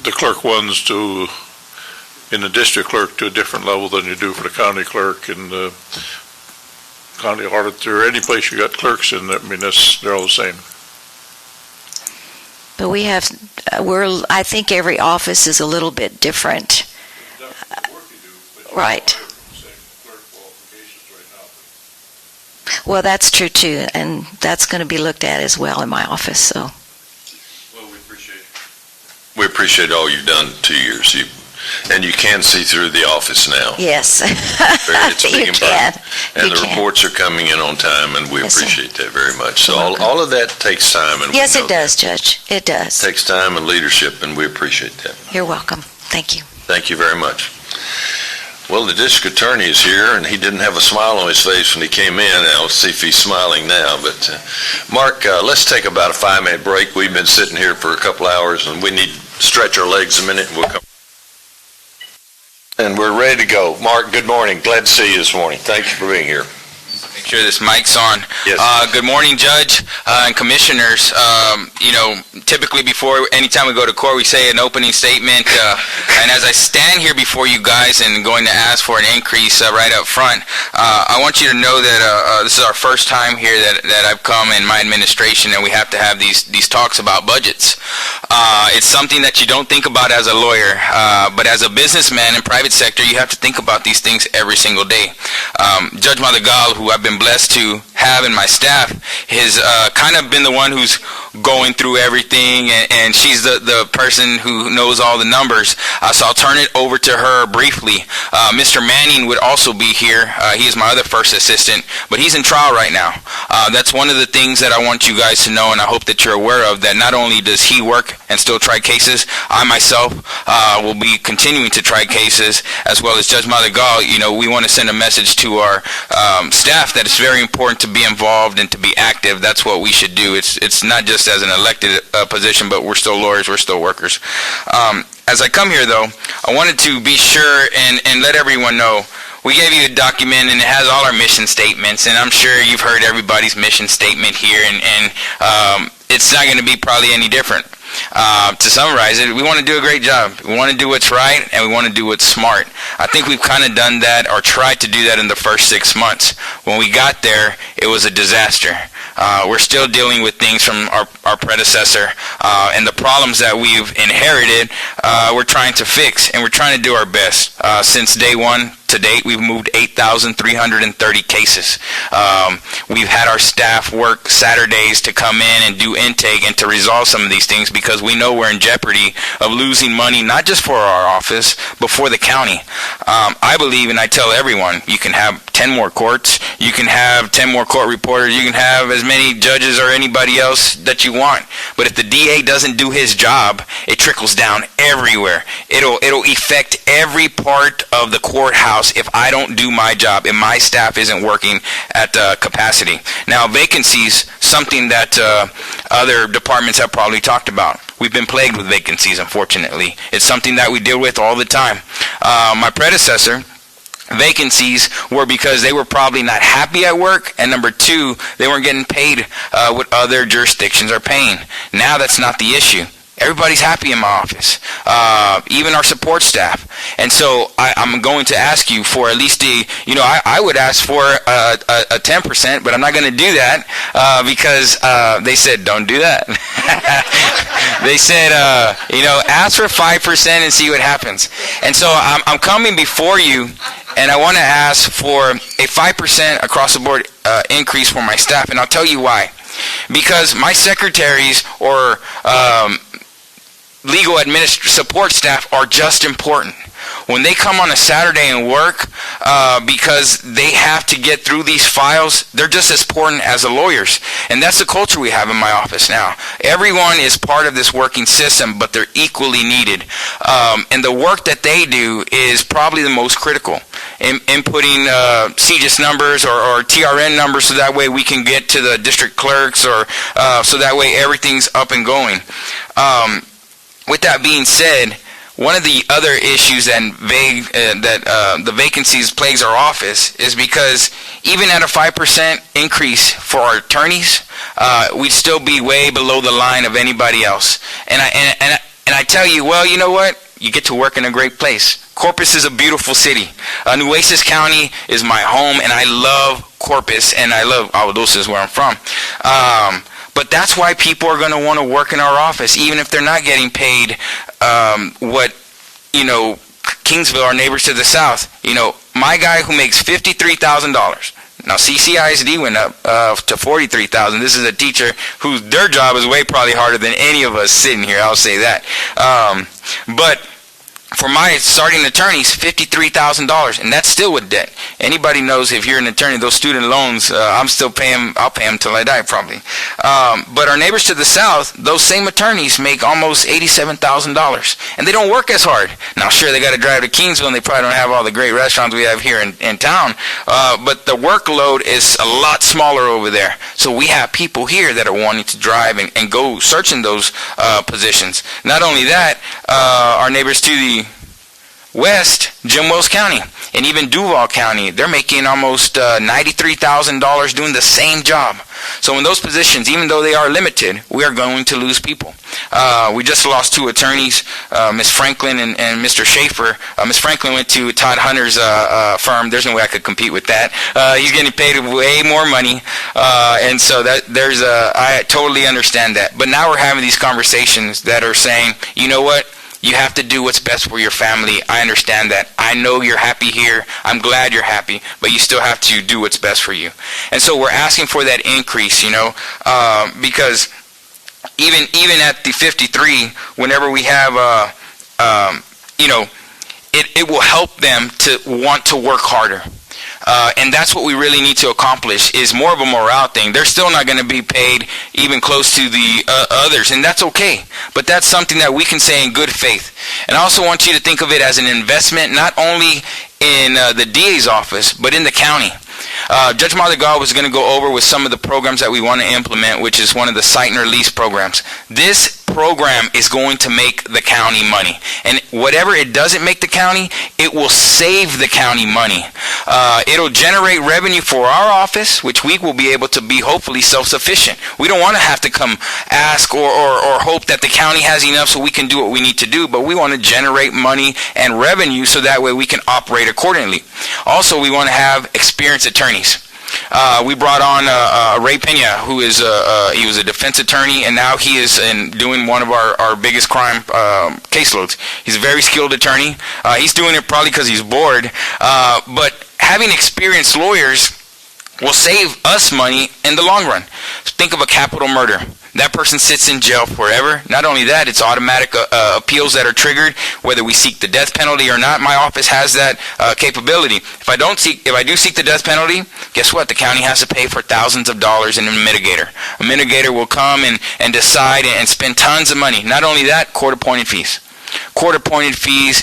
the clerk 1s in the district clerk to a different level than you do for the county clerk and the county auditor, any place you got clerks in, they're all the same. But I think every office is a little bit different. Right. Well, that's true too, and that's going to be looked at as well in my office, so. We appreciate all you've done in 2 years. And you can see through the office now. Yes. It's a big You improvement. can. And You the can. reports are coming in on time, and we Yes, sir. appreciate that very much. So You're all of that takes time, and we Yes, know it does, Judge. It that. does. Takes time and leadership, and we appreciate that. You're welcome. Thank you. Thank you very much. Well, the district attorney is here, and he didn't have a smile on his face when he came in. I'll see if he's smiling now. But, Mark, let's take about a 5-minute break. We've been sitting here for a couple hours, and we need stretch our legs a minute and we'll come. And we're ready to go. Mark, good morning. Glad to see you this morning. Thank you for being here. Make sure this mic's on. Yes. Good morning, Judge and Commissioners. Typically anytime we go to court, we say an opening statement. And as I stand here before you guys and going to ask for an increase right up front, I want you to know that this is our first time here that I've come in my administration, and we have to have these talks about budgets. It's something that you don't think about as a lawyer, but as a businessman in private sector, you have to think about these things every single day. Judge Madrigal, who I've been blessed to have in my staff, has kind of been the one who's going through everything, and she's the person who knows all the numbers. So I'll turn it over to her briefly. Mr. Manning would also be here. He is my other first assistant, but he's in trial right now. That's one of the things that I want you guys to know, and I hope that you're aware of, that not only does he work and still try cases, I myself will be continuing to try cases, as well as Judge Madrigal. We want to send a message to our staff that it's very important to be involved and to be active. That's what we should do. It's not just as an elected position, but we're still lawyers, we're still workers. As I come here, though, I wanted to be sure and let everyone know, we gave you a document, and it has all our mission statements, and I'm sure you've heard everybody's mission statement here, and it's not going to be probably any different. To summarize it, we want to do a great job. We want to do what's right, and we want to do what's smart. I think we've kind of done that, or tried to do that, in the first 6 months. When we got there, it was a disaster. We're still dealing with things from our predecessor, and the problems that we've inherited, we're trying to fix, and we're trying to do our best. Since day one to date, we've moved 8,330 cases. We've had our staff work Saturdays to come in and do intake and to resolve some of these things, because we know we're in jeopardy of losing money, not just for our office, but for the county. I believe, and I tell everyone, you can have 10 more courts, you can have 10 more court reporters, you can have as many judges or anybody else that you want. But if the DA doesn't do his job, it trickles down everywhere. It'll affect every part of the courthouse if I don't do my job, if my staff isn't working at capacity. Now, vacancies, something that other departments have probably talked about. We've been plagued with vacancies, unfortunately. It's something that we deal with all the time. My predecessor, vacancies were because they were probably not happy at work, and number two, they weren't getting paid what other jurisdictions are paying. Now that's not the issue. Everybody's happy in my office, even our support staff. And so I'm going to ask you for at least I would ask for a 10%, but I'm not going to do that because they said, don't do that. They said, ask for 5% and see what happens. And so I'm coming before you, and I want to ask for a 5% across the board increase for my staff, and I'll tell you why. Because my secretaries or legal support staff are just important. When they come on a Saturday and work, because they have to get through these files, they're just as important as the lawyers. And that's the culture we have in my office now. Everyone is part of this working system, but they're equally needed. And the work that they do is probably the most critical. Inputting CJIS numbers or TRN numbers, so that way we can get to the district clerks, or so that way everything's up and going. With that being said, one of the other issues that the vacancies plagues our office is because even at a 5% increase for our attorneys, we'd still be way below the line of anybody else. And I tell you, well, you know what? You get to work in a great place. Corpus is a beautiful city. Nueces County is my home, and I love Corpus, and I love Agua Dulce, is where I'm from. But that's why people are going to want to work in our office, even if they're not getting paid what, Kingsville, our neighbors to the south. My guy who makes $53,000. Now, CCISD went up to $43,000. This is a teacher their job is way probably harder than any of us sitting here, I'll say that. But for my starting attorneys, $53,000, and that's still with debt. Anybody knows if you're an attorney, those student loans, I'll pay them till I die probably. But our neighbors to the south, those same attorneys make almost $87,000, and they don't work as hard. Now, sure, they got to drive to Kingsville, and they probably don't have all the great restaurants we have here in town, but the workload is a lot smaller over there. So we have people here that are wanting to drive and go searching those positions. Not only that, our neighbors to the west, Jim Wells County, and even Duval County, they're making almost $93,000 doing the same job. So in those positions, even though they are limited, we are going to lose people. We just lost two attorneys, Ms. Franklin and Mr. Schaefer. Ms. Franklin went to Todd Hunter's firm. There's no way I could compete with that. He's getting paid way more money, and so I totally understand that. But now we're having these conversations that are saying, you know what? You have to do what's best for your family. I understand that. I know you're happy here. I'm glad you're happy, but you still have to do what's best for you. And so we're asking for that increase, because even at the 53, whenever we have, it will help them to want to work harder. And that's what we really need to accomplish, is more of a morale thing. They're still not going to be paid even close to the others, and that's okay. But that's something that we can say in good faith. And I also want you to think of it as an investment, not only in the DA's office, but in the county. Judge Madrigal was going to go over with some of the programs that we want to implement, which is one of the Sightner lease programs. This program is going to make the county money. And whatever it doesn't make the county, it will save the county money. It'll generate revenue for our office, which we will be able to be hopefully self-sufficient. We don't want to have to come ask or hope that the county has enough so we can do what we need to do, but we want to generate money and revenue so that way we can operate accordingly. Also, we want to have experienced attorneys. We brought on Ray Pena, who is he was a defense attorney, and now he is doing one of our biggest crime caseloads. He's a very skilled attorney. He's doing it probably because he's bored, but having experienced lawyers will save us money in the long run. Think of a capital murder. That person sits in jail forever. Not only that, it's automatic appeals that are triggered, whether we seek the death penalty or not. My office has that capability. If I do seek the death penalty, guess what? The county has to pay for thousands of dollars in a mitigator. A mitigator will come and decide and spend tons of money. Not only that, court-appointed fees. Court-appointed fees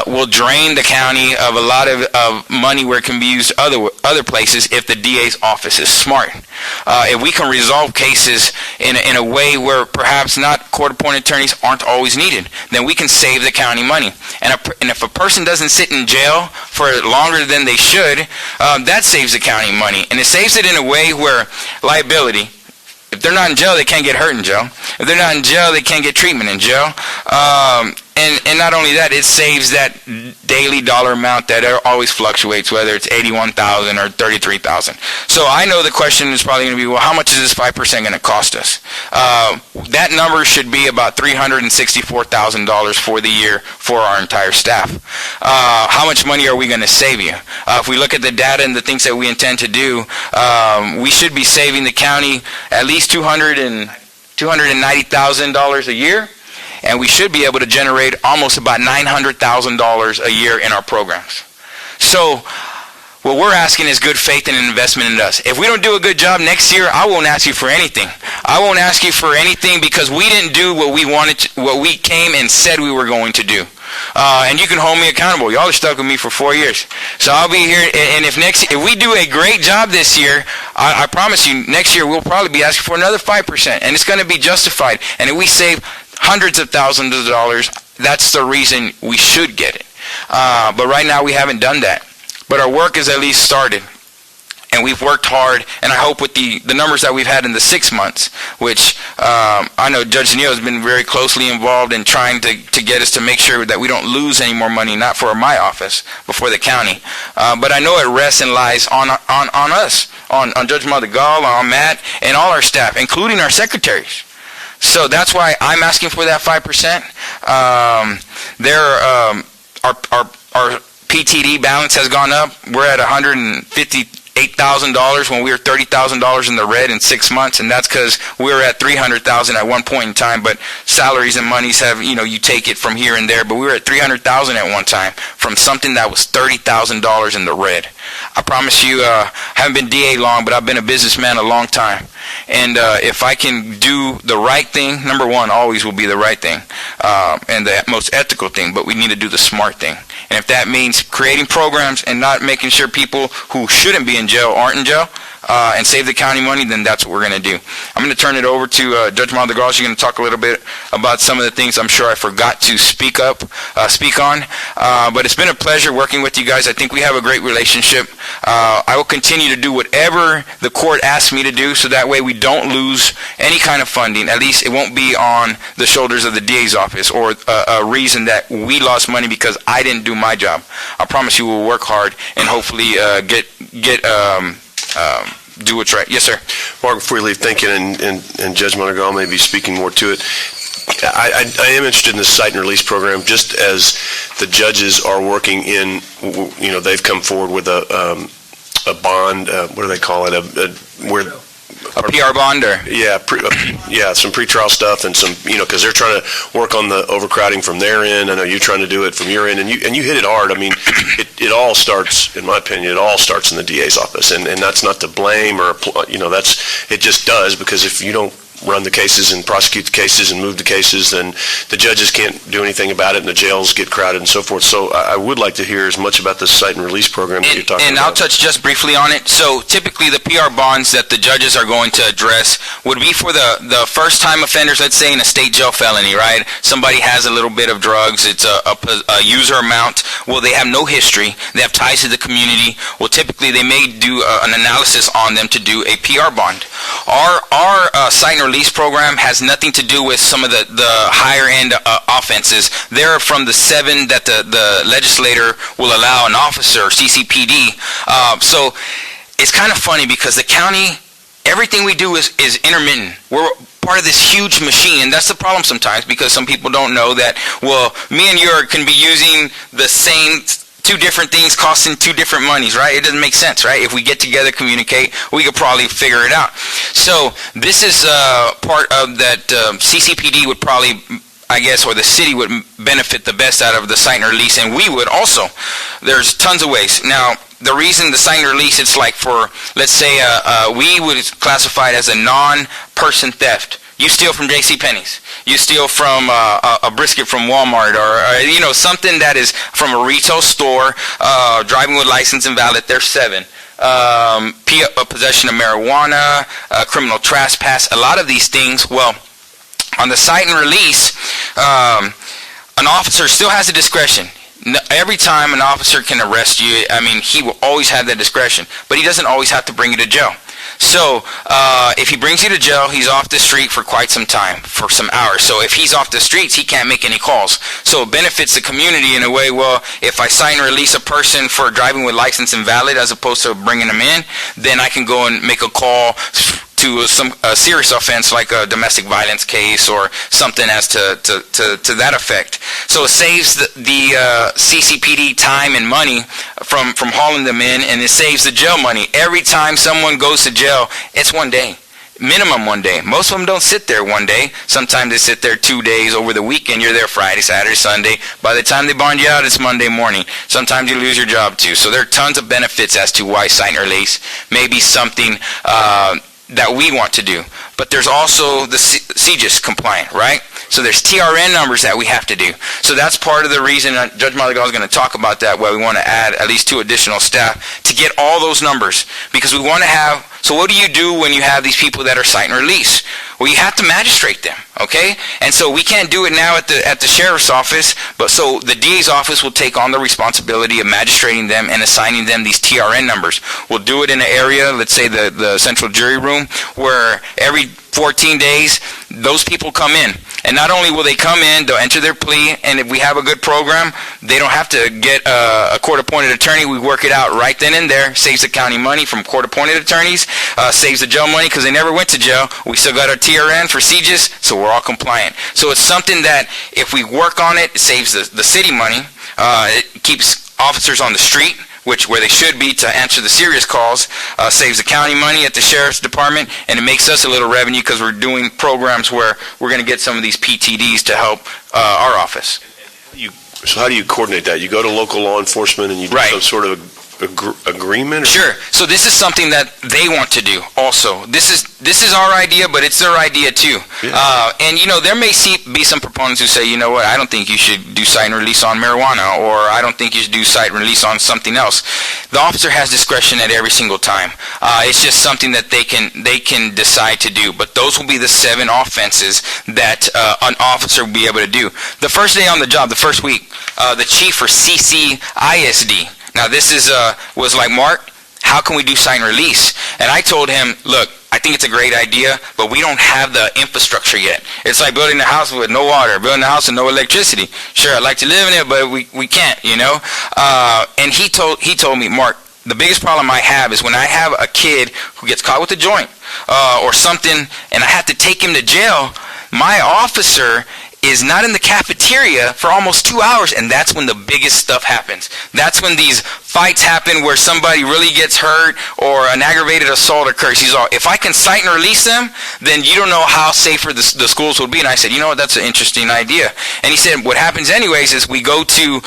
will drain the county of a lot of money where it can be used other places if the DA's office is smart. If we can resolve cases in a way where perhaps not court-appointed attorneys aren't always needed, then we can save the county money. And if a person doesn't sit in jail for longer than they should, that saves the county money. And it saves it in a way where liability, if they're not in jail, they can't get hurt in jail. If they're not in jail, they can't get treatment in jail. And not only that, it saves that daily dollar amount that always fluctuates, whether it's $81,000 or $33,000. So I know the question is probably going to be, well, how much is this 5% going to cost us? That number should be about $364,000 for the year for our entire staff. How much money are we going to save you? If we look at the data and the things that we intend to do, we should be saving the county at least $290,000 a year. And we should be able to generate almost about $900,000 a year in our programs. So what we're asking is good faith and an investment in us. If we don't do a good job next year, I won't ask you for anything. I won't ask you for anything because we didn't do what we wanted, what we came and said we were going to do. And you can hold me accountable. Y'all are stuck with me for 4 years. So I'll be here, and if we do a great job this year, I promise you, next year we'll probably be asking for another 5%, and it's going to be justified. And if we save hundreds of thousands of dollars, that's the reason we should get it. But right now we haven't done that. But our work has at least started. And we've worked hard, and I hope with the numbers that we've had in the 6 months, which I know Judge Neal has been very closely involved in trying to get us to make sure that we don't lose any more money, not for my office, but for the county. But I know it rests and lies on us, on Judge Madrigal, on Matt, and all our staff, including our secretaries. So that's why I'm asking for that 5%. Our PTD balance has gone up. We're at $158,000 $8,000 when we were $30,000 in the red in 6 months, and that's because we were at $300,000 at one point in time, but salaries and monies have, you take it from here and there, but we were at $300,000 at one time from something that was $30,000 in the red. I promise you, I haven't been DA long, but I've been a businessman a long time. And if I can do the right thing, number one always will be the right thing and the most ethical thing, but we need to do the smart thing. And if that means creating programs and not making sure people who shouldn't be in jail aren't in jail, and save the county money, then that's what we're going to do. I'm going to turn it over to Judge Montegal. She's going to talk a little bit about some of the things I'm sure I forgot to speak on. But it's been a pleasure working with you guys. I think we have a great relationship. I will continue to do whatever the court asks me to do, so that way we don't lose any kind of funding. At least it won't be on the shoulders of the DA's office or a reason that we lost money because I didn't do my job. I promise you we'll work hard and hopefully do what's right. Yes, sir. Mark, before you leave, thank you, and Judge Montegal may be speaking more to it. I am interested in the cite and release program, just as the judges are working in, they've come forward with a bond, what do they call it, a PR bond, or? Yeah, some pretrial stuff and some, because they're trying to work on the overcrowding from their end. I know you're trying to do it from your end, and you hit it hard. I mean, it all starts, in my opinion, it all starts in the DA's office, and that's not to blame or, it just does, because if you don't run the cases and prosecute the cases and move the cases, then the judges can't do anything about it, and the jails get crowded and so forth. So I would like to hear as much about the cite and release program that you're talking about. And I'll touch just briefly on it. So typically the PR bonds that the judges are going to address would be for the first-time offenders, let's say in a state jail felony, right? Somebody has a little bit of drugs, it's a user amount. Well, they have no history, they have ties to the community. Well, typically they may do an analysis on them to do a PR bond. Our cite and release program has nothing to do with some of the higher end offenses. They're from the 7 that the legislator will allow an officer, CCPD. So it's kind of funny because the county, everything we do is intermittent. We're part of this huge machine, and that's the problem sometimes, because some people don't know that, well, me and you can be using the same 2 different things costing 2 different monies, right? It doesn't make sense, right? If we get together, communicate, we could probably figure it out. So this is part of that CCPD would probably, I guess, or the city would benefit the best out of the cite and release, and we would also. There's tons of ways. Now, the reason the cite and release, it's like for, let's say, we would classify it as a non-person theft. You steal from JCPenney's. You steal from a brisket from Walmart, or something that is from a retail store, driving with license invalid, there's 7. Possession of marijuana, criminal trespass, a lot of these things. Well, on the cite and release, an officer still has the discretion. Every time an officer can arrest you, I mean, he will always have that discretion, but he doesn't always have to bring you to jail. So if he brings you to jail, he's off the street for quite some time, for some hours. So if he's off the streets, he can't make any calls. So it benefits the community in a way. Well, if I cite and release a person for driving with license invalid as opposed to bringing them in, then I can go and make a call to a serious offense like a domestic violence case or something as to that effect. So it saves the CCPD time and money from hauling them in, and it saves the jail money. Every time someone goes to jail, it's 1 day. Minimum 1 day. Most of them don't sit there 1 day. Sometimes they sit there 2 days. Over the weekend, you're there Friday, Saturday, Sunday. By the time they bond you out, it's Monday morning. Sometimes you lose your job too. So there are tons of benefits as to why cite and release may be something that we want to do. But there's also the CJIS compliant, right? So there's TRN numbers that we have to do. So that's part of the reason Judge Montegal is going to talk about that, where we want to add at least 2 additional staff to get all those numbers. Because we want to have, so what do you do when you have these people that are cite and release? Well, you have to magistrate them, okay? And so we can't do it now at the sheriff's office, but so the DA's office will take on the responsibility of magistrating them and assigning them these TRN numbers. We'll do it in an area, let's say the central jury room, where every 14 days, those people come in. And not only will they come in, they'll enter their plea, and if we have a good program, they don't have to get a court-appointed attorney. We work it out right then and there. Saves the county money from court-appointed attorneys, saves the jail money because they never went to jail. We still got our TRN for CJIS, so we're all compliant. So it's something that if we work on it, it saves the city money. It keeps officers on the street. where they should be to answer the serious calls, saves the county money at the sheriff's department, and it makes us a little revenue because we're doing programs where we're going to get some of these PTDs to help our office. So how do you coordinate that? You go to local law enforcement and you do Right. some sort of agreement? Or Sure. So this is something that they want to do also. This is our idea, but it's their idea too. Yeah. And there may be some proponents who say, you know what, I don't think you should do cite and release on marijuana, or I don't think you should do cite and release on something else. The officer has discretion at every single time. It's just something that they can decide to do. But those will be the 7 offenses that an officer will be able to do. The first day on the job, the first week, the chief for CCISD. Now this was like, Mark, how can we do cite and release? And I told him, look, I think it's a great idea, but we don't have the infrastructure yet. It's like building a house with no water, building a house with no electricity. Sure, I'd like to live in it, but we can't, And he told me, Mark, the biggest problem I have is when I have a kid who gets caught with a joint or something, and I have to take him to jail, my officer is not in the cafeteria for almost 2 hours, and that's when the biggest stuff happens. That's when these fights happen where somebody really gets hurt or an aggravated assault occurs. He's all, if I can cite and release them, then you don't know how safer the schools will be. And I said, you know what, that's an interesting idea. And he said, what happens anyways is we go to,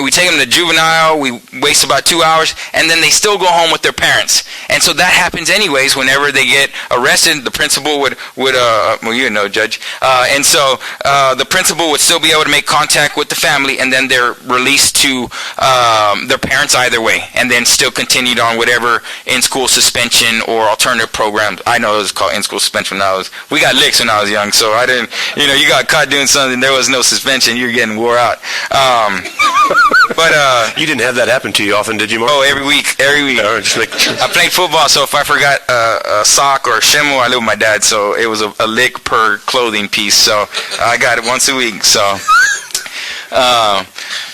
we take them to juvenile, we waste about 2 hours, and then they still go home with their parents. And so that happens anyways whenever they get arrested. The principal would well, Judge. And so the principal would still be able to make contact with the family, and then they're released to their parents either way, and then still continued on whatever in-school suspension or alternative programs. I know it was called in-school suspension when we got licks when I was young, so I didn't, you got caught doing something, there was no suspension, you're getting wore out. But you didn't have that happen to you often, did you, Mark? Oh, every week. I played football, so if I forgot a sock or a shimmel, I lived with my dad, so it was a lick per clothing piece, so I got it once a week, so.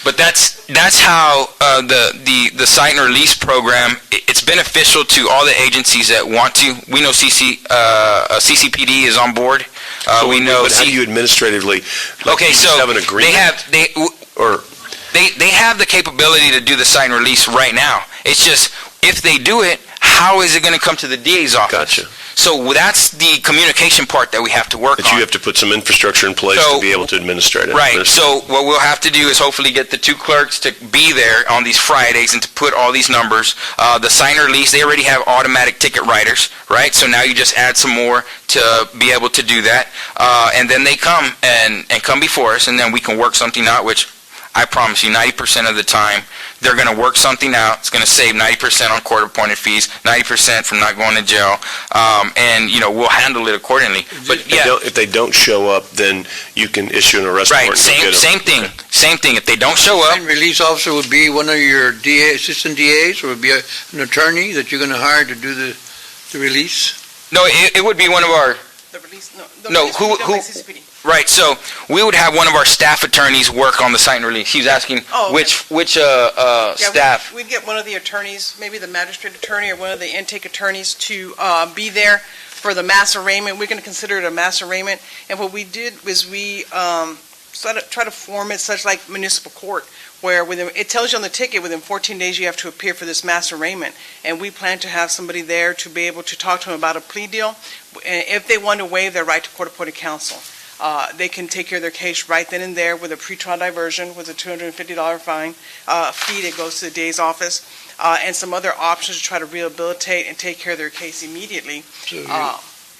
But that's how the cite and release program, it's beneficial to all the agencies that want to. We know CCPD is on board. We know. But how do you administratively? Okay, so have an agreement? They have the capability to do the cite and release right now. It's just if they do it, how is it going to come to the DA's office? Gotcha. So that's the communication part that we have to work on. But you have to put some infrastructure in place to be able to administrate it. Right. So what we'll have to do is hopefully get the 2 clerks to be there on these Fridays and to put all these numbers. The sign or release, they already have automatic ticket writers, right? So now you just add some more to be able to do that. And then they come and come before us, and then we can work something out, which I promise you 90% of the time they're going to work something out. It's going to save 90% on court-appointed fees, 90% from not going to jail, and we'll handle it accordingly. But if they don't show up, then you can issue an arrest warrant. Right, same thing. If they don't show up, and release officer would be one of your assistant DAs, or would be an attorney that you're going to hire to do the release. No, it would be one of our. The release, who? Right, so we would have one of our staff attorneys work on the cite and release. He was asking which staff. We'd get one of the attorneys, maybe the magistrate attorney or one of the intake attorneys to be there for the mass arraignment. We're going to consider it a mass arraignment. And what we did was we try to form it such like municipal court, where it tells you on the ticket within 14 days you have to appear for this mass arraignment. And we plan to have somebody there to be able to talk to them about a plea deal. If they want to waive their right to court-appointed counsel. They can take care of their case right then and there with a pretrial diversion with a $250 fee that goes to the DA's office, and some other options to try to rehabilitate and take care of their case immediately. So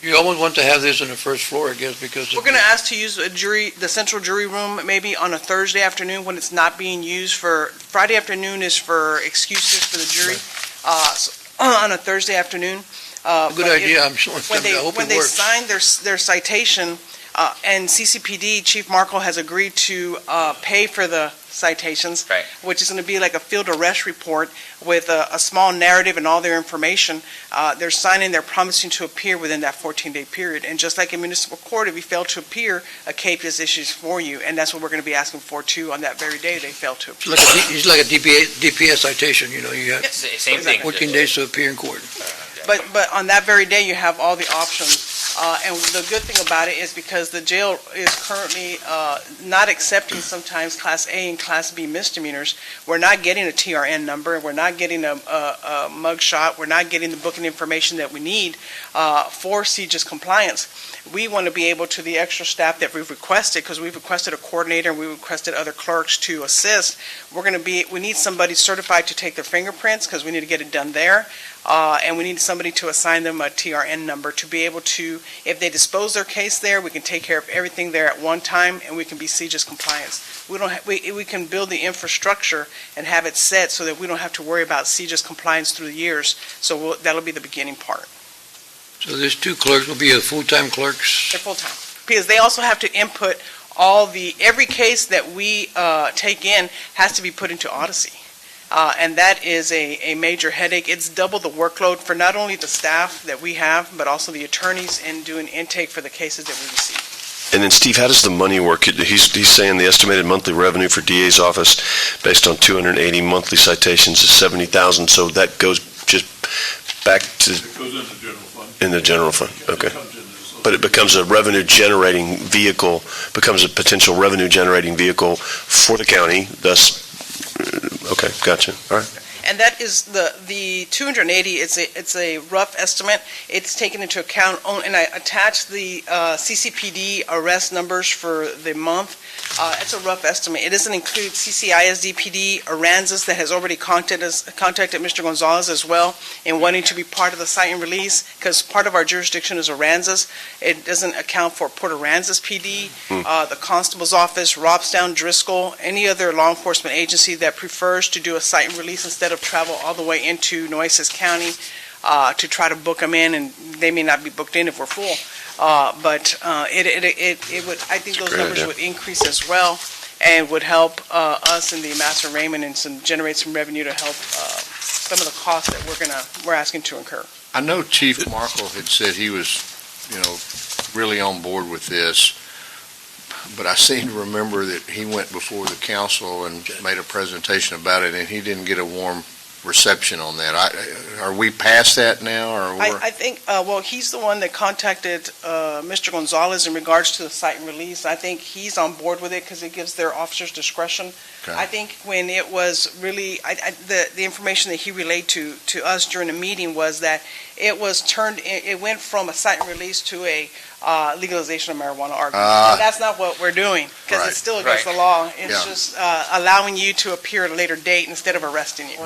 you almost want to have this on the first floor, I guess, because we're going to ask to use the central jury room maybe on a Thursday afternoon when it's not being used. For Friday afternoon is for excuses for the jury. So on a Thursday afternoon. Good idea. I'm sure. When they sign their citation. And CCPD, Chief Markle has agreed to pay for the citations, right, which is going to be like a field arrest report with a small narrative and all their information. They're signing, they're promising to appear within that 14-day period. And just like in municipal court, if you fail to appear, a CAPE is issued for you. And that's what we're going to be asking for, too, on that very day they fail to appear. It's like a DPS citation, you have same thing. 14 days to appear in court. But on that very day, you have all the options And the good thing about it is because the jail is currently not accepting sometimes Class A and Class B misdemeanors, we're not getting a TRN number, we're not getting a mug shot, we're not getting the booking information that we need for CJIS compliance. We want to be able to, the extra staff that we've requested, because we've requested a coordinator and we requested other clerks to assist, we need somebody certified to take their fingerprints because we need to get it done there. And we need somebody to assign them a TRN number to be able to, if they dispose their case there, we can take care of everything there at one time and we can be CJIS compliant. We can build the infrastructure and have it set so that we don't have to worry about CJIS compliance through the years. So that'll be the beginning part. So there's two clerks, will be full-time clerks? They're full-time. Because they also have to input every case that we take in has to be put into Odyssey. And that is a major headache. It's double the workload for not only the staff that we have, but also the attorneys in doing intake for the cases that we receive. And then, Steve, how does the money work? He's saying the estimated monthly revenue for DA's office based on 280 monthly citations is $70,000, so that goes just back to... It goes in the general fund. In the general fund, okay. But it becomes a revenue-generating vehicle, becomes a potential revenue-generating vehicle for the county, thus, okay, gotcha, all right. And that is the 280, it's a rough estimate. It's taken into account, and I attached the CCPD arrest numbers for the month. It's a rough estimate. It doesn't include CCISD-PD, Aransas that has already contacted Mr. Gonzalez as well in wanting to be part of the cite and release, because part of our jurisdiction is Aransas. It doesn't account for Port Aransas PD, the Constable's Office, Robstown, Driscoll, any other law enforcement agency that prefers to do a cite and release instead of travel all the way into Nueces County to try to book them in, and they may not be booked in if we're full. But it would, I think those numbers would increase as well and would help us in the mass arraignment and generate some revenue to help some of the costs that we're asking to incur. I know Chief Markle had said he was, really on board with this, but I seem to remember that he went before the council and made a presentation about it, and he didn't get a warm reception on that. Are we past that now, or I think, he's the one that contacted Mr. Gonzalez in regards to the cite and release. I think he's on board with it because it gives their officers discretion. Okay. I think when it was really, the information that he relayed to us during the meeting was that it went from a cite and release to a legalization of marijuana argument. And that's not what we're doing, because it's still against the law. It's just allowing you to appear at a later date instead of arresting you.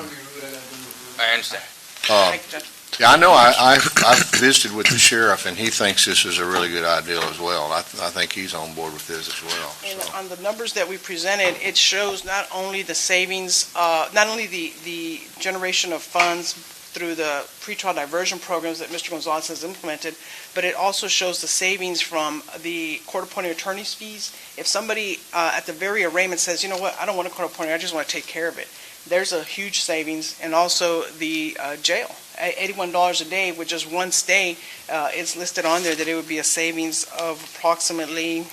I understand. Thank you, Judge. Yeah, I know. I've visited with the sheriff, and he thinks this is a really good idea as well. I think he's on board with this as well. And on the numbers that we presented, it shows not only the savings, not only the generation of funds through the pretrial diversion programs that Mr. Gonzalez has implemented, but it also shows the savings from the court-appointed attorney's fees. If somebody at the very arraignment says, you know what, I don't want a court-appointed, I just want to take care of it, there's a huge savings. And also the jail, $81 a day with just one stay, it's listed on there that it would be a savings of approximately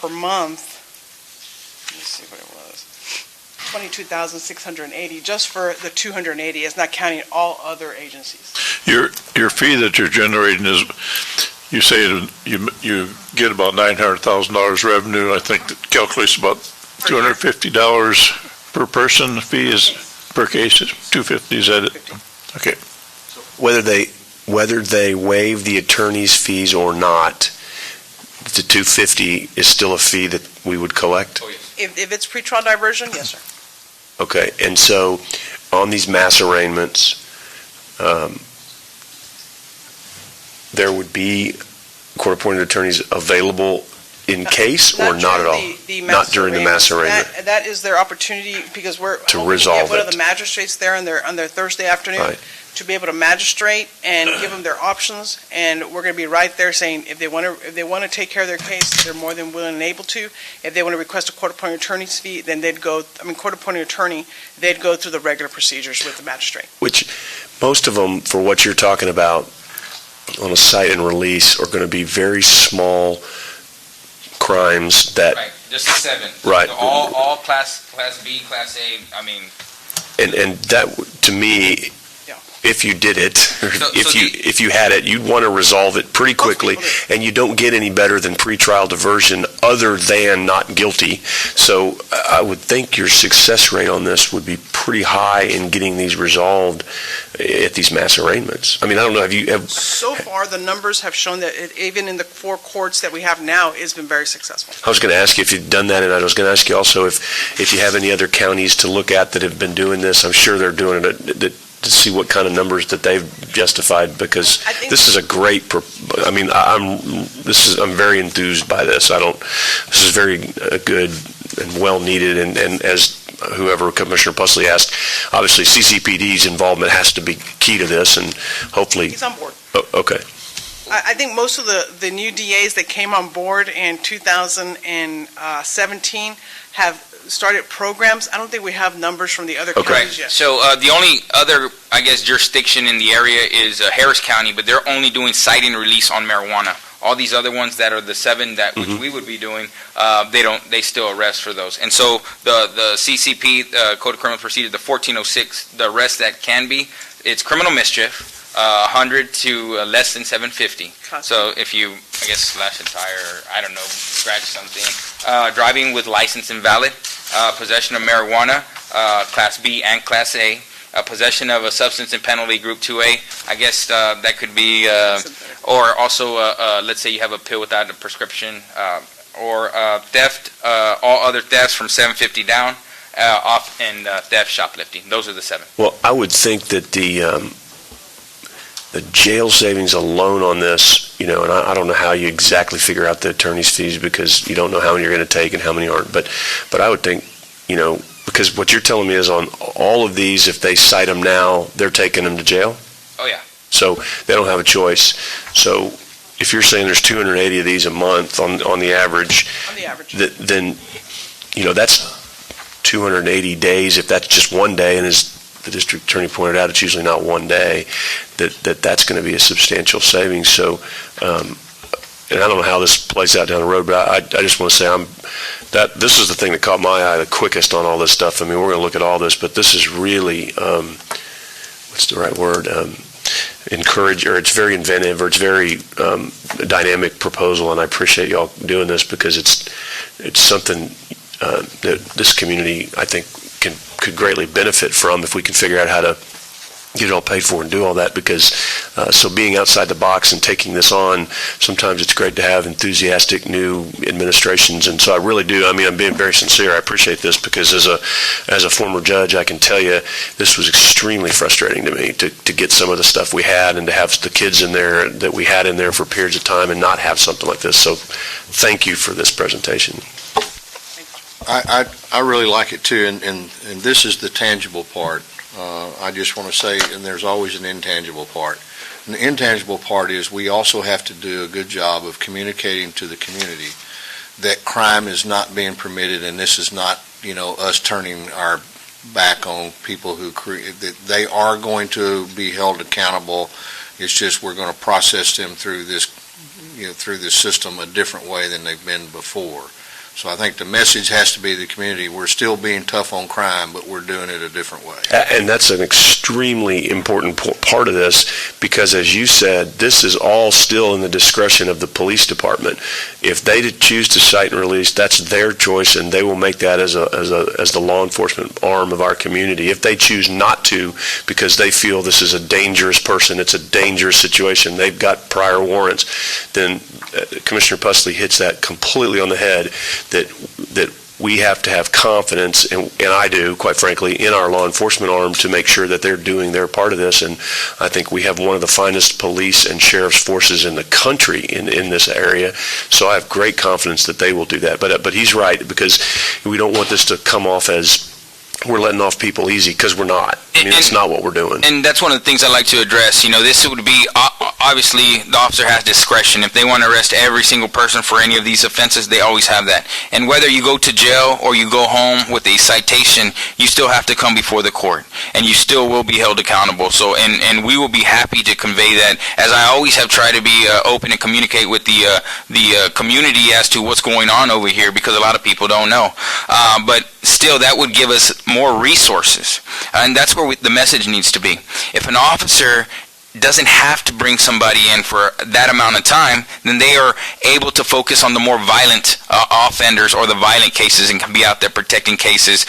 per month, let me see what it was, $22,680 just for the 280. It's not counting all other agencies. Your fee that you're generating is, you say you get about $900,000 revenue. I think that calculates about $250 per person. The fee is per case is $250. Is that it? Okay. Whether they waive the attorney's fees or not, the $250 is still a fee that we would collect? If it's pretrial diversion, yes, sir. Okay, and so on these mass arraignments, there would be court-appointed attorneys available in case or not at all? Not during the mass arraignment? That is their opportunity, because we're to resolve one of the magistrates there on their Thursday afternoon. Right. To be able to magistrate and give them their options, and we're going to be right there saying if they want to take care of their case, they're more than willing and able to. If they want to request a court-appointed attorney's fee, then court-appointed attorney, they'd go through the regular procedures with the magistrate. Which, most of them, for what you're talking about on a cite and release, are going to be very small crimes that... Right, just the 7. Right. All class B, class A, I mean... And that, to me, if you did it, or So if you had it, you'd want to resolve it pretty quickly, and you don't get any better than pretrial diversion other than not guilty. So I would think your success rate on this would be pretty high in getting these resolved at these mass arraignments. I mean, I don't know, So far, the numbers have shown that even in the 4 courts that we have now, it's been very successful. I was going to ask you if you'd done that, and I was going to ask you also if you have any other counties to look at that have been doing this. I'm sure they're doing it to see what kind of numbers that they've justified, because this is a great, I mean, I'm very enthused by this. This is very good and well needed, and as whoever Commissioner Pusley asked, obviously CCPD's involvement has to be key to this, and hopefully. He's on board. Oh, okay. I think most of the new DAs that came on board in 2017 have started programs. I don't think we have numbers from the other counties yet. So the only other, I guess, jurisdiction in the area is Harris County, but they're only doing citing release on marijuana. All these other ones that are the 7 that which we would be doing, they still arrest for those. And so the CCP, Code of Criminal Procedure, the 1406, the arrest that can be, it's criminal mischief. 100 to less than 750. So if you, I guess, slash a tire, or, I don't know, scratch something. Driving with license invalid, possession of marijuana, Class B and Class A, possession of a substance in penalty Group 2A, I guess that could be, or also, let's say you have a pill without a prescription, or theft, all other thefts from 750 down, off, and theft, shoplifting. Those are the 7. Well, I would think that the jail savings alone on this, and I don't know how you exactly figure out the attorney's fees, because you don't know how many you're going to take and how many aren't, but I would think, because what you're telling me is on all of these, if they cite them now, they're taking them to jail? Oh, yeah. So they don't have a choice. So if you're saying there's 280 of these a month on the average, then, that's 280 days. If that's just one day, and as the district attorney pointed out, it's usually not one day, that's going to be a substantial savings. So, and I don't know how this plays out down the road, but I just want to say this is the thing that caught my eye the quickest on all this stuff. I mean, we're going to look at all this, but this is really, what's the right word? It's very inventive, or it's very dynamic proposal, and I appreciate y'all doing this, because it's something that this community, I think, could greatly benefit from if we can figure out how to get it all paid for and do all that, because so being outside the box and taking this on, sometimes it's great to have enthusiastic new administrations, and so I really do. I mean, I'm being very sincere. I appreciate this, because as a former judge, I can tell you this was extremely frustrating to me to get some of the stuff we had, and to have the kids in there that we had in there for periods of time and not have something like this. So thank you for this presentation. I really like it too, and this is the tangible part. I just want to say, and there's always an intangible part. And the intangible part is we also have to do a good job of communicating to the community that crime is not being permitted, and this is not, us turning our back on people who create, that they are going to be held accountable. It's just we're going to process them through this, through this system a different way than they've been before. So I think the message has to be to the community, we're still being tough on crime, but we're doing it a different way. And that's an extremely important part of this, because as you said, this is all still in the discretion of the police department. If they choose to cite and release, that's their choice, and they will make that as the law enforcement arm of our community. If they choose not to, because they feel this is a dangerous person, it's a dangerous situation, they've got prior warrants, then Commissioner Pusley hits that completely on the head, that we have to have confidence, and I do, quite frankly, in our law enforcement arm to make sure that they're doing their part of this. And I think we have one of the finest police and sheriff's forces in the country in this area. So I have great confidence that they will do that. But he's right, because we don't want this to come off as we're letting off people easy, because we're not. I mean, that's not what we're doing. And that's one of the things I like to address. This would be, obviously, the officer has discretion. If they want to arrest every single person for any of these offenses, they always have that. And whether you go to jail or you go home with a citation, you still have to come before the court, and you still will be held accountable. So, and we will be happy to convey that, as I always have tried to be open and communicate with the community as to what's going on over here, because a lot of people don't know. but still, that would give us more resources. And that's where the message needs to be. If an officer doesn't have to bring somebody in for that amount of time, then they are able to focus on the more violent offenders or the violent cases and can be out there protecting cases,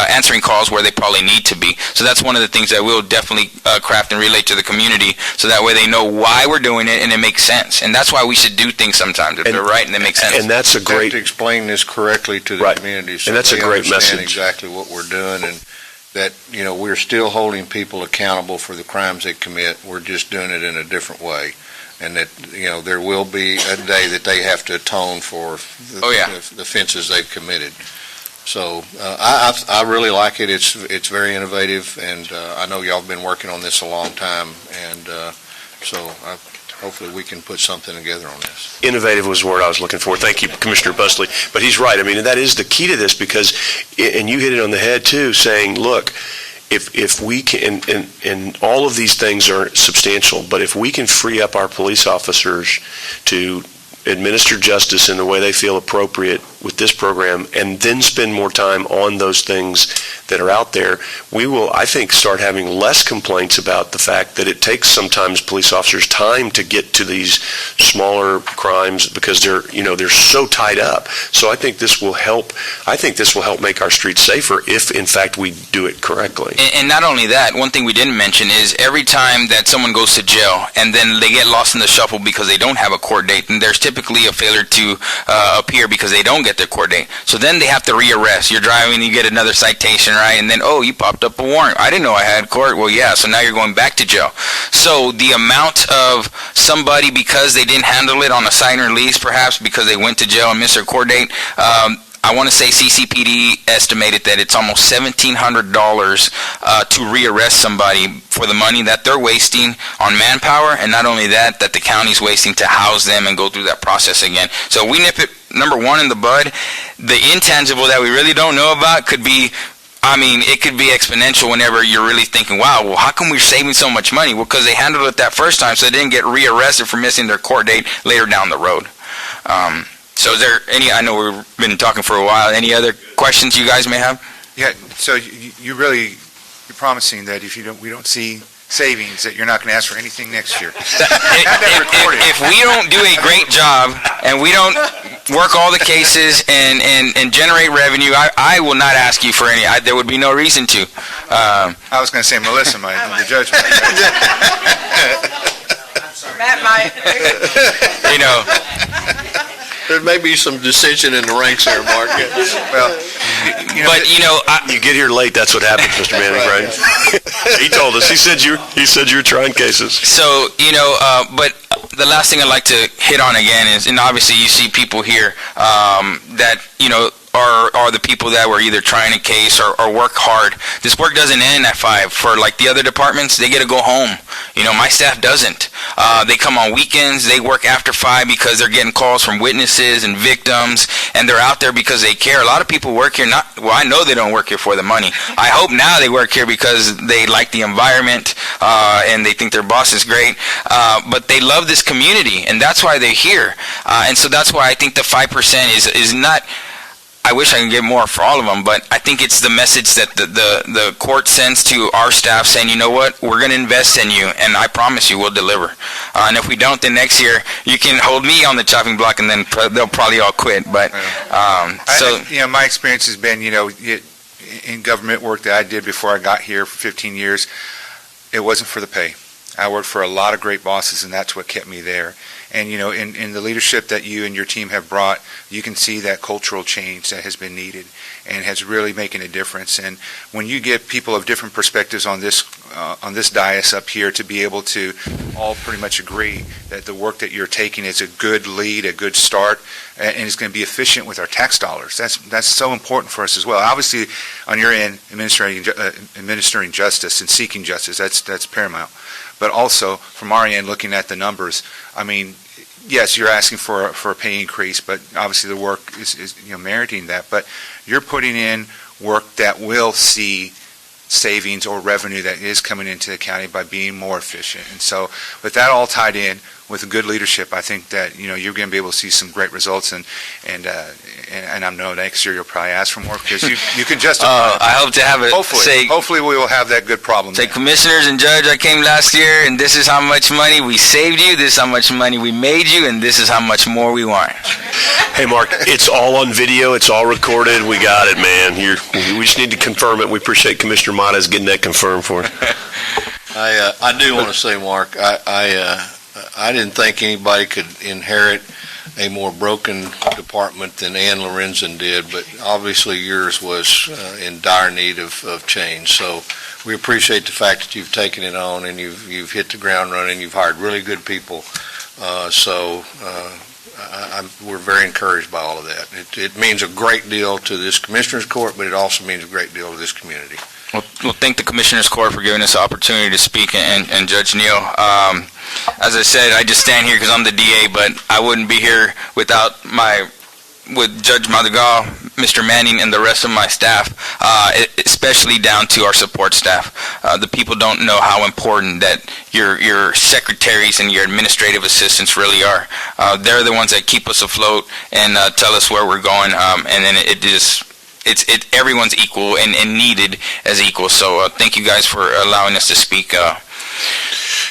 answering calls where they probably need to be. So that's one of the things that we'll definitely craft and relate to the community, so that way they know why we're doing it and it makes sense. And that's why we should do things sometimes, if they're right and they make sense. And that's a We have great, to explain this correctly to the community. So And that's a they great understand message. exactly what we're doing, and that, we're still holding people accountable for the crimes they commit. We're just doing it in a different way. And that, there will be a day that they have to atone for the offenses they've committed. So I really like it. It's very innovative, and I know y'all have been working on this a long time, and so hopefully we can put something together on this. innovative was the word I was looking for. Thank you, Commissioner Busley. But he's right. I mean, that is the key to this, because, and you hit it on the head too, saying, look, if we can, and all of these things are substantial, but if we can free up our police officers to administer justice in the way they feel appropriate with this program, and then spend more time on those things that are out there, we will, I think, start having less complaints about the fact that it takes sometimes police officers time to get to these smaller crimes because they're so tied up. So I think this will help. I think this will help make our streets safer if, in fact, we do it correctly. And not only that, one thing we didn't mention is every time that someone goes to jail and then they get lost in the shuffle because they don't have a court date, and there's typically a failure to appear because they don't get their court date. So then they have to rearrest. You're driving, you get another citation, right? And then, oh, you popped up a warrant. I didn't know I had court. Well, yeah, so now you're going back to jail. So the amount of somebody, because they didn't handle it on a sign or lease, perhaps because they went to jail and missed their court date, I want to say CCPD estimated that it's almost $1,700 to rearrest somebody for the money that they're wasting on manpower, and not only that, that the county's wasting to house them and go through that process again. So we nip it, number one, in the bud. The intangible that we really don't know about could be, it could be exponential whenever you're really thinking, wow, well, how come we're saving so much money? Well, because they handled it that first time, so they didn't get rearrested for missing their court date later down the road. So is there any, I know we've been talking for a while, any other questions you guys may have? Yeah, so you're promising that if we don't see savings, that you're not going to ask for anything next year. If we don't do a great job and we don't work all the cases and generate revenue, I will not ask you for any. There would be no reason to. I was going to say Melissa, the judge. Matt might. There may be some dissension in the ranks there, Mark. Well, you get here late. That's what happens, Mr. Manning, right? He told us. He said you were trying cases. So but the last thing I'd like to hit on again is, and obviously you see people here that are the people that were either trying a case or work hard. This work doesn't end at 5. For like the other departments, they get to go home. My staff doesn't. They come on weekends. They work after 5 because they're getting calls from witnesses and victims, and they're out there because they care. A lot of people work here I know they don't work here for the money. I hope now they work here because they like the environment and they think their boss is great. But they love this community, and that's why they're here. And so that's why I think the 5% is not. I wish I could get more for all of them, but I think it's the message that the court sends to our staff saying, you know what, we're going to invest in you, and I promise you we'll deliver. And if we don't, then next year you can hold me on the chopping block, and then they'll probably all quit. But my experience has been, in government work that I did before I got here for 15 years, it wasn't for the pay. I worked for a lot of great bosses, and that's what kept me there. And, in the leadership that you and your team have brought, you can see that cultural change that has been needed and has really making a difference. And when you get people of different perspectives on this dais up here to be able to all pretty much agree that the work that you're taking is a good lead, a good start, and is going to be efficient with our tax dollars. That's so important for us as well. Obviously, on your end, administering justice and seeking justice, that's paramount. But also, from our end, looking at the numbers, yes, you're asking for a pay increase, but obviously the work is meriting that. But you're putting in work that will see savings or revenue that is coming into the county by being more efficient. And so, with that all tied in, with good leadership, I think that, you're going to be able to see some great results, and I know next year you'll probably ask for more, because you can justify it. I hope to have it Hopefully we will have that good problem. Say, commissioners and judge, I came last year, and this is how much money we saved you, this is how much money we made you, and this is how much more we want. Hey, Mark, it's all on video, it's all recorded, we got it, man. We just need to confirm it. We appreciate Commissioner Mata's getting that confirmed for us. I do want to say, Mark, I didn't think anybody could inherit a more broken department than Ann Lorenzen did, but obviously yours was in dire need of change. So we appreciate the fact that you've taken it on and you've hit the ground running. You've hired really good people. We're very encouraged by all of that. It means a great deal to this Commissioners Court, but it also means a great deal to this community. Well, thank the Commissioners Court for giving us the opportunity to speak, and Judge Neal. As I said, I just stand here because I'm the DA, but I wouldn't be here with Judge Madrigal, Mr. Manning, and the rest of my staff, especially down to our support staff. The people don't know how important that your secretaries and your administrative assistants really are. They're the ones that keep us afloat and tell us where we're going, and then everyone's equal and needed as equal. So thank you guys for allowing us to speak.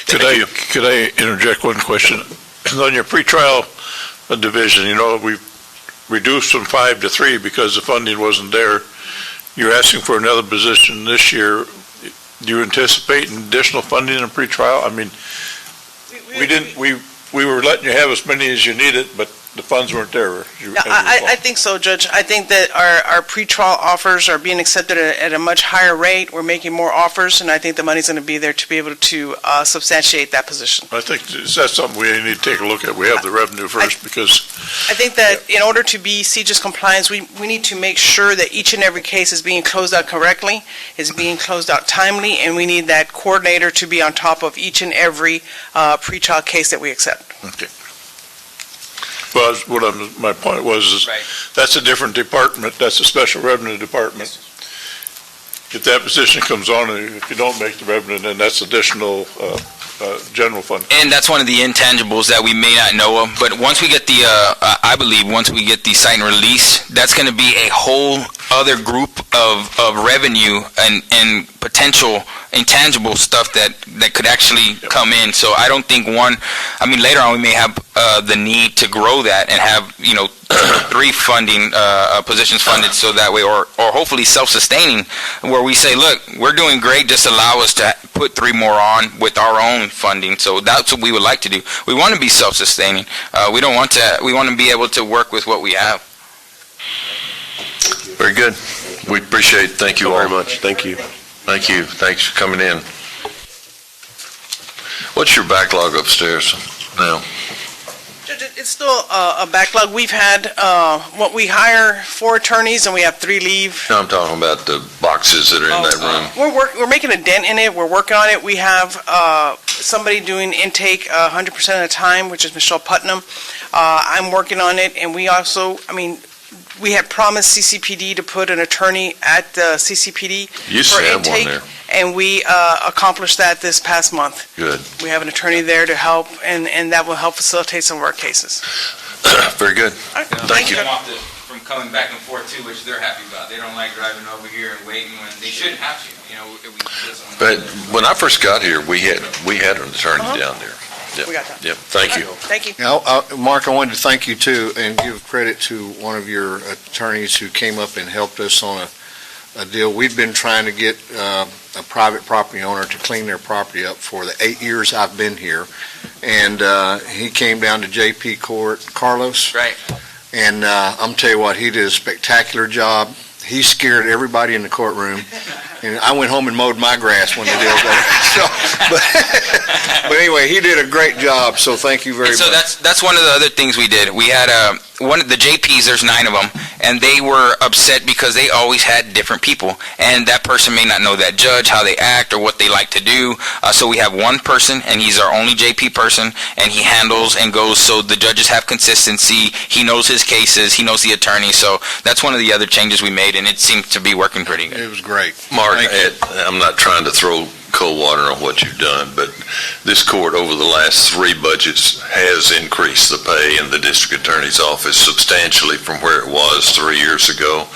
Could I interject one question? On your pretrial division, we've reduced from 5 to 3 because the funding wasn't there. You're asking for another position this year. Do you anticipate additional funding in pretrial? I mean, we were letting you have as many as you needed, but the funds weren't there. I think so, Judge. I think that our pretrial offers are being accepted at a much higher rate. We're making more offers, and I think the money's going to be there to be able to substantiate that position. I think that's something we need to take a look at. We have the revenue first because... I think that in order to be CJIS compliance, we need to make sure that each and every case is being closed out correctly, is being closed out timely, and we need that coordinator to be on top of each and every pretrial case that we accept. Okay. Well, my point was, that's a different department. That's a special revenue department. If that position comes on, and if you don't make the revenue, then that's additional general fund. And that's one of the intangibles that we may not know of. But once we get I believe once we get the site and release, that's going to be a whole other group of revenue and potential intangible stuff that could actually come in. So I don't think later on we may have the need to grow that and have, 3 funding positions funded so that way, or hopefully self-sustaining, where we say, look, we're doing great, just allow us to put 3 more on with our own funding. So that's what we would like to do. We want to be self-sustaining. We want to be able to work with what we have. Very good. We appreciate it. Thank you all very much. Thank you. Thank you. Thanks for coming in. What's your backlog upstairs now? Judge, it's still a backlog. We've had, we hire 4 attorneys and we have 3 leave. No, I'm talking about the boxes that are in that room. We're making a dent in it. We're working on it. We have somebody doing intake 100% of the time, which is Michelle Putnam. I'm working on it, and we also, we had promised CCPD to put an attorney at the CCPD for intake, and we accomplished that this past month. Good. We have an attorney there to help, and that will help facilitate some of our cases. Very good. Right. Thank you. From coming back and forth too, which they're happy about. They don't like driving over here and waiting when they shouldn't have to. But when I first got here, we had an attorney down there. Yep. We got that. Yep. Thank you. Thank you. Now, Mark, I wanted to thank you too, and give credit to one of your attorneys who came up and helped us on a deal. We've been trying to get a private property owner to clean their property up for the 8 years I've been here, and he came down to JP Court, Carlos. Right. And I'm tell you what, he did a spectacular job. He scared everybody in the courtroom, and I went home and mowed my grass when the deal was over. But anyway, he did a great job, so thank you very much. So that's one of the other things we did. We had one of the JPs, there's 9 of them, and they were upset because they always had different people, and that person may not know that judge, how they act, or what they like to do. So we have one person, and he's our only JP person, and he handles and goes so the judges have consistency. He knows his cases, he knows the attorney, so that's one of the other changes we made, and it seemed to be working pretty good. It was great. Mark, I'm not trying to throw cold water on what you've done, but this court over the last 3 budgets has increased the pay in the district attorney's office substantially from where it was 3 years ago.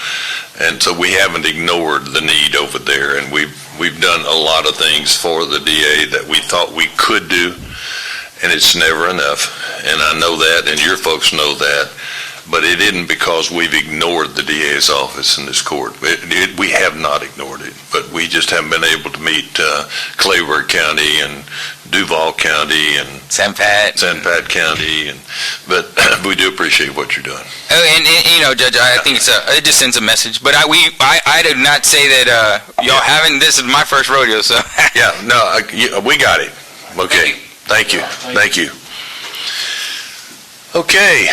And so we haven't ignored the need over there, and we've done a lot of things for the DA that we thought we could do, and it's never enough. And I know that, and your folks know that. But it isn't because we've ignored the DA's office in this court. We have not ignored it, but we just haven't been able to meet Clayburgh County and Duval County and San Pat County, but we do appreciate what you're doing. Oh, and Judge, I think it just sends a message. But I did not say that y'all haven't. This is my first rodeo, so. Yeah, no, we got it. Okay, thank you. Okay.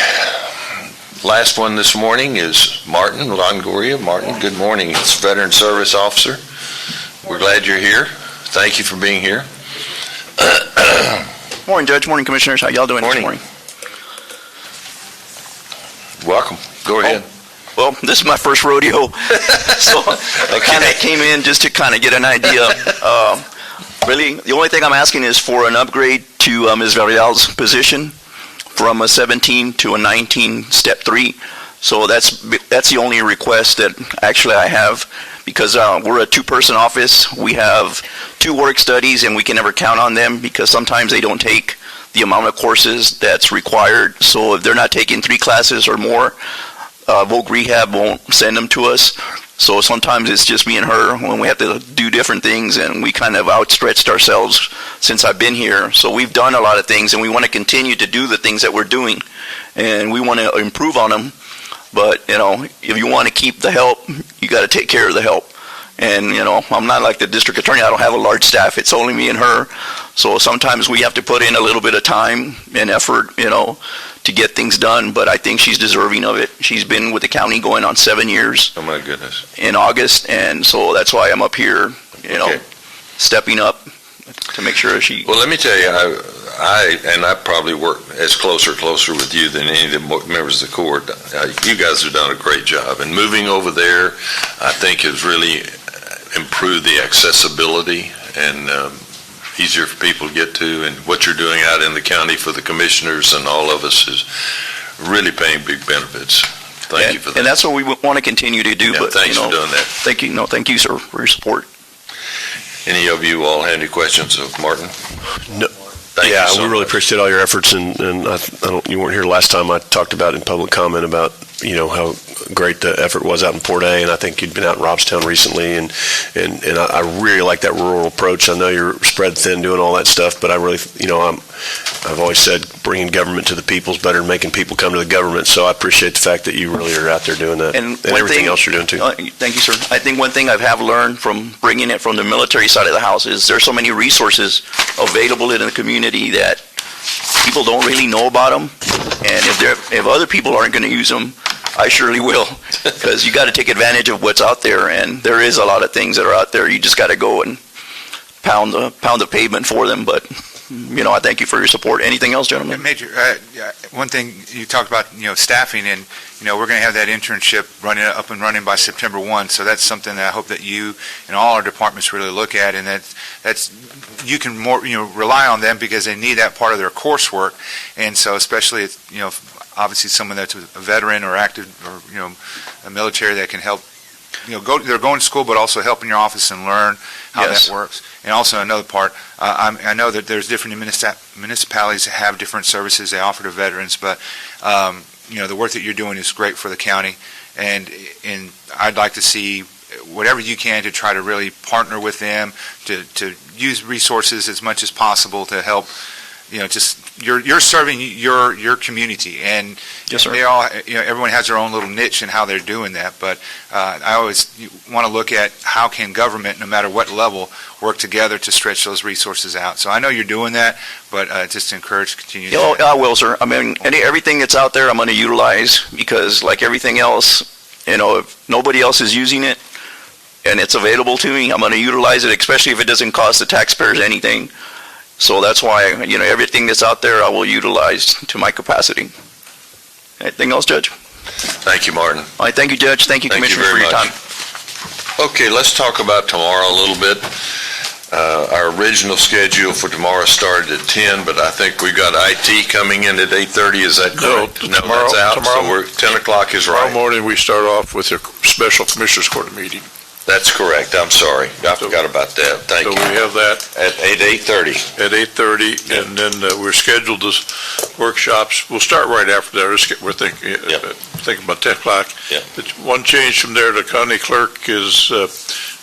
Last one this morning is Martin Longoria. Martin, good morning. It's Veteran Service Officer. We're glad you're here. Thank you for being here. Morning, Judge. Morning, Commissioners. How y'all doing this morning? Welcome. Go ahead. Well, this is my first rodeo, so I kind of came in just to kind of get an idea. Really, the only thing I'm asking is for an upgrade to Ms. Villarreal's position from a 17 to a 19, step 3. So that's the only request that actually I have, because we're a 2-person office. We have 2 work studies, and we can never count on them because sometimes they don't take the amount of courses that's required. So if they're not taking 3 classes or more, Voc Rehab won't send them to us. So sometimes it's just me and her when we have to do different things, and we kind of outstretched ourselves since I've been here. So we've done a lot of things, and we want to continue to do the things that we're doing, and we want to improve on them. But, if you want to keep the help, you got to take care of the help. And, I'm not like the district attorney. I don't have a large staff. It's only me and her. So sometimes we have to put in a little bit of time and effort, to get things done, but I think she's deserving of it. She's been with the county going on 7 years. Oh, my goodness. In August, and so that's why I'm up here, stepping up to make sure she... Well, let me tell you, I probably work as closer with you than any of the members of the court. You guys have done a great job, and moving over there, I think, has really improved the accessibility and easier for people to get to, and what you're doing out in the county for the commissioners and all of us is really paying big benefits. Thank you for that. And that's what we want to continue to do. Yeah, but thanks for doing that. Thank you. No, thank you, sir, for your support. Any of you all have any questions of Martin? No. Thank you so we really much. appreciate all your efforts, and you weren't here last time. I talked about in public comment about how great the effort was out in Port A, and I think you'd been out in Robstown recently, and I really like that rural approach. I know you're spread thin doing all that stuff, but I really, I've always said bringing government to the people is better than making people come to the government, so I appreciate the fact that you really are out there doing that, and everything else you're doing too. Thank you, sir. I think one thing I have learned from bringing it from the military side of the house is there's so many resources available in the community that people don't really know about them, and if other people aren't going to use them, I surely will, because you got to take advantage of what's out there, and there is a lot of things that are out there. You just got to go and pound the pavement for them. But I thank you for your support. Anything else, gentlemen? Major, one thing you talked about, staffing, and we're going to have that internship up and running by September 1. So that's something that I hope that you and all our departments really look at, and that's you can more rely on them because they need that part of their coursework, and so especially obviously someone that's a veteran or active or a military that can help. They're going to school, but also help in your office and learn how that works. And also another part, I know that there's different municipalities that have different services they offer to veterans, but the work that you're doing is great for the county, and I'd like to see whatever you can to try to really partner with them to use resources as much as possible to help. Just you're serving your community, and yes, sir. They all everyone has their own little niche in how they're doing that. But I always want to look at how can government, no matter what level, work together to stretch those resources out. So I know you're doing that, but just to encourage continue. I will, sir. I mean, everything that's out there, I'm going to utilize, because like everything else, if nobody else is using it and it's available to me, I'm going to utilize it, especially if it doesn't cost the taxpayers anything. So that's why, everything that's out there I will utilize to my capacity. Anything else, Judge? Thank you, Martin. All right, thank you, Judge. Thank you, Commissioner, for your time. Okay, let's talk about tomorrow a little bit. Our original schedule for tomorrow started at 10, but I think we've got IT coming in at 8:30, is that correct? No, that's out, so 10 o'clock is right. Tomorrow morning, we start off with a special Commissioners Court meeting. That's correct, I'm sorry, I forgot about that, thank you. So we have that At 8:30. at 8:30, and then we're scheduled as workshops. We'll start right after that. We're thinking about 10 o'clock. Yeah. It's one change from there to county clerk is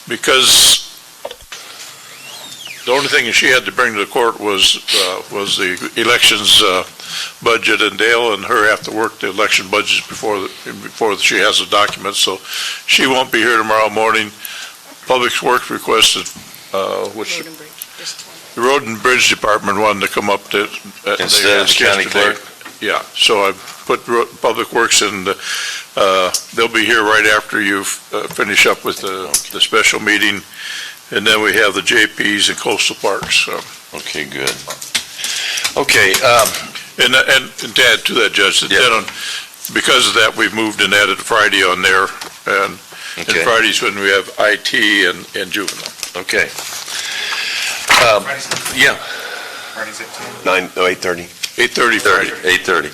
because the only thing she had to bring to the court was the elections budget, and Dale and her have to work the election budgets before she has the documents, so she won't be here tomorrow morning. Public Works requested, which the Road and Bridge Department wanted to come up to. Instead of the county clerk? Yeah, so I put Public Works in, they'll be here right after you finish up with the special meeting, and then we have the JPs and coastal parks, so. Okay, good. Okay, And to add to that, Judge, that then because of that, we've moved and added Friday on there, and Okay. Friday's when we have IT and juvenile. okay. Yeah. Friday's at 10? 8:30. 8:30 Friday. 8:30.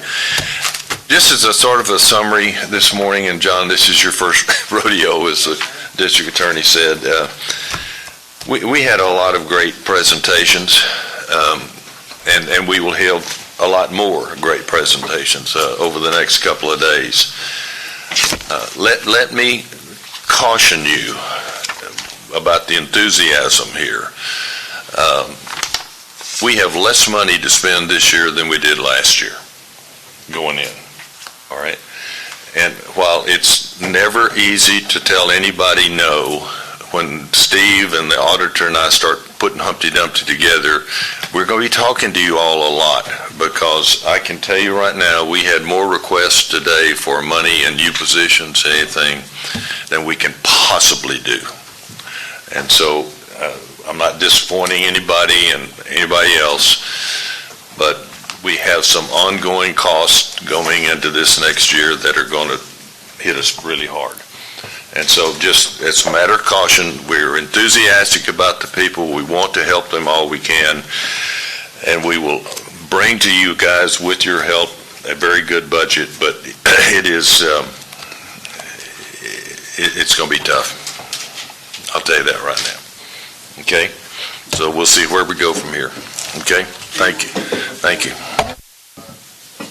Just as a sort of a summary this morning, and John, this is your first rodeo, as the district attorney said. We had a lot of great presentations, and we will have a lot more great presentations over the next couple of days. Let me caution you about the enthusiasm here. We have less money to spend this year than we did last year going in, all right? And while it's never easy to tell anybody no, when Steve and the auditor and I start putting Humpty Dumpty together, we're going to be talking to you all a lot, because I can tell you right now, we had more requests today for money and new positions, anything, than we can possibly do. And so I'm not disappointing anybody and anybody else, but we have some ongoing costs going into this next year that are going to hit us really hard. And so just, it's a matter of caution. We're enthusiastic about the people. We want to help them all we can. And we will bring to you guys, with your help, a very good budget. But it is, it's going to be tough. I'll tell you that right now. Okay? So we'll see where we go from here. Okay? Thank you. Thank you.